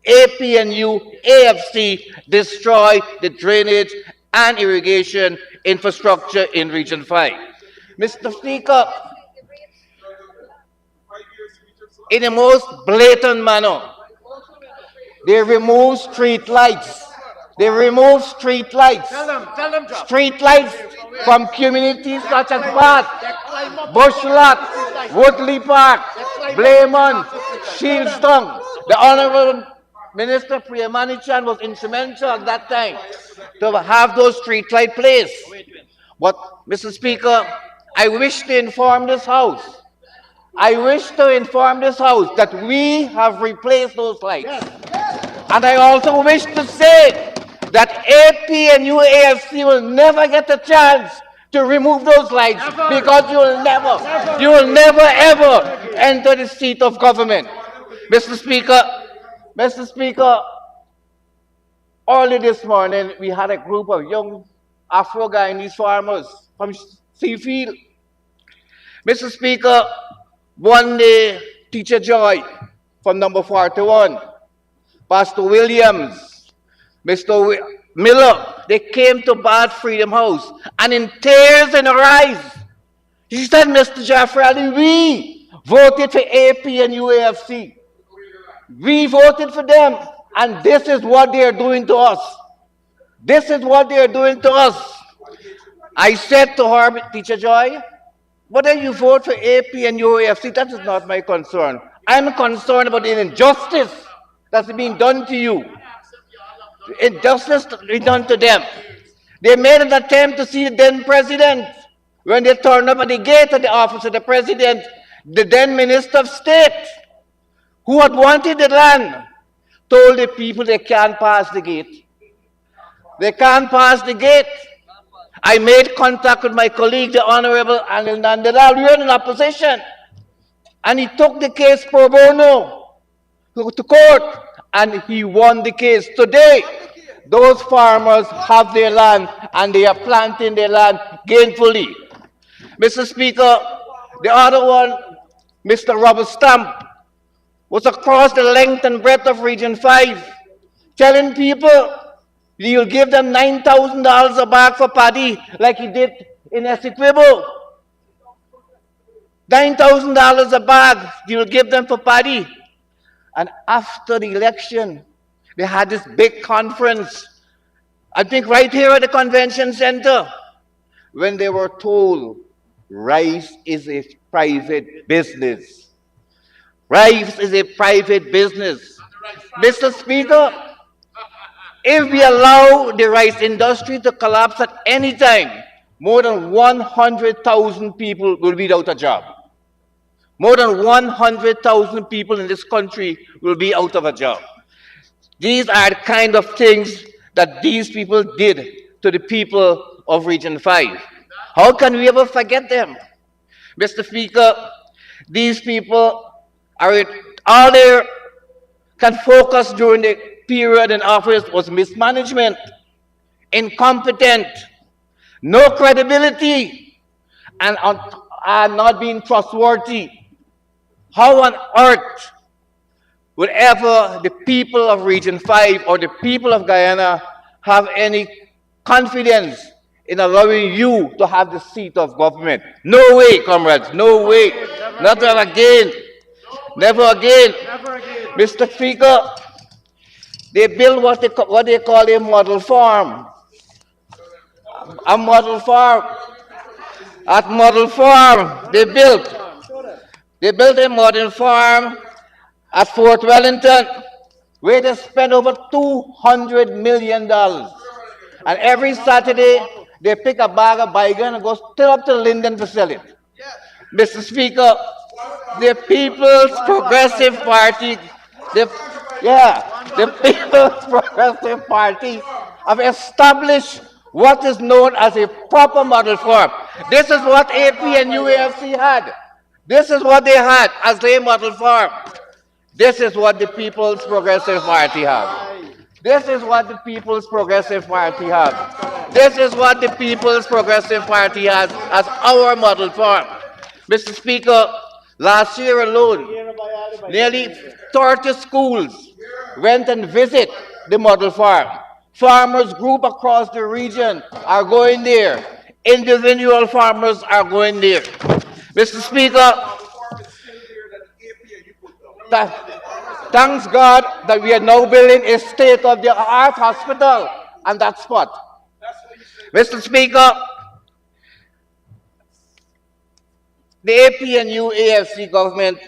APNU, AFC destroyed the drainage and irrigation infrastructure in Region 5. Mr. Speaker, in the most blatant manner, they remove street lights. They remove street lights. Street lights from communities such as Bath, Bushlot, Woodley Park, Blaymont, Shieldstown. The Honorable Minister Priyamanichan was instrumental at that time to have those street lights placed. But, Mr. Speaker, I wish to inform this House I wish to inform this House that we have replaced those lights. And I also wish to say that AP and UAFC will never get a chance to remove those lights because you will never ever enter the seat of government. Mr. Speaker, early this morning we had a group of young Afro-Guyanese farmers from Seafield. Mr. Speaker, one day Teacher Joy from number 41, Pastor Williams, Mr. Miller, they came to Bad Freedom House and in tears in her eyes, she said, Mr. Jeffrey Ali, we voted for AP and UAFC. We voted for them and this is what they are doing to us. This is what they are doing to us. I said to her, Teacher Joy, whether you vote for AP and UAFC, that is not my concern. I'm concerned about the injustice that's being done to you. Injustice being done to them. They made an attempt to see the then president. When they turned up at the gate of the office of the president, the then Minister of State, who had wanted the land, told the people they can't pass the gate. They can't pass the gate. I made contact with my colleague, the Honorable Anil Nandalal. We were in opposition. And he took the case pro bono to court. And he won the case. Today, those farmers have their land and they are planting their land gainfully. Mr. Speaker, the other one, Mr. Robert Stamp, was across the length and breadth of Region 5, telling people you'll give them $9,000 a bag for paddy, like he did in Essequibo. $9,000 a bag you'll give them for paddy. And after the election, they had this big conference, I think right here at the convention center, when they were told rice is a private business. Rice is a private business. Mr. Speaker, if we allow the rice industry to collapse at any time, more than 100,000 people will be without a job. More than 100,000 people in this country will be out of a job. These are the kind of things that these people did to the people of Region 5. How can we ever forget them? Mr. Speaker, these people are all they can focus during the period in office was mismanagement, incompetent, no credibility, and are not being trustworthy. How on earth would ever the people of Region 5 or the people of Guyana have any confidence in allowing you to have the seat of government? No way, comrades, no way. Never again. Never again. Mr. Speaker, they build what they call a model farm. A model farm. At model farm, they built a modern farm at Fort Wellington where they spent over $200 million. And every Saturday, they pick a bag of bacon and go straight up to Linden to sell it. Mr. Speaker, the People's Progressive Party, the People's Progressive Party have established what is known as a proper model farm. This is what AP and UAFC had. This is what they had as a model farm. This is what the People's Progressive Party have. This is what the People's Progressive Party have. This is what the People's Progressive Party has as our model farm. Mr. Speaker, last year alone, nearly 30 schools went and visit the model farm. Farmers group across the region are going there. Individual farmers are going there. Mr. Speaker, thanks God that we are now building a state-of-the-art hospital on that spot. Mr. Speaker, the AP and UAFC government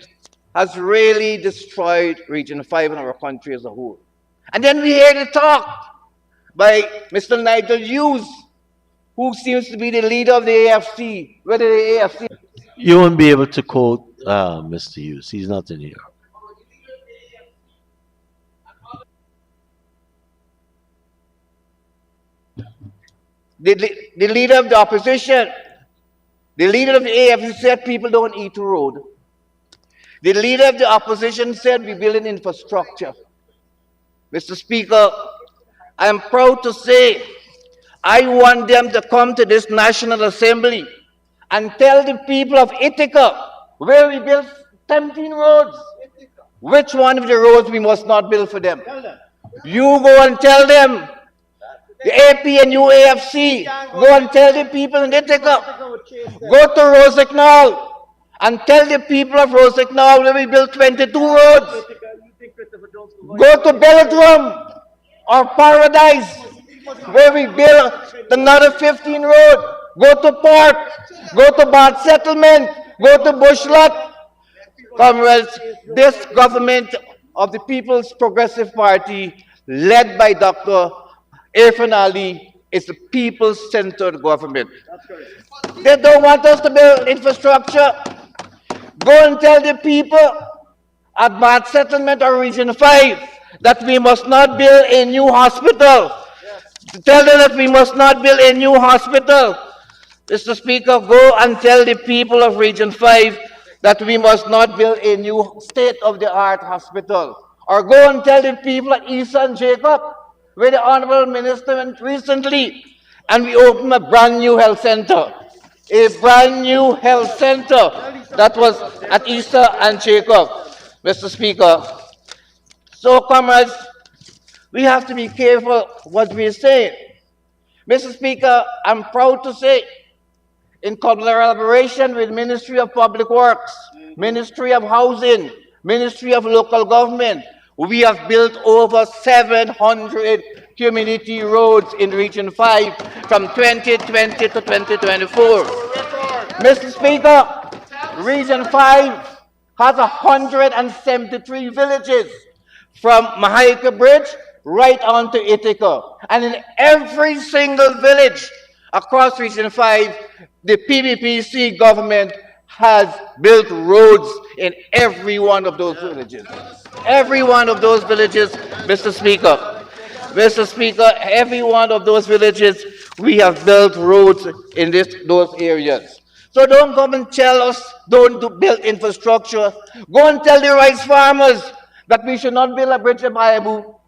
has really destroyed Region 5 and our country as a whole. And then we hear the talk by Mr. Nigel Hughes, who seems to be the leader of the AFC, whether the AFC... You won't be able to quote Mr. Hughes. He's not in here. The leader of the opposition, the leader of the AFC said people don't eat road. The leader of the opposition said we build an infrastructure. Mr. Speaker, I am proud to say I want them to come to this National Assembly and tell the people of Ithaca, where we built 17 roads, which one of the roads we must not build for them. You go and tell them, the AP and UAFC, go and tell the people in Ithaca, go to Rosignol and tell the people of Rosignol where we built 22 roads. Go to Belladrum or Paradise where we built another 15 road. Go to Park, go to Bad Settlement, go to Bushlot. Comrades, this government of the People's Progressive Party, led by Dr. Irfan Ali, is a people-centered government. They don't want us to build infrastructure. Go and tell the people at Bad Settlement or Region 5 that we must not build a new hospital. Tell them that we must not build a new hospital. Mr. Speaker, go and tell the people of Region 5 that we must not build a new state-of-the-art hospital. Or go and tell the people at East and Jacob, where the Honorable Minister went recently, and we opened a brand new health center. A brand new health center that was at Easter and Jacob, Mr. Speaker. So, comrades, we have to be careful what we say. Mr. Speaker, I'm proud to say, in collaboration with Ministry of Public Works, Ministry of Housing, Ministry of Local Government, we have built over 700 community roads in Region 5 from 2020 to 2024. Mr. Speaker, Region 5 has 173 villages from Mahaika Bridge right on to Ithaca. And in every single village across Region 5, the PPPC government has built roads in every one of those villages. Every one of those villages, Mr. Speaker. Mr. Speaker, every one of those villages, we have built roads in those areas. So don't come and tell us, don't build infrastructure. Go and tell the rice farmers that we should not build a bridge at Bayabu,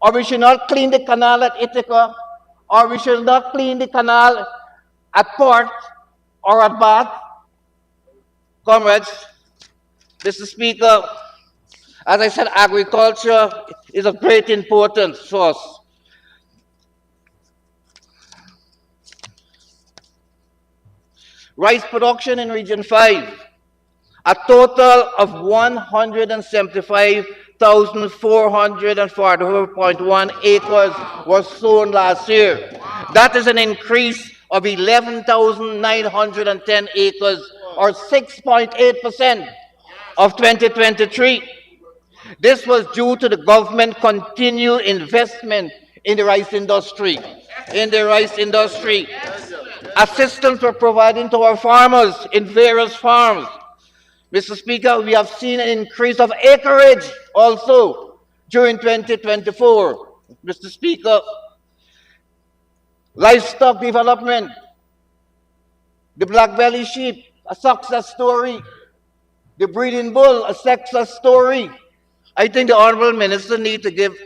or we should not clean the canal at Ithaca, or we should not clean the canal at Port or at Bath. Comrades, Mr. Speaker, as I said, agriculture is of great importance to us. Rice production in Region 5, a total of 175,444.1 acres was sown last year. That is an increase of 11,910 acres, or 6.8% of 2023. This was due to the government continued investment in the rice industry. Assistance were provided to our farmers in various farms. Mr. Speaker, we have seen an increase of acreage also during 2024. Mr. Speaker, livestock development, the black belly sheep, a success story. The breeding bull, a success story. I think the Honorable Minister needs to give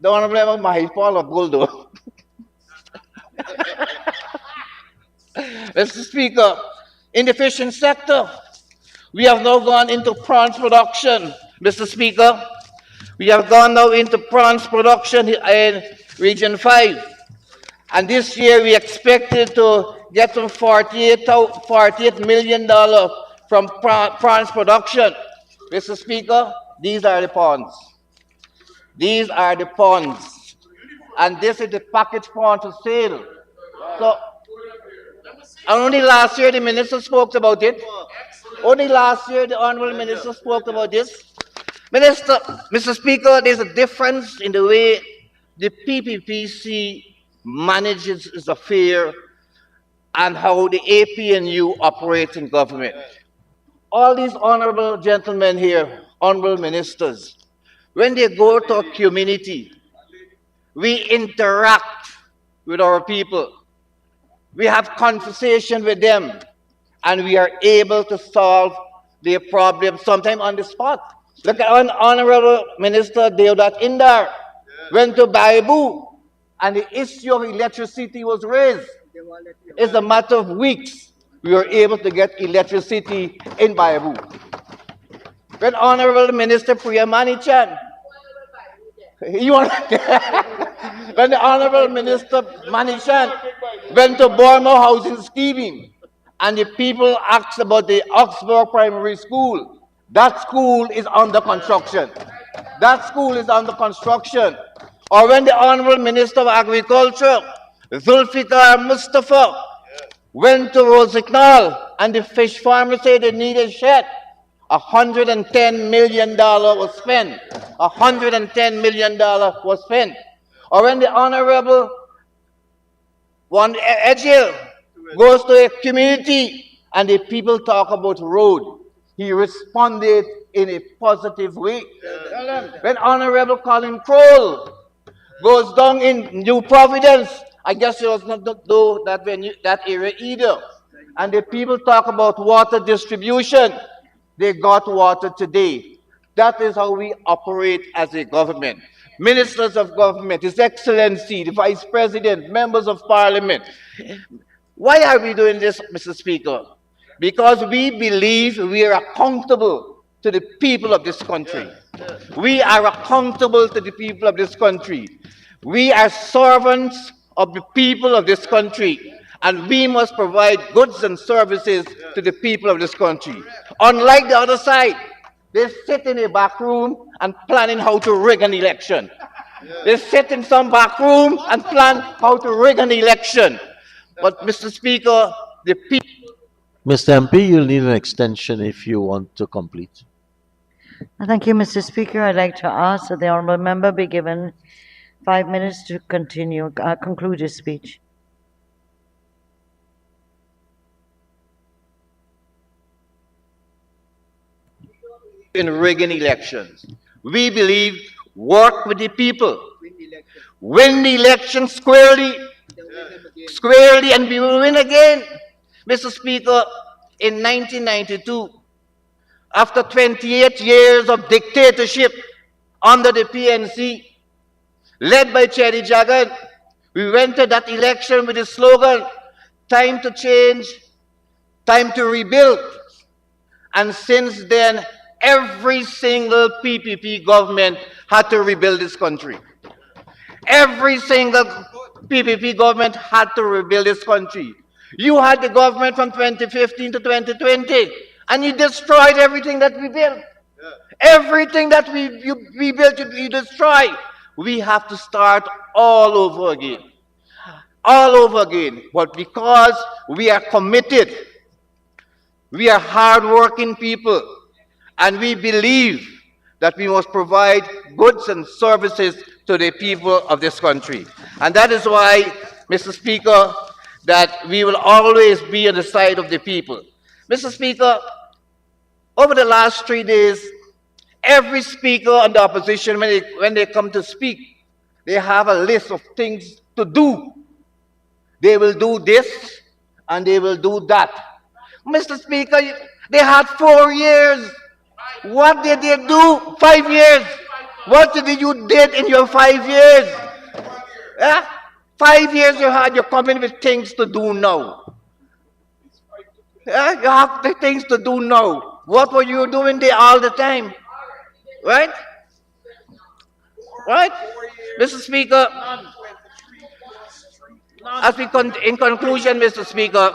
the Honorable Mahipal a bull, though. Mr. Speaker, in the fishing sector, we have now gone into prawns production. Mr. Speaker, we have gone now into prawns production in Region 5. And this year we expected to get some $48 million from prawns production. Mr. Speaker, these are the ponds. These are the ponds. And this is the packaged prawn for sale. So, and only last year the minister spoke about it. Only last year the Honorable Minister spoke about this. Mr. Speaker, there's a difference in the way the PPPC manages its affairs and how the APNU operates in government. all these honorable gentlemen here, honorable ministers, when they go to a community, we interact with our people. We have conversation with them, and we are able to solve their problems sometimes on the spot. Look at Honorable Minister Deodat Indar went to Baibu, and the issue of electricity was raised. It's a matter of weeks. We were able to get electricity in Baibu. When Honorable Minister Priyamani Chan, when the Honorable Minister Manichan went to Burma housing scheming, and the people asked about the Oxford Primary School, that school is under construction. That school is under construction. Or when the Honorable Minister of Agriculture, Zulfikar Mustafa, went to Rosignol, and the fish farmers said they needed shed. $110 million was spent. $110 million was spent. Or when the Honorable Edgil goes to a community and the people talk about road, he responded in a positive way. When Honorable Colin Kroll goes down in New Providence, I guess he was not do that area either. And the people talk about water distribution. They got water today. That is how we operate as a government. Ministers of government, His Excellency, the Vice President, members of Parliament. Why are we doing this, Mr. Speaker? Because we believe we are accountable to the people of this country. We are accountable to the people of this country. We are servants of the people of this country, and we must provide goods and services to the people of this country. Unlike the other side, they sit in a back room and planning how to rig an election. They sit in some back room and plan how to rig an election. But, Mr. Speaker, the people... Mr. MP, you'll need an extension if you want to complete. Thank you, Mr. Speaker. I'd like to ask that the honourable member be given 5 minutes to conclude his speech. In rigging elections, we believe work with the people, win the election squarely, and we will win again. Mr. Speaker, in 1992, after 28 years of dictatorship under the PNC, led by Cherry Jagan, we went to that election with the slogan, time to change, time to rebuild. And since then, every single PPP government had to rebuild this country. Every single PPP government had to rebuild this country. You had the government from 2015 to 2020, and you destroyed everything that we built. Everything that we built, you destroy. We have to start all over again. All over again. But because we are committed, we are hardworking people, and we believe that we must provide goods and services to the people of this country. And that is why, Mr. Speaker, that we will always be on the side of the people. Mr. Speaker, over the last 3 days, every speaker on the opposition, when they come to speak, they have a list of things to do. They will do this and they will do that. Mr. Speaker, they had 4 years. What did they do? 5 years. What did you did in your 5 years? 5 years you're coming with things to do now. You have the things to do now. What were you doing there all the time? Right? Right? Mr. Speaker, in conclusion, Mr. Speaker,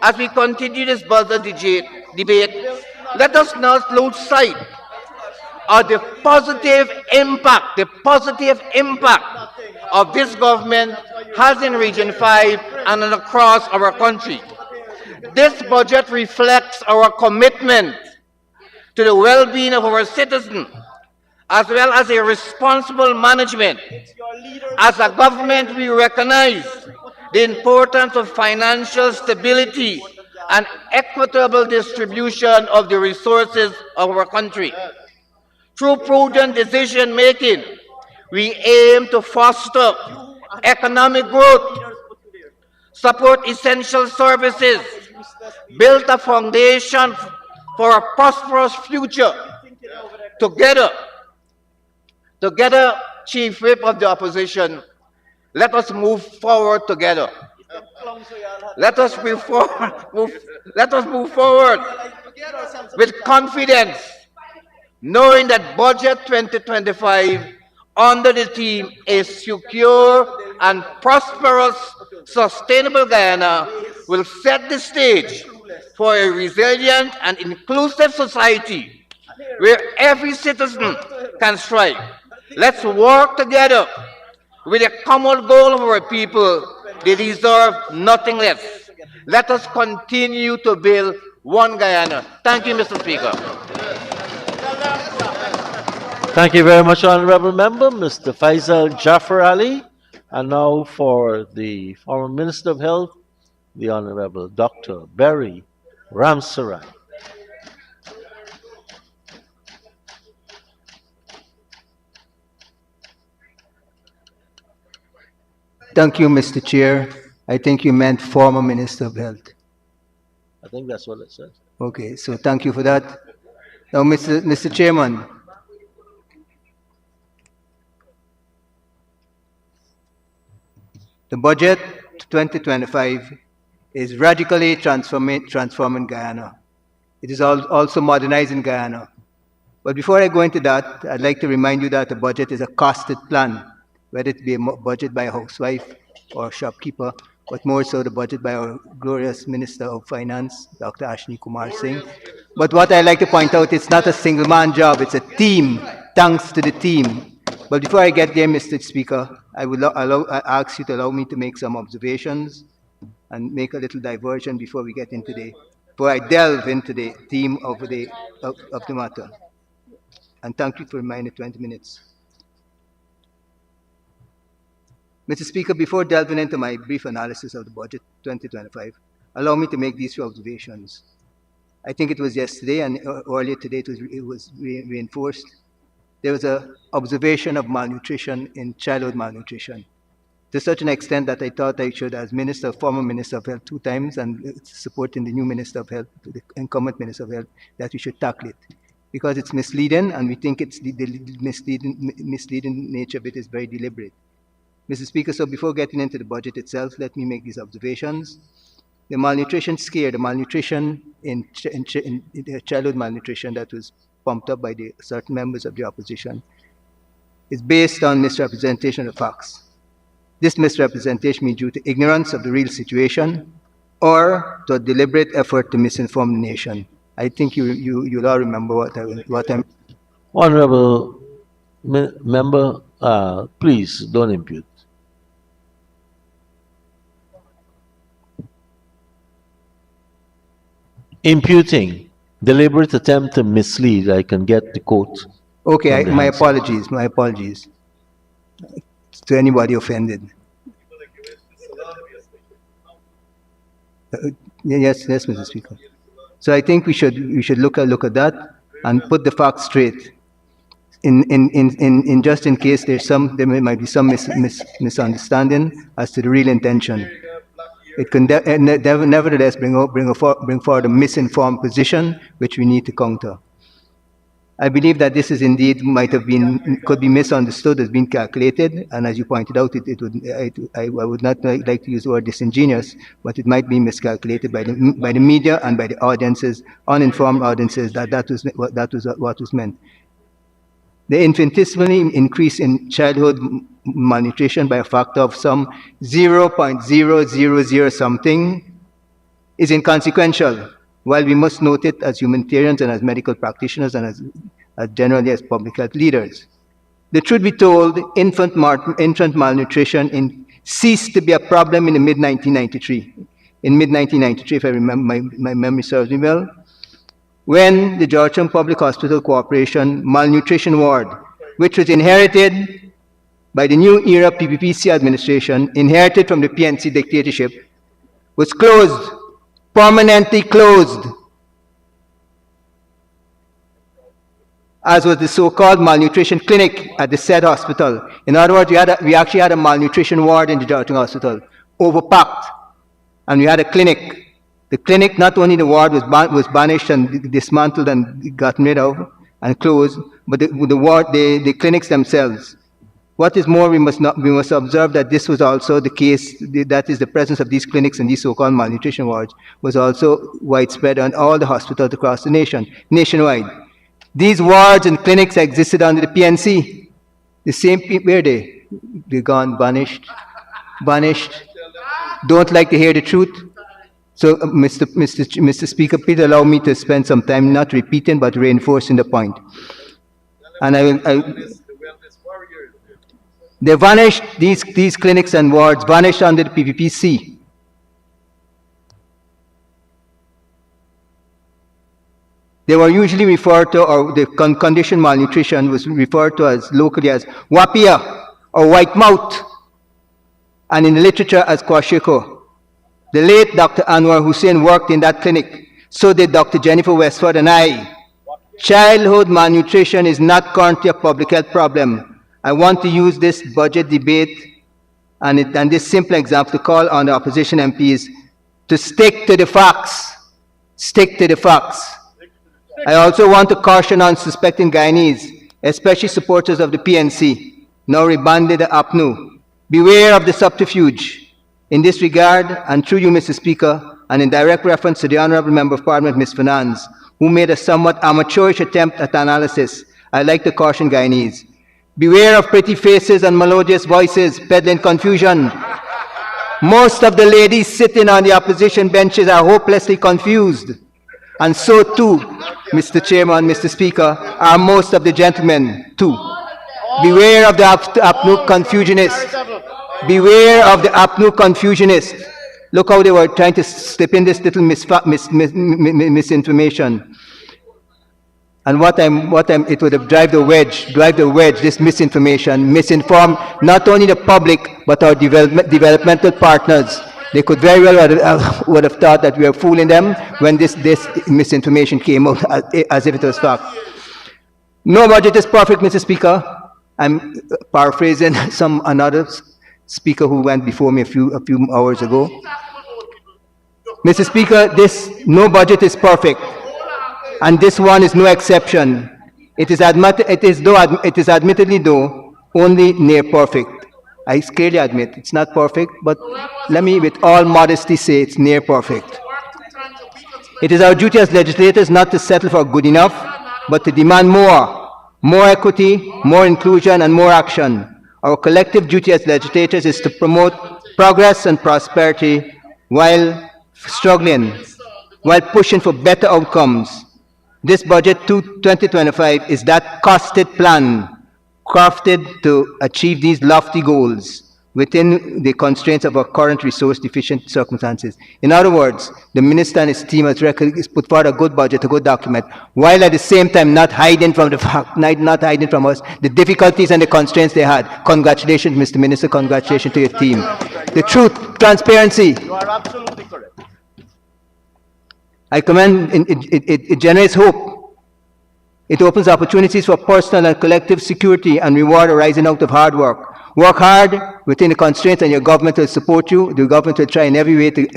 as we continue this budget debate, let us not lose sight of the positive impact of this government has in Region 5 and across our country. This budget reflects our commitment to the well-being of our citizens, as well as a responsible management. As a government, we recognize the importance of financial stability and equitable distribution of the resources of our country. Through prudent decision making, we aim to foster economic growth, support essential services, build a foundation for a prosperous future. Together, Chief Whip of the Opposition, let us move forward together. Let us move forward with confidence, knowing that Budget 2025 under the theme A Secure and Prosperous Sustainable Guyana will set the stage for a resilient and inclusive society where every citizen can strive. Let's work together with a common goal of our people. They deserve nothing less. Let us continue to build one Guyana. Thank you, Mr. Speaker. Thank you very much, Honorable Member, Mr. Faisal Jafar Ali. And now for the former Minister of Health, the Honorable Dr. Barry Ramsarai. Thank you, Mr. Chair. I think you meant former Minister of Health. I think that's what it says. Okay, so thank you for that. Now, Mr. Chairman, the budget 2025 is radically transforming Guyana. It is also modernizing Guyana. But before I go into that, I'd like to remind you that the budget is a costed plan, whether it be a budget by a housewife or a shopkeeper, but more so the budget by our glorious Minister of Finance, Dr. Ashni Kumar Singh. But what I like to point out, it's not a single man job, it's a team, thanks to the team. But before I get there, Mr. Speaker, I ask you to allow me to make some observations and make a little diversion before I delve into the theme of the matter. And thank you for reminding 20 minutes. Mr. Speaker, before delving into my brief analysis of the budget 2025, allow me to make these few observations. I think it was yesterday and earlier today it was reinforced. There was an observation of malnutrition in childhood malnutrition, to such an extent that I thought I should, as former Minister of Health 2 times, and supporting the new Minister of Health, the incumbent Minister of Health, that we should tackle it. Because it's misleading, and we think it's the misleading nature of it is very deliberate. Mr. Speaker, so before getting into the budget itself, let me make these observations. The malnutrition scare, the malnutrition in childhood malnutrition that was pumped up by certain members of the opposition is based on misrepresentation of facts. This misrepresentation may be due to ignorance of the real situation or to a deliberate effort to misinform the nation. I think you'll all remember what I'm... Honorable Member, please don't impute. Imputing, deliberate attempt to mislead. I can get the quote. Okay, my apologies to anybody offended. Yes, Mr. Speaker. So I think we should look at that and put the facts straight. Just in case there might be some misunderstanding as to the real intention. It can nevertheless bring forward a misinformed position which we need to counter. I believe that this is indeed could be misunderstood as being calculated, and as you pointed out, I would not like to use the word disingenuous, but it might be miscalculated by the media and by the audiences, uninformed audiences, that was what was meant. The infinitesimally increase in childhood malnutrition by a factor of some 0.000 something is inconsequential, while we must note it as humanitarians and as medical practitioners and as generally as public health leaders. The truth be told, infant malnutrition ceased to be a problem in the mid-1993. In mid-1993, if I remember, my memory serves me well, when the Georgetown Public Hospital Corporation Malnutrition Ward, which was inherited by the New Era PPPC administration, inherited from the PNC dictatorship, was closed permanently closed, as was the so-called malnutrition clinic at the said hospital. In other words, we actually had a malnutrition ward in the Darting Hospital, overpacked, and we had a clinic. The clinic, not only the ward was banished and dismantled and gotten rid of and closed, but the clinics themselves. What is more, we must observe that this was also the case, that is the presence of these clinics and these so-called malnutrition wards was also widespread on all the hospitals across the nation, nationwide. These wards and clinics existed under the PNC. The same people, where they? They're gone, banished, don't like to hear the truth. So, Mr. Speaker, please allow me to spend some time not repeating but reinforcing the point. And they vanished, these clinics and wards vanished under the PPPC. They were usually referred to, or the condition malnutrition was referred to as locally as wapia or white mouth, and in the literature as kwashiko. The late Dr. Anwar Hussain worked in that clinic. So did Dr. Jennifer Westford and I. Childhood malnutrition is not currently a public health problem. I want to use this budget debate and this simple example to call on the opposition MPs to stick to the facts. Stick to the facts. I also want to caution unsuspecting Guyanese, especially supporters of the PNC, now rebanded the APNU. Beware of the subterfuge. In this regard, and through you, Mr. Speaker, and in direct reference to the Honourable Member of Parliament, Ms. Finance, who made a somewhat amateurish attempt at analysis, I'd like to caution Guyanese. Beware of pretty faces and melodious voices peddling confusion. Most of the ladies sitting on the opposition benches are hopelessly confused. And so too, Mr. Chairman, Mr. Speaker, are most of the gentlemen too. Beware of the APNU confusionists. Beware of the APNU confusionists. Look how they were trying to slip in this little misinformation. And it would have drive the wedge, this misinformation, misinform not only the public, but our developmental partners. They could very well would have thought that we were fooling them when this misinformation came out as if it was fact. No budget is perfect, Mr. Speaker. I'm paraphrasing another speaker who went before me a few hours ago. Mr. Speaker, no budget is perfect, and this one is no exception. It is admittedly though only near perfect. I clearly admit it's not perfect, but let me with all modesty say it's near perfect. It is our duty as legislators not to settle for good enough, but to demand more equity, more inclusion, and more action. Our collective duty as legislators is to promote progress and prosperity while pushing for better outcomes. This budget 2025 is that costed plan crafted to achieve these lofty goals within the constraints of our current resource-deficient circumstances. In other words, the minister and his team has put forward a good budget, a good document, while at the same time not hiding from the fact, not hiding from us the difficulties and the constraints they had. Congratulations, Mr. Minister. Congratulations to your team. The truth, transparency. You are absolutely correct. I commend. It generates hope. It opens opportunities for personal and collective security and reward arising out of hard work. Work hard within the constraints and your government will support you. The government will try in every way to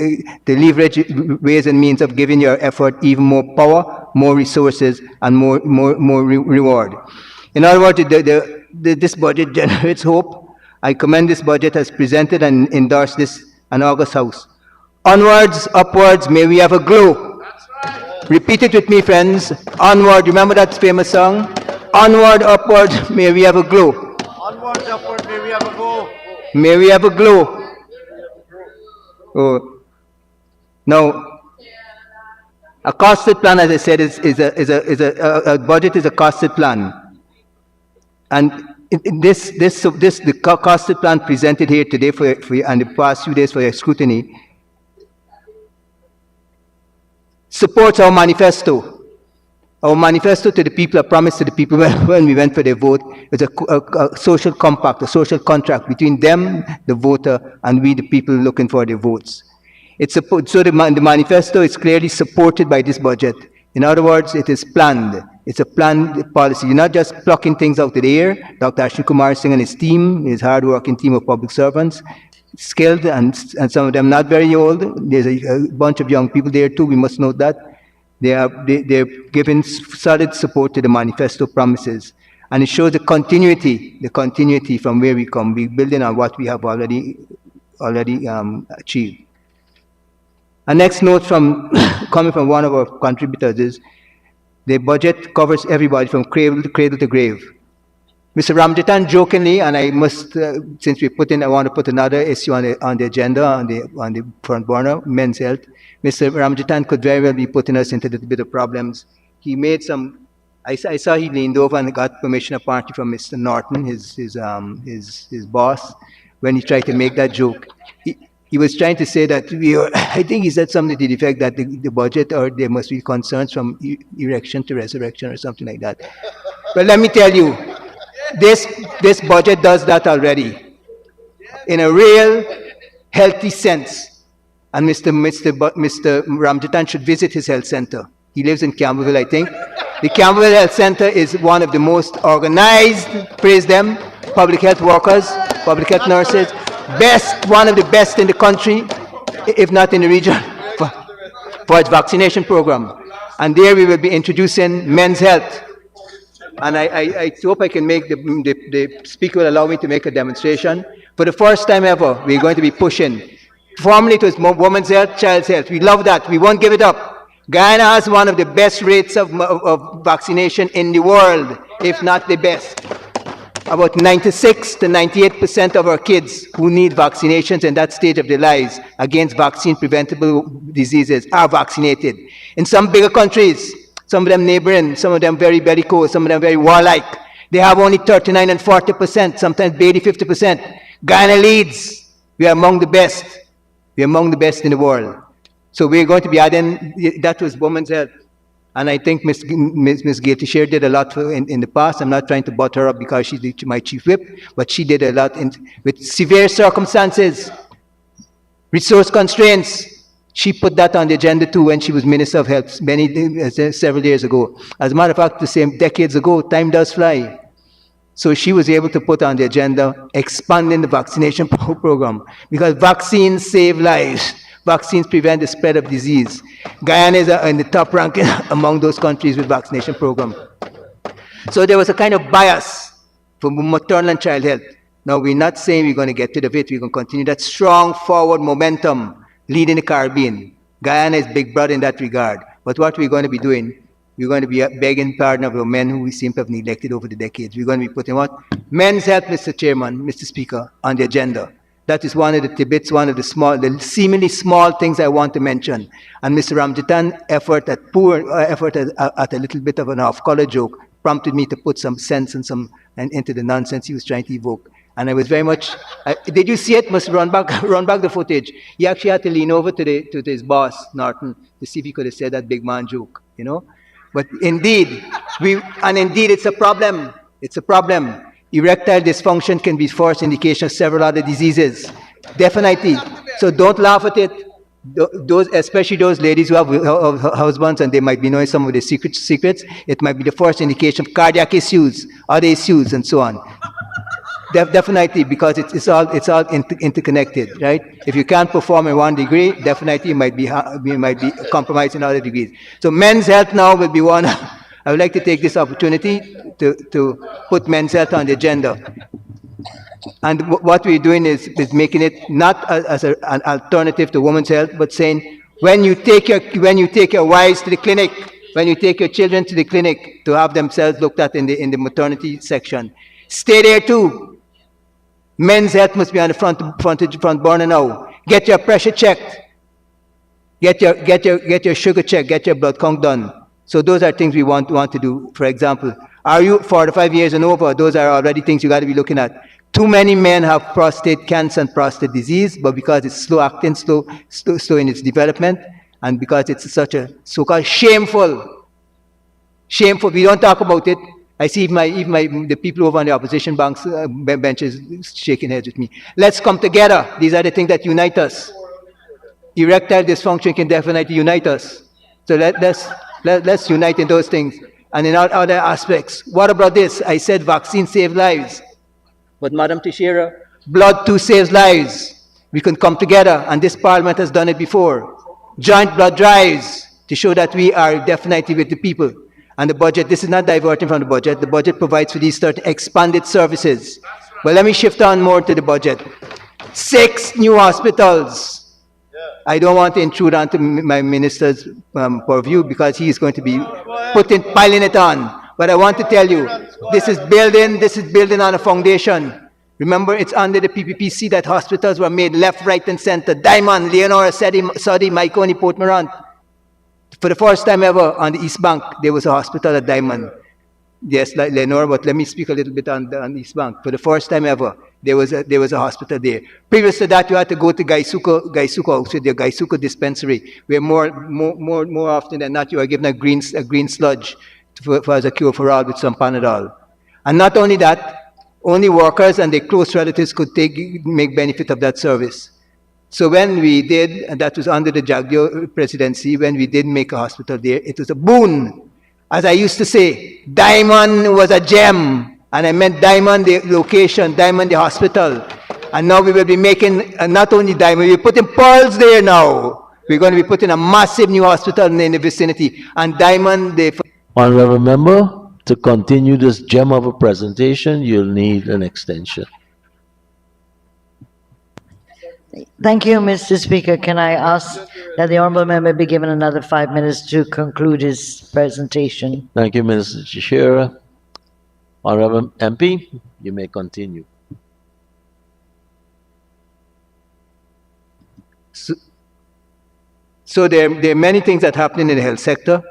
leverage ways and means of giving your effort even more power, more resources, and more reward. In other words, this budget generates hope. I commend this budget as presented and endorse this in August House. Onwards, upwards, may we have a glow. Repeat it with me, friends. Onward, remember that famous song? Onward, upward, may we have a glow. Onwards, upward, may we have a go. May we have a glow. Oh. Now, a costed plan, as I said, a budget is a costed plan. And the costed plan presented here today and the past few days for your scrutiny supports our manifesto. Our manifesto to the people, a promise to the people when we went for their vote, is a social compact, a social contract between them, the voter, and we, the people looking for their votes. The manifesto is clearly supported by this budget. In other words, it is planned. It's a planned policy. You're not just plucking things out of the air. Dr. Ashwin Kumar Singh and his team, his hard-working team of public servants, skilled and some of them not very old. There's a bunch of young people there too. We must note that. They're giving solid support to the manifesto promises. And it shows the continuity from where we come. We're building on what we have already achieved. A next note coming from one of our contributors is the budget covers everybody from cradle to grave. Mr. Ramjatan jokingly, and I must, since I want to put another issue on the agenda, on the front burner, men's health. Mr. Ramjatan could very well be putting us into a little bit of problems. He made some, I saw he leaned over and got permission apparently from Mr. Norton, his boss, when he tried to make that joke. He was trying to say that I think he said something to the effect that the budget, or there must be concerns from erection to resurrection or something like that. But let me tell you, this budget does that already in a real healthy sense. And Mr. Ramjatan should visit his health center. He lives in Campbellville, I think. The Campbellville Health Center is one of the most organized, praise them, public health workers, public health nurses, one of the best in the country, if not in the region, for its vaccination program. And there we will be introducing men's health. And I hope I can make the speaker will allow me to make a demonstration. For the first time ever, we're going to be pushing. Formerly it was women's health, child's health. We love that. We won't give it up. Guyana has one of the best rates of vaccination in the world, if not the best. About 96 to 98% of our kids who need vaccinations in that stage of their lives against vaccine-preventable diseases are vaccinated. In some bigger countries, some of them neighboring, some of them very bellicose, some of them very warlike, they have only 39 and 40%, sometimes barely 50%. Guyana leads. We are among the best. We are among the best in the world. So we're going to be adding, that was women's health. And I think Ms. Gailty did a lot in the past. I'm not trying to butt her up because she's my chief whip, but she did a lot with severe circumstances, resource constraints. She put that on the agenda too when she was Minister of Health several years ago. As a matter of fact, the same decades ago, time does fly. So she was able to put on the agenda expanding the vaccination program because vaccines save lives. Vaccines prevent the spread of disease. Guyana is in the top ranking among those countries with vaccination program. So there was a kind of bias for maternal and child health. Now we're not saying we're going to get rid of it. We're going to continue that strong forward momentum leading the Caribbean. Guyana is big brother in that regard. But what we're going to be doing, we're going to be begging pardon of the men who we seem to have neglected over the decades. We're going to be putting what? Men's health, Mr. Chairman, Mr. Speaker, on the agenda. That is one of the tidbits, one of the seemingly small things I want to mention. And Mr. Ramjitan's effort at a little bit of an off-color joke prompted me to put some sense and into the nonsense he was trying to evoke. And I was very much, did you see it? Must run back the footage. He actually had to lean over to his boss, Norton, to see if he could have said that big man joke, you know? But indeed, it's a problem. It's a problem. Erectile dysfunction can be first indication of several other diseases. Definitely. So don't laugh at it. Especially those ladies who have husbands and they might be knowing some of the secrets. It might be the first indication of cardiac issues, other issues, and so on. Definitely, because it's all interconnected, right? If you can't perform in one degree, definitely you might be compromised in other degrees. So men's health now will be one. I would like to take this opportunity to put men's health on the agenda. And what we're doing is making it not as an alternative to women's health, but saying when you take your wives to the clinic, when you take your children to the clinic to have themselves looked at in the maternity section, stay there too. Men's health must be on the front burner now. Get your pressure checked. Get your sugar checked. Get your blood count done. So those are things we want to do. For example, are you 45 years and over? Those are already things you got to be looking at. Too many men have prostate cancer and prostate disease, but because it's slow acting, slow in its development, and because it's such a so-called shameful, we don't talk about it. I see the people over on the opposition benches shaking heads with me. Let's come together. These are the things that unite us. Erectile dysfunction can definitely unite us. So let's unite in those things. And in other aspects, what about this? I said vaccine save lives. But Madam Teixeira, blood too saves lives. We can come together, and this parliament has done it before. Joint blood drives to show that we are definitely with the people. And the budget, this is not diverting from the budget provides for these certain expanded services. But let me shift on more to the budget. 6 new hospitals. I don't want to intrude onto my minister's purview because he is going to be piling it on. But I want to tell you, this is building on a foundation. Remember, it's under the PPPC that hospitals were made left, right, and center. Diamond, Leonora, Saudi, Maikoni, Port Morant. For the first time ever on the East Bank, there was a hospital at Diamond. Yes, like Leonora, but let me speak a little bit on the East Bank. For the first time ever, there was a hospital there. Previous to that, you had to go to Gaisuko, so the Gaisuko dispensary, where more often than not, you are given a green sludge as a cure for all with some Panadol. And not only that, only workers and their close relatives could make benefit of that service. So when we did, and that was under the Jagdeo presidency, when we did make a hospital there, it was a boon. As I used to say, Diamond was a gem. And I meant Diamond, the location, Diamond, the hospital. And now we will be making, not only Diamond, we're putting pearls there now. We're going to be putting a massive new hospital in the vicinity. And Diamond, Honorable member, to continue this gem of a presentation, you'll need an extension. Thank you, Mr. Speaker. Can I ask that the honourable member be given another 5 minutes to conclude his presentation? Thank you, Minister Teixeira. Honorable MP, you may continue. So there are many things that happen in the health sector,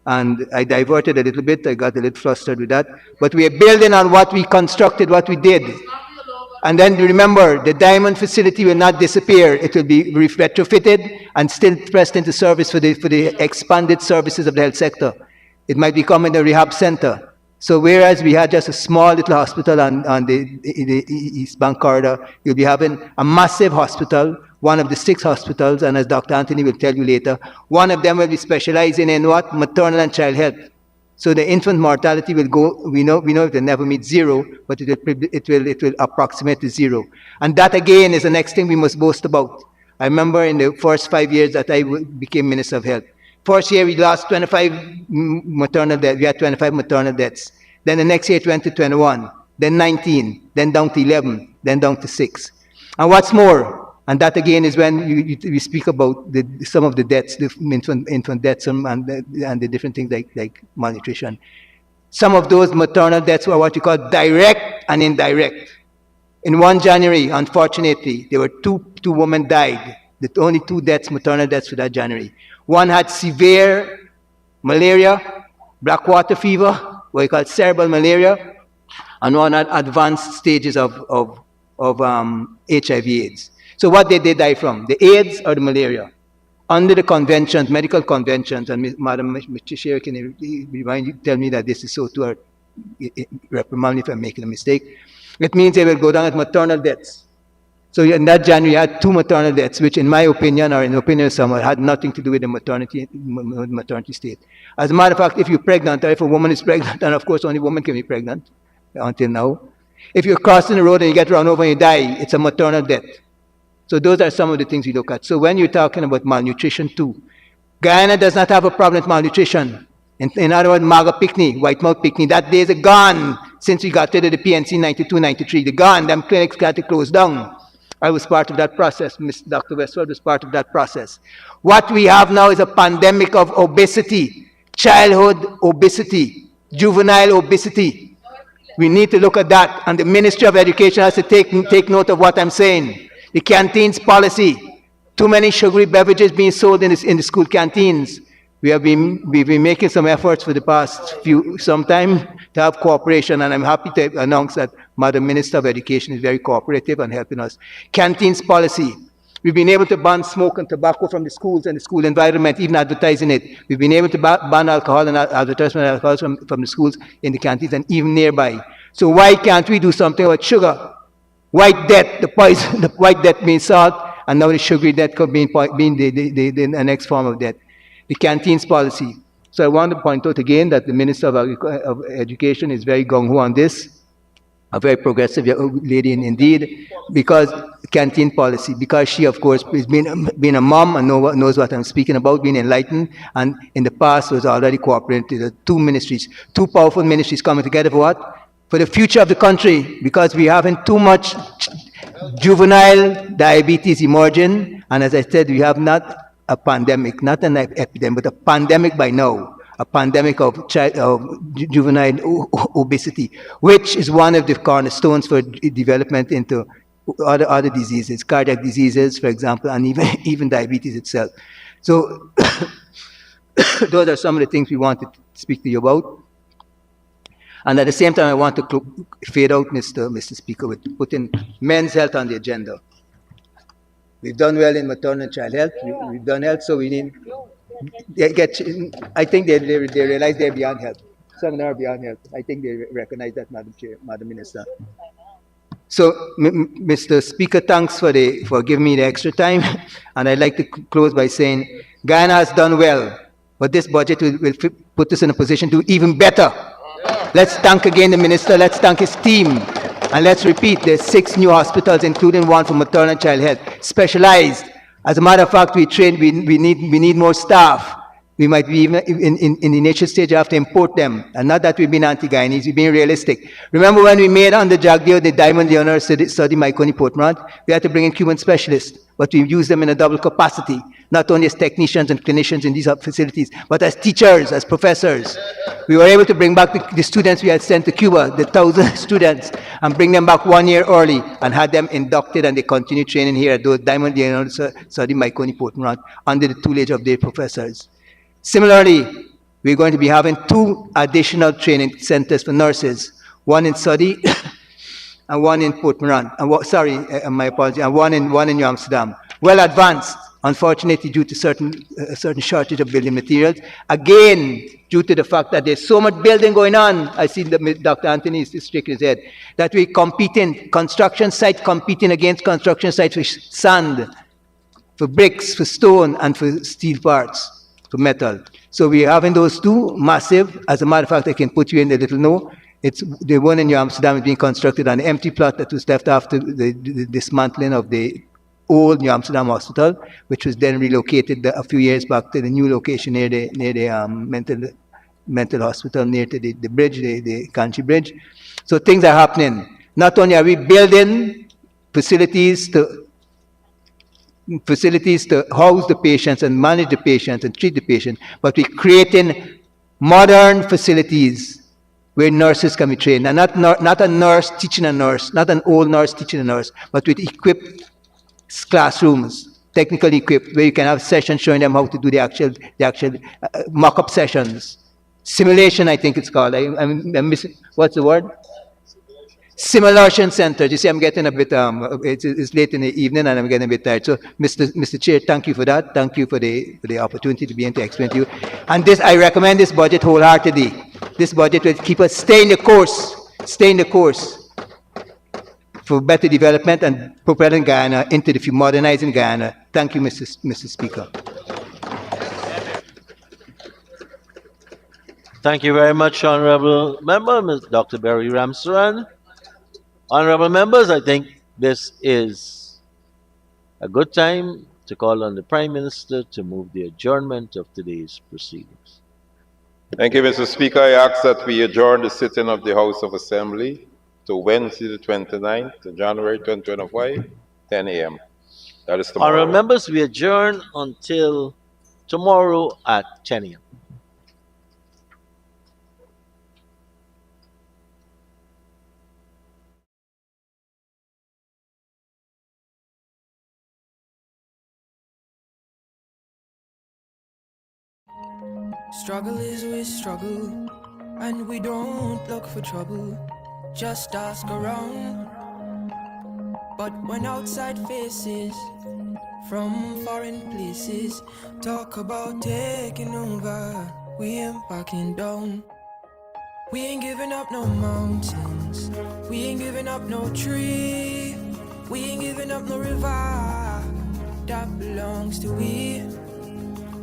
and I diverted a little bit. I got a little flustered with that. But we are building on what we constructed, what we did. And then remember, the Diamond facility will not disappear. It will be retrofitted and still pressed into service for the expanded services of the health sector. It might become in a rehab center. So whereas we had just a small little hospital on the East Bank corridor, you'll be having a massive hospital, one of the 6 hospitals, and as Dr. Anthony will tell you later, one of them will be specializing in what? Maternal and child health. So the infant mortality will go, we know it will never meet 0, but it will approximate to 0. And that again is the next thing we must boast about. I remember in the first 5 years that I became Minister of Health. First year we lost 25 maternal deaths, we had 25 maternal deaths. Then the next year it went to 21, then 19, then down to 11, then down to 6. And what's more, and that again is when we speak about some of the deaths, the infant deaths and the different things like malnutrition. Some of those maternal deaths were what you call direct and indirect. In 1 January, unfortunately, there were two women died. The only 2 deaths, maternal deaths for that January. One had severe malaria, black water fever, what you call cerebral malaria, and one had advanced stages of HIV/AIDS. So what did they die from? The AIDS or the malaria? Under the conventions, medical conventions, and Madam Teixeira can tell me that this is so too, reprimand me if I'm making a mistake. It means they will go down at maternal deaths. So in that January, you had 2 maternal deaths, which in my opinion, or in the opinion of someone, had nothing to do with the maternity state. As a matter of fact, if you're pregnant, or if a woman is pregnant, and of course only women can be pregnant until now, if you're crossing the road and you get run over and you die, it's a maternal death. So those are some of the things we look at. So when you're talking about malnutrition too, Guyana does not have a problem with malnutrition. In other words, Maga Picnic, White Mouth Picnic, that days are gone since we got rid of the PNC 92, 93. They're gone. Them clinics got to close down. I was part of that process. Dr. Westwood was part of that process. What we have now is a pandemic of obesity, childhood obesity, juvenile obesity. We need to look at that, and the Ministry of Education has to take note of what I'm saying. The canteens policy, too many sugary beverages being sold in the school canteens. We've been making some efforts for the past some time to have cooperation, and I'm happy to announce that Madam Minister of Education is very cooperative and helping us. Canteens policy. We've been able to ban smoke and tobacco from the schools and the school environment, even advertising it. We've been able to ban alcohol and advertisement of alcohol from the schools in the canteens and even nearby. So why can't we do something about sugar? White death, the poison, the white death means salt, and now the sugary debt being the next form of debt. The canteens policy. So I want to point out again that the Minister of Education is very gung-ho on this, a very progressive lady indeed, because canteen policy, because she, of course, is being a mom and knows what I'm speaking about, being enlightened, and in the past was already cooperating with two ministries, two powerful ministries coming together for what? For the future of the country, because we having too much juvenile diabetes emerging, and as I said, we have not a pandemic, not an epidemic, but a pandemic by now, a pandemic of juvenile obesity, which is one of the cornerstones for development into other diseases, cardiac diseases, for example, and even diabetes itself. So those are some of the things we wanted to speak to you about. And at the same time, I want to fade out, Mr. Speaker, with putting men's health on the agenda. We've done well in maternal and child health. We've done health, so we need. I think they realize they're beyond health. Some of them are beyond health. I think they recognize that, Madam Chair, Madam Minister. So, Mr. Speaker, thanks for giving me the extra time. And I'd like to close by saying, Guyana has done well, but this budget will put us in a position to do even better. Let's thank again the Minister, let's thank his team, and let's repeat, there's 6 new hospitals, including one for maternal and child health, specialized. As a matter of fact, we need more staff. We might be even in the initial stage have to import them. And not that we've been anti-Guyanese, we've been realistic. Remember when we made on the Jagdeo the Diamond Leonard study Maikoni Portmont? We had to bring in Cuban specialists, but we used them in a double capacity, not only as technicians and clinicians in these facilities, but as teachers, as professors. We were able to bring back the students we had sent to Cuba, the 1,000 students, and bring them back 1 year early and had them inducted, and they continue training here at those Diamond Leonard study Maikoni Portmont under the tutelage of their professors. Similarly, we're going to be having 2 additional training centers for nurses, one in Saudi and one in Port Moran. My apology, and one in New Amsterdam. Well advanced, unfortunately, due to certain shortage of building materials. Again, due to the fact that there's so much building going on. I see Dr. Anthony is shaking his head. That we're competing, construction sites competing against construction sites for sand, for bricks, for stone, and for steel parts. To metal. So we're having those 2 massive. As a matter of fact, I can put you in the little know. It's the one in New Amsterdam is being constructed on an empty plot that was left after the dismantling of the old New Amsterdam Hospital, which was then relocated a few years back to the new location near the mental hospital, near to the bridge, the Kanchi Bridge. So things are happening. Not only are we building facilities to house the patients and manage the patients and treat the patient, but we're creating modern facilities where nurses can be trained. And not a nurse teaching a nurse, not an old nurse teaching a nurse, but with equipped classrooms, technically equipped, where you can have sessions showing them how to do the actual mock-up sessions. Simulation, I think it's called. I'm missing, what's the word? Simulation centers. You see, I'm getting a bit, it's late in the evening and I'm getting a bit tired. So, Mr. Chair, thank you for that. Thank you for the opportunity to be able to explain to you. And I recommend this budget wholeheartedly. This budget will keep us stay in the course for better development and propelling Guyana into the modernizing Guyana. Thank you, Mr. Speaker. Thank you very much, Honorable Member, Ms. Dr. Barry Ramsaran. Honorable members, I think this is a good time to call on the Prime Minister to move the adjournment of today's proceedings. Thank you, Mr. Speaker. I ask that we adjourn the sitting of the House of Assembly to Wednesday, the 29th of January 2025, 10 a.m. That is tomorrow. Honorable members, we adjourn until tomorrow at 10 a.m. Struggle is we struggle, and we don't look for trouble, just ask around. But when outside faces from foreign places talk about taking over, we ain't backing down. We ain't giving up no mountains, we ain't giving up no tree, we ain't giving up no river. that belongs to we.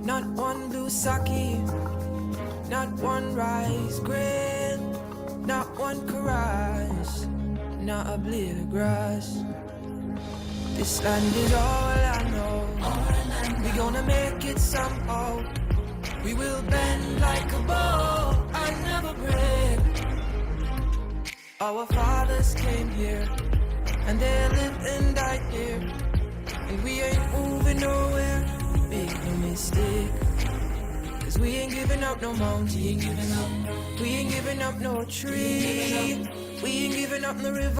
Not one blue sake, not one rice grain, not one karage, not a blade of grass. This land is all I know. We gonna make it somehow. We will bend like a bow and never break. Our fathers came here and they lived and died here, and we ain't moving nowhere. Make no mistake, 'cause we ain't giving up no mountain, we ain't giving up no tree, we ain't giving up no river.